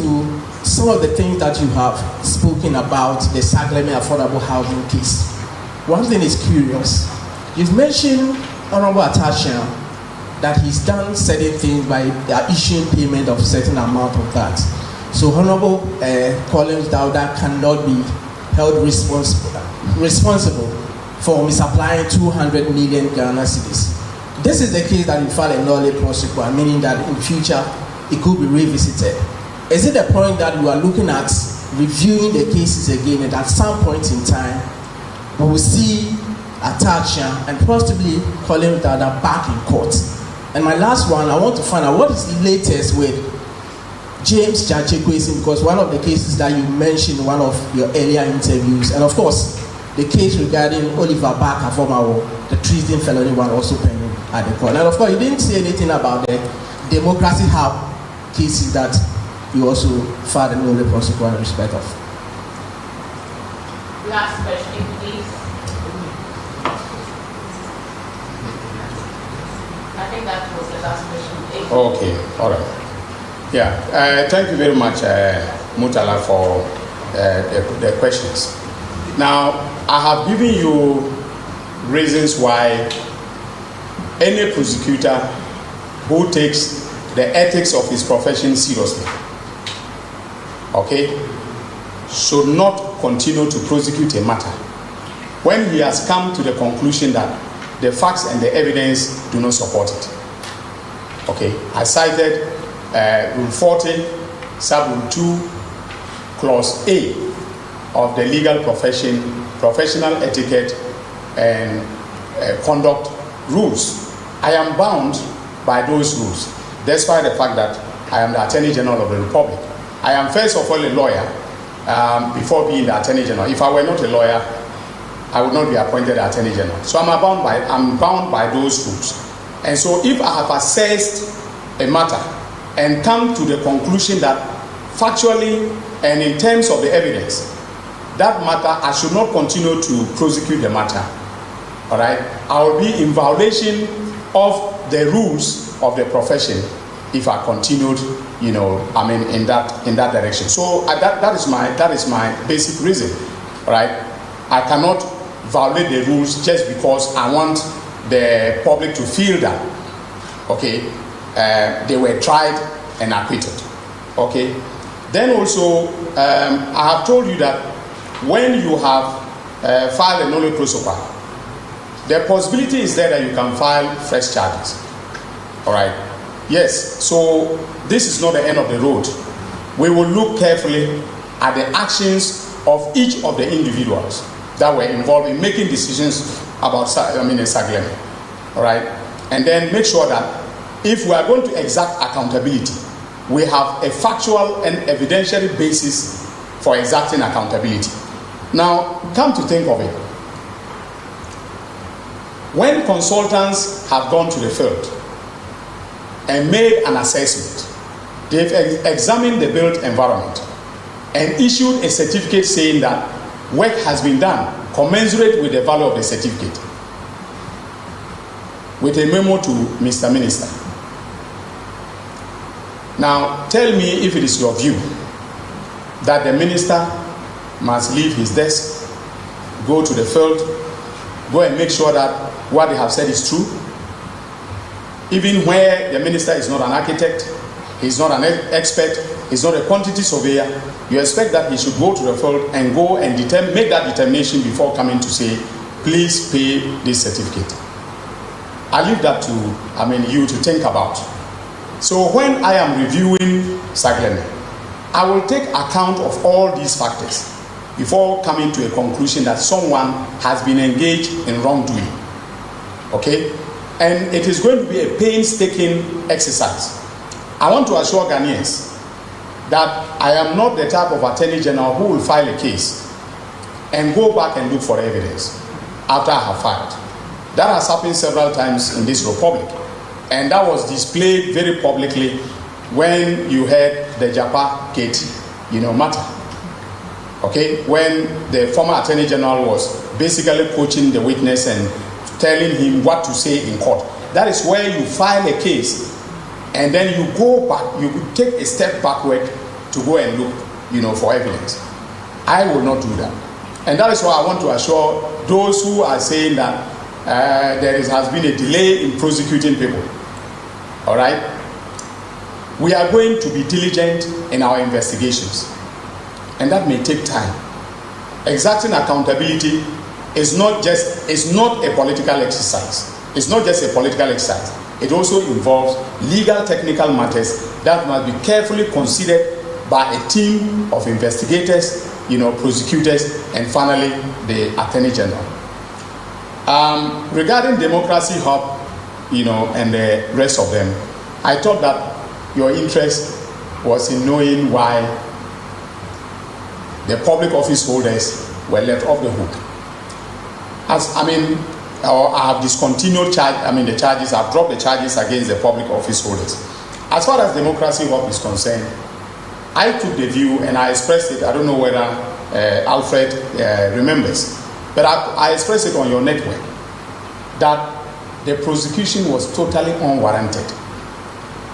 some of the things that you have spoken about, the Sagleme affordable housing case, one thing is curious. You've mentioned Honorable Atta that he's done certain things by issuing payment of certain amount of that. So Honorable Collins Dauda cannot be held responsible for misapplying 200 million Ghana cedis. This is the case that you file a nolle prosequi, meaning that in future it could be revisited. Is it the point that you are looking at reviewing the cases again, and at some point in time we will see Atta and possibly Collins Dauda back in court? And my last one, I want to find out what is the latest with James Chachekwesi, because one of the cases that you mentioned in one of your earlier interviews, and of course the case regarding Oliver Barker Fomawo, the treason felony one, also pending at the court. And of course you didn't say anything about the Democracy Hub cases that you also filed a nolle prosequi in respect of. Last question, please. I think that was the last question. Okay, all right. Yeah, thank you very much, Mutala, for the questions. Now, I have given you reasons why any prosecutor who takes the ethics of his profession seriously, okay, should not continue to prosecute a matter when he has come to the conclusion that the facts and the evidence do not support it. Okay, I cited Rule 40, Sub-Rule 2, Clause A of the legal profession, professional etiquette and conduct rules. I am bound by those rules, despite the fact that I am the Attorney General of the Republic. I am first of all a lawyer before being the Attorney General. If I were not a lawyer, I would not be appointed Attorney General. So I'm bound by those rules. And so if I have assessed a matter and come to the conclusion that factually and in terms of the evidence, that matter, I should not continue to prosecute the matter. All right, I will be in violation of the rules of the profession if I continued, in that direction. So that is my basic reason. All right, I cannot violate the rules just because I want the public to feel that, okay, they were tried and acquitted. Okay. Then also, I have told you that when you have filed a nolle prosequi, the possibility is there that you can file fresh charges. All right. Yes. So this is not the end of the road. We will look carefully at the actions of each of the individuals that were involved in making decisions about Sagleme. All right. And then make sure that if we are going to exact accountability, we have a factual and evidentiary basis for exacting accountability. Now, come to think of it, when consultants have gone to the field and made an assessment, they've examined the built environment and issued a certificate saying that work has been done commensurate with the value of the certificate, with a memo to Mr. Minister. Now, tell me if it is your view that the minister must leave his desk, go to the field, go and make sure that what they have said is true, even where the minister is not an architect, he's not an expert, He's not a quantity surveyor. You expect that he should go to the field and go and make that determination before coming to say, please pay this certificate. I leave that to, you to think about. So when I am reviewing Sagleme, I will take account of all these factors before coming to a conclusion that someone has been engaged in wrongdoing. Okay? And it is going to be a painstaking exercise. I want to assure Ghanaians that I am not the type of Attorney General who will file a case and go back and look for evidence after I have filed. That has happened several times in this republic. And that was displayed very publicly when you heard the Japa Gate, matter. Okay, when the former Attorney General was basically coaching the witness and telling him what to say in court. That is where you file a case and then you go back, you take a step backward to go and look, for evidence. I will not do that. And that is why I want to assure those who are saying that has been a delay in prosecuting people. All right? We are going to be diligent in our investigations. And that may take time. Exacting accountability is not a political exercise. It's not just a political exercise. It also involves legal technical matters that must be carefully considered by a team of investigators, prosecutors, and finally the Attorney General. Regarding Democracy Hub, and the rest of them, I thought that your interest was in knowing why the public office holders were left off the hook. I have discontinued the charges. I've dropped the charges against the public office holders. As far as Democracy Hub is concerned, I took the view and I expressed it. I don't know whether Alfred remembers, but I expressed it on your network that the prosecution was totally unwarranted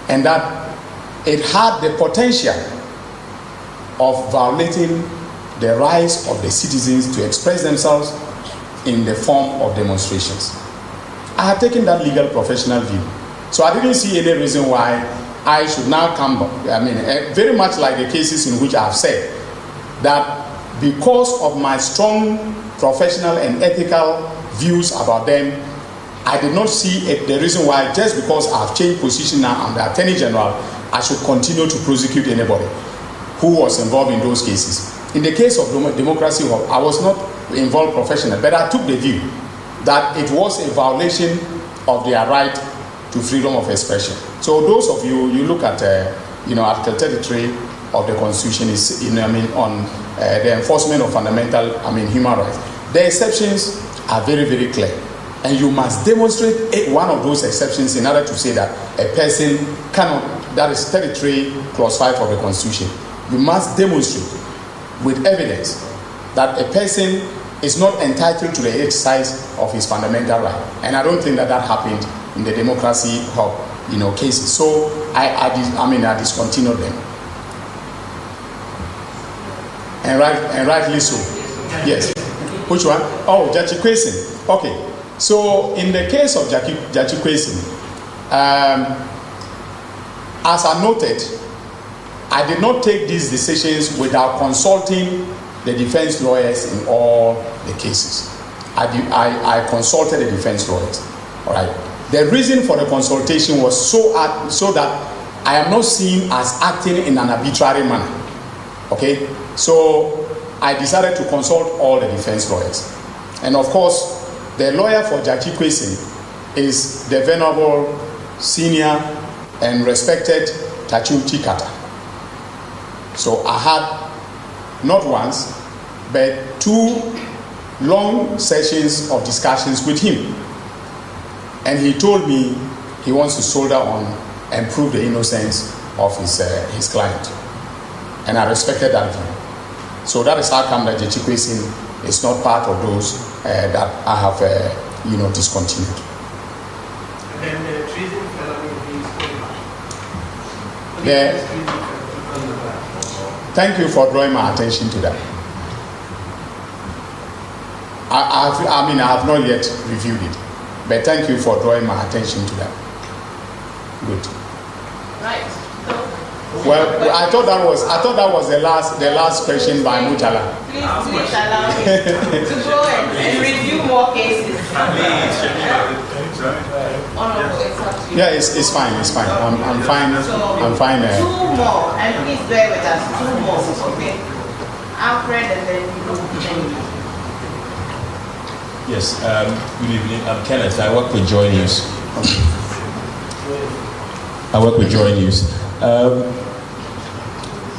and that it had the potential of violating the rights of the citizens to express themselves in the form of demonstrations. I have taken that legal professional view. So I didn't see any reason why I should now come back. Very much like the cases in which I have said that because of my strong professional and ethical views about them, I did not see the reason why just because I have changed position now I'm the Attorney General, I should continue to prosecute anybody who was involved in those cases. In the case of Democracy Hub, I was not involved professionally, but I took the view that it was a violation of their right to freedom of expression. So those of you look at Article 33 of the Constitution is on the enforcement of fundamental human rights. The exceptions are very, very clear, and you must demonstrate one of those exceptions in order to say that a person cannot. That is 33 clause 5 of the Constitution. You must demonstrate with evidence that a person is not entitled to the exercise of his fundamental right. And I don't think that happened in the Democracy Hub, cases. So I discontinued them. And rightly so. Yes. Which one? Oh, Jachi Kwesin. Okay. So in the case of Jachi Kwesin, as I noted, I did not take these decisions without consulting the defense lawyers in all the cases. I consulted the defense lawyers. All right. The reason for the consultation was so that I am not seen as acting in an arbitrary manner. Okay. So I decided to consult all the defense lawyers. And of course, the lawyer for Jachi Kwesin is the venerable, senior, and respected Tachum Chikata. So I had not once, but 2 long sessions of discussions with him. And he told me he wants to soldier on and prove the innocence of his client. And I respected that view. So that is how come that Jachi Kwesin is not part of those that I have, discontinued. And then the treason felony is Thank you for drawing my attention to that. I have not yet reviewed it, but thank you for drawing my attention to that. Good. Right. So, Well, I thought that was the last question by Mutala. Please allow me to go and review more cases. Yeah, it's fine. I'm fine. I'm fine. Two more, and please bear with us. Two more, okay? Alfred, and then you know. Yes. Good evening. I'm Kenneth. I work with Joy News.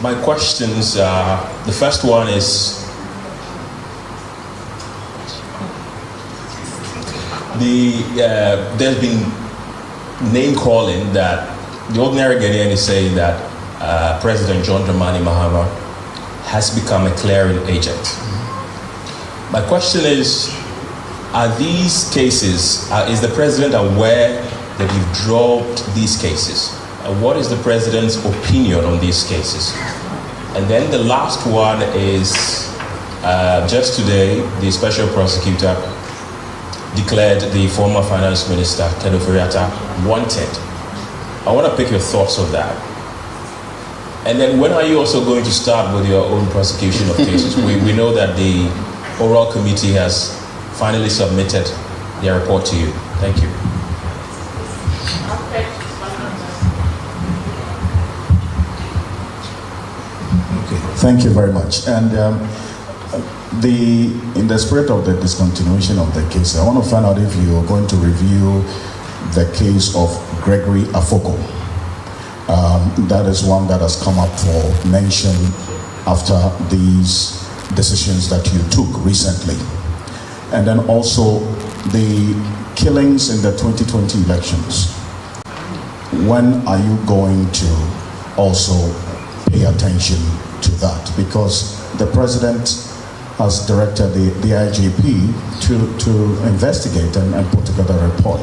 My questions, the first one is there's been name calling that the ordinary Ghanaian is saying that President John Dramani Mahama has become a clearing agent. My question is, are these cases, is the president aware that you've dropped these cases? And what is the president's opinion on these cases? And then the last one is, just today, the special prosecutor declared the former finance minister, Ofori-Atta, wanted. I want to pick your thoughts on that. And then when are you also going to start with your own prosecution of cases? we know that the oral committee has finally submitted their report to you. Thank you. Thank you very much. And in the spirit of the discontinuation of the case, I want to find out if you are going to review the case of Gregory Afoko. That is one that has come up for mention after these decisions that you took recently. And then also the killings in the 2020 elections. When are you going to also pay attention to that? Because the president has directed the IGP to investigate and put together a report.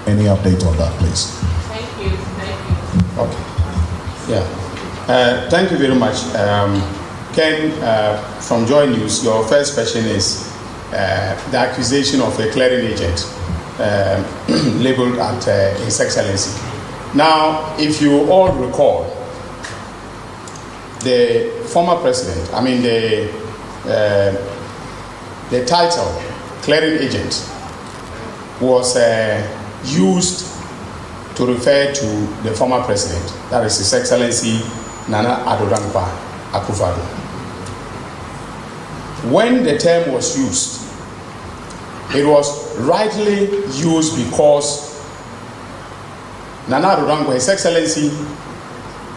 Any update on that, please? Thank you. Okay. Yeah. Thank you very much. Ken, from Joy News, your first question is the accusation of a clearing agent labeled at His Excellency. Now, if you all recall, the former president, the title clearing agent was used to refer to the former president, that is His Excellency Nana Addo Dankwa Akufo-Addo. When the term was used, it was rightly used because Nana Addo Dankwa, His Excellency,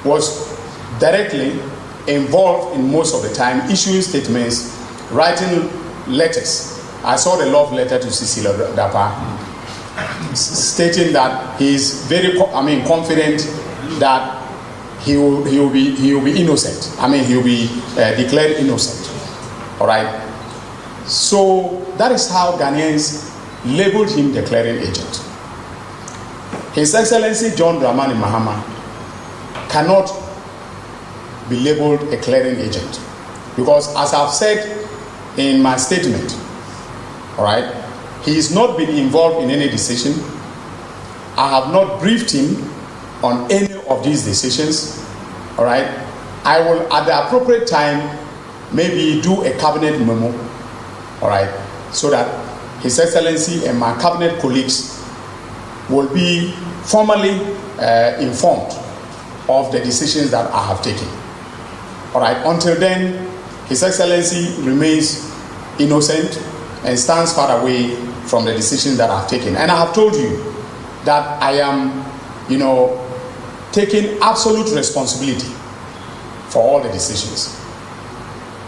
was directly involved in most of the time, issuing statements, writing letters. I saw the love letter to Cecilia Dapa stating that he is very confident that he will be innocent. He will be declared innocent. All right. So that is how Ghanaians labeled him the clearing agent. His Excellency John Dramani Mahama cannot be labeled a clearing agent because, as I've said in my statement, all right, he has not been involved in any decision. I have not briefed him on any of these decisions. All right, I will at the appropriate time maybe do a cabinet memo, all right, so that His Excellency and my cabinet colleagues will be formally informed of the decisions that I have taken. All right, until then, His Excellency remains innocent and stands far away from the decisions that I've taken. And I have told you that I am, taking absolute responsibility for all the decisions.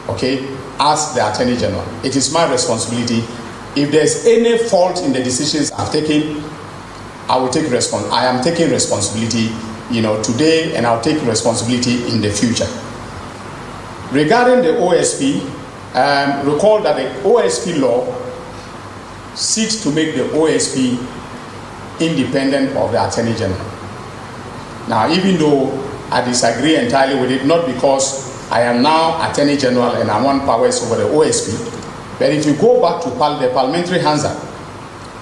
Okay, as the Attorney General, it is my responsibility. If there's any fault in the decisions I've taken, I will take I am taking responsibility, today, and I'll take responsibility in the future. Regarding the OSP, recall that the OSP law seeks to make the OSP independent of the Attorney General. Now, even though I disagree entirely with it, not because I am now Attorney General and I want powers over the OSP, but if you go back to the Parliamentary Hansa,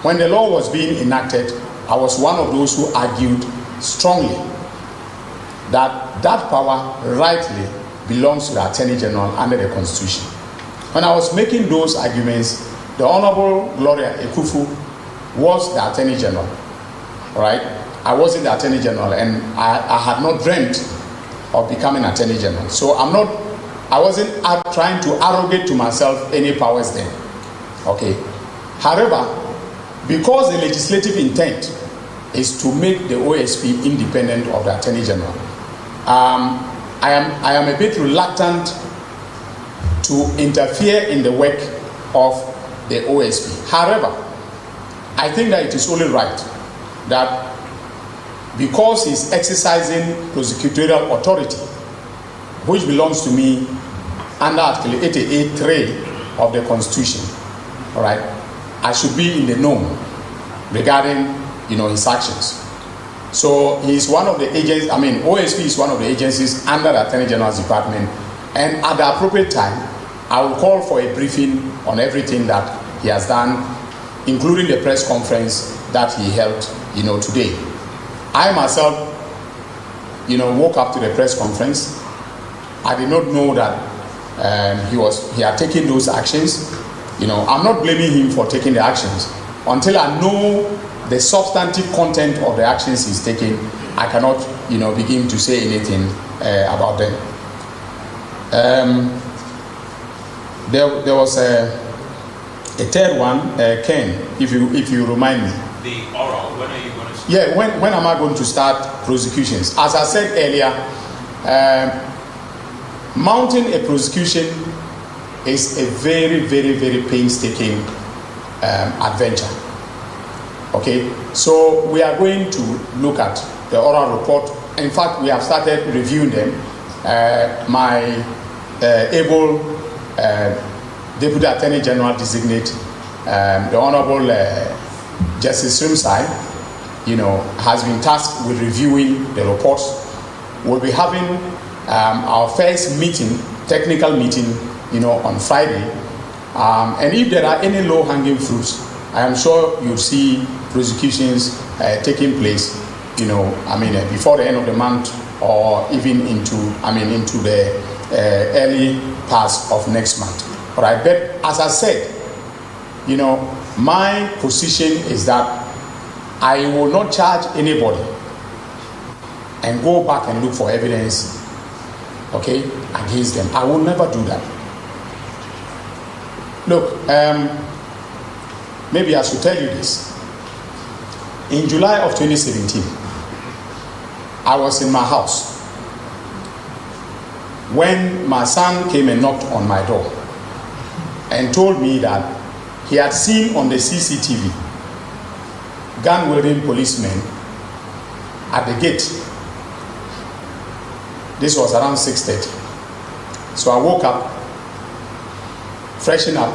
when the law was being enacted, I was one of those who argued strongly that power rightly belongs to the Attorney General under the Constitution. When I was making those arguments, the Honorable Gloria Ekufu was the Attorney General, right? I wasn't the Attorney General, and I had not dreamt of becoming Attorney General. So I wasn't trying to arrogate to myself any powers then, okay? However, because the legislative intent is to make the OSP independent of the Attorney General, I am a bit reluctant to interfere in the work of the OSP. However, I think that it is only right that because he's exercising prosecutorial authority, which belongs to me under Article 88(3) of the Constitution, all right, I should be in the know regarding, his actions. So he's one of the agents. OSP is one of the agencies under the Attorney General's department, and at the appropriate time, I will call for a briefing on everything that he has done, including the press conference that he held, today. I myself, woke up to the press conference. I did not know that he had taken those actions. I'm not blaming him for taking the actions. Until I know the substantive content of the actions he's taking, I cannot, begin to say anything about them. There was a third one, Ken, if you remind me. The oral, when are you going to start? Yeah, when am I going to start prosecutions? As I said earlier, mounting a prosecution is a very, very, very painstaking adventure. Okay, so we are going to look at the oral report. In fact, we have started reviewing them. My able Deputy Attorney General designate, the Honorable Justice Rimsai, has been tasked with reviewing the reports. We'll be having our first meeting, technical meeting, on Friday. And if there are any low-hanging fruits, I am sure you'll see prosecutions taking place, before the end of the month, or even into the early parts of next month. All right, but as I said, my position is that I will not charge anybody and go back and look for evidence, okay, against them. I will never do that. Look, maybe I should tell you this. In July of 2017, I was in my house when my son came and knocked on my door and told me that he had seen on the CCTV gun-wielding policemen at the gate. This was around 6:30. So I woke up, freshened up,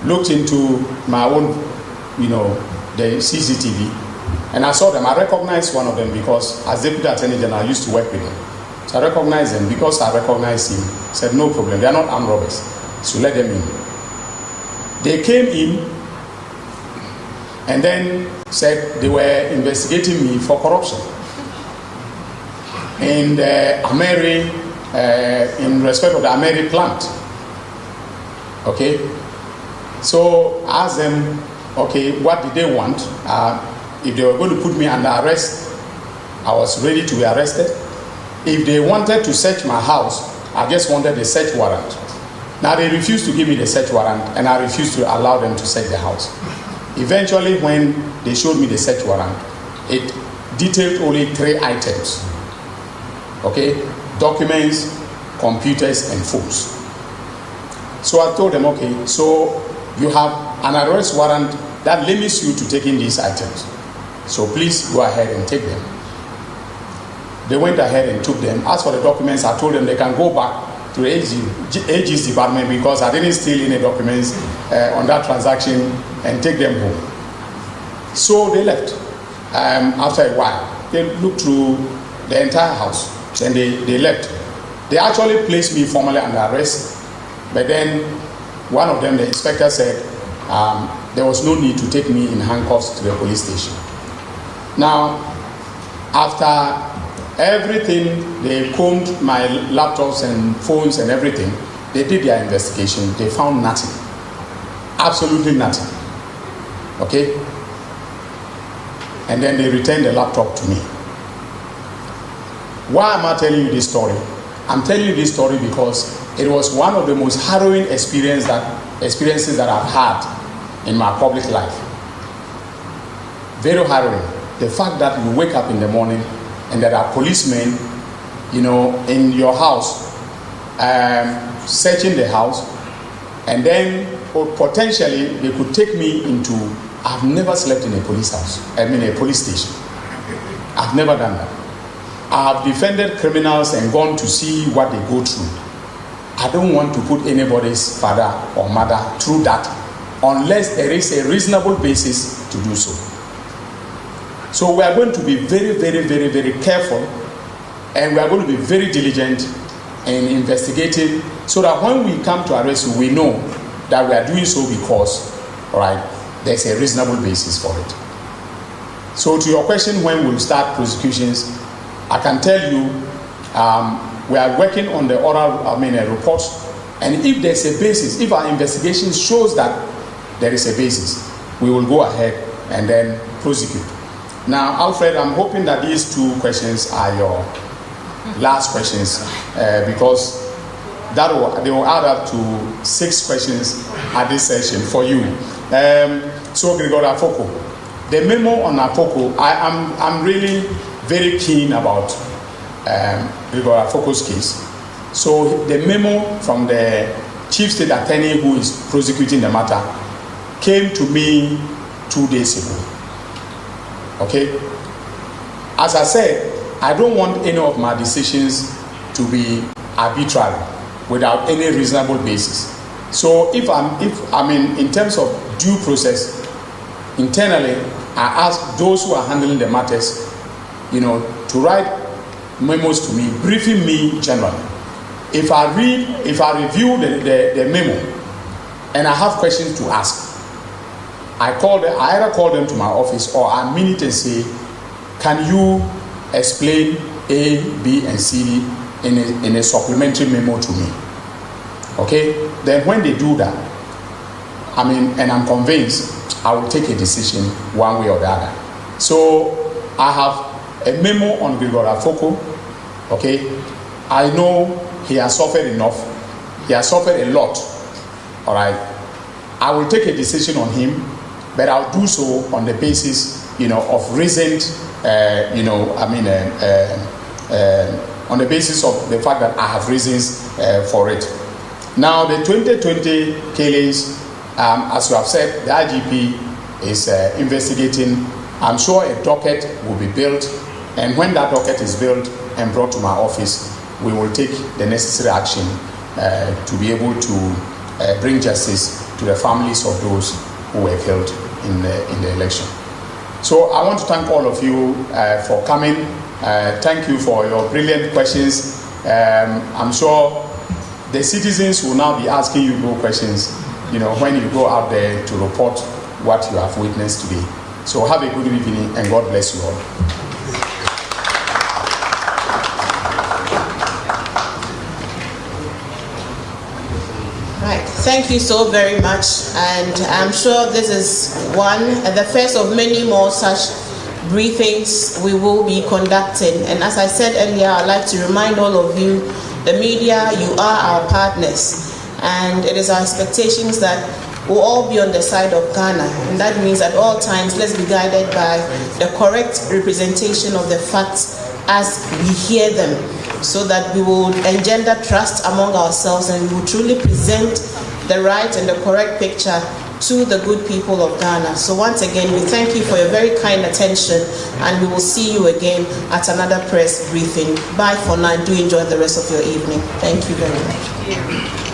looked into my own, the CCTV, and I saw them. I recognized one of them because as Deputy Attorney General, I used to work with him. So I recognized them. Because I recognized him, I said, no problem, they are not armed robbers, so let them in. They came in and then said they were investigating me for corruption. And in respect of the Ameri plant. Okay? So I asked them, okay, what did they want? If they were going to put me under arrest, I was ready to be arrested. If they wanted to search my house, I just wanted a search warrant. Now they refused to give me the search warrant, and I refused to allow them to search the house. Eventually, when they showed me the search warrant, it detailed only 3 items. Okay? Documents, computers, and phones. So I told them, okay, so you have an arrest warrant that limits you to taking these items. So please go ahead and take them. They went ahead and took them. As for the documents, I told them they can go back to the AG's department because I didn't steal any documents on that transaction and take them home. So they left. After a while, they looked through the entire house. Then they left. They actually placed me formally under arrest, but then one of them, the inspector, said there was no need to take me in handcuffs to the police station. Now, after Everything, they combed my laptops and phones and everything. They did their investigation. They found nothing. Absolutely nothing. Okay? And then they returned the laptop to me. Why am I telling you this story? I'm telling you this story because it was one of the most harrowing experiences that I've had in my public life. Very harrowing. The fact that you wake up in the morning and there are policemen, in your house, searching the house, and then potentially they could take me into. I've never slept in a police house. A police station. I've never done that. I have defended criminals and gone to see what they go through. I don't want to put anybody's father or mother through that unless there is a reasonable basis to do so. So we are going to be very, very, very, very careful, and we are going to be very diligent in investigating so that when we come to arrest you, we know that we are doing so because, there's a reasonable basis for it. So to your question, when we'll start prosecutions, I can tell you we are working on the oral reports, and if there's a basis, if our investigation shows that there is a basis, we will go ahead and then prosecute. Now, Alfred, I'm hoping that these two questions are your last questions because they will add up to 6 questions at this session for you. So, Gregory Afoko, the memo on Afoko, I'm really very keen about Gregory Afoko's case. So, the memo from the Chief State Attorney who is prosecuting the matter came to me 2 days ago. Okay? As I said, I don't want any of my decisions to be arbitrary without any reasonable basis. So if in terms of due process, internally, I ask those who are handling the matters, to write memos to me, briefing me generally. If I review the memo and I have questions to ask, I either call them to my office or I minute and say, can you explain A, B, and C in a supplementary memo to me? Okay? Then when they do that, and I'm convinced, I will take a decision one way or the other. So I have a memo on Gregory Afoko. Okay? I know he has suffered enough. He has suffered a lot. All right? I will take a decision on him, but I'll do so on the basis, of reasoned, on the basis of the fact that I have reasons for it. Now, the 2020 killings, as you have said, the IGP is investigating. I'm sure a docket will be built, and when that docket is built and brought to my office, we will take the necessary action to be able to bring justice to the families of those who were killed in the election. So I want to thank all of you for coming. Thank you for your brilliant questions. I'm sure the citizens will now be asking you more questions, when you go out there to report what you have witnessed today. So have a good evening and God bless you all. Right. Thank you so very much. And I'm sure this is the first of many more such briefings we will be conducting. And as I said earlier, I'd like to remind all of you, the media, you are our partners. And it is our expectations that we'll all be on the side of Ghana. And that means at all times, let's be guided by the correct representation of the facts as we hear them, so that we will engender trust among ourselves and we will truly present the right and the correct picture to the good people of Ghana. So once again, we thank you for your very kind attention, and we will see you again at another press briefing. Bye for now. Do enjoy the rest of your evening. Thank you very much.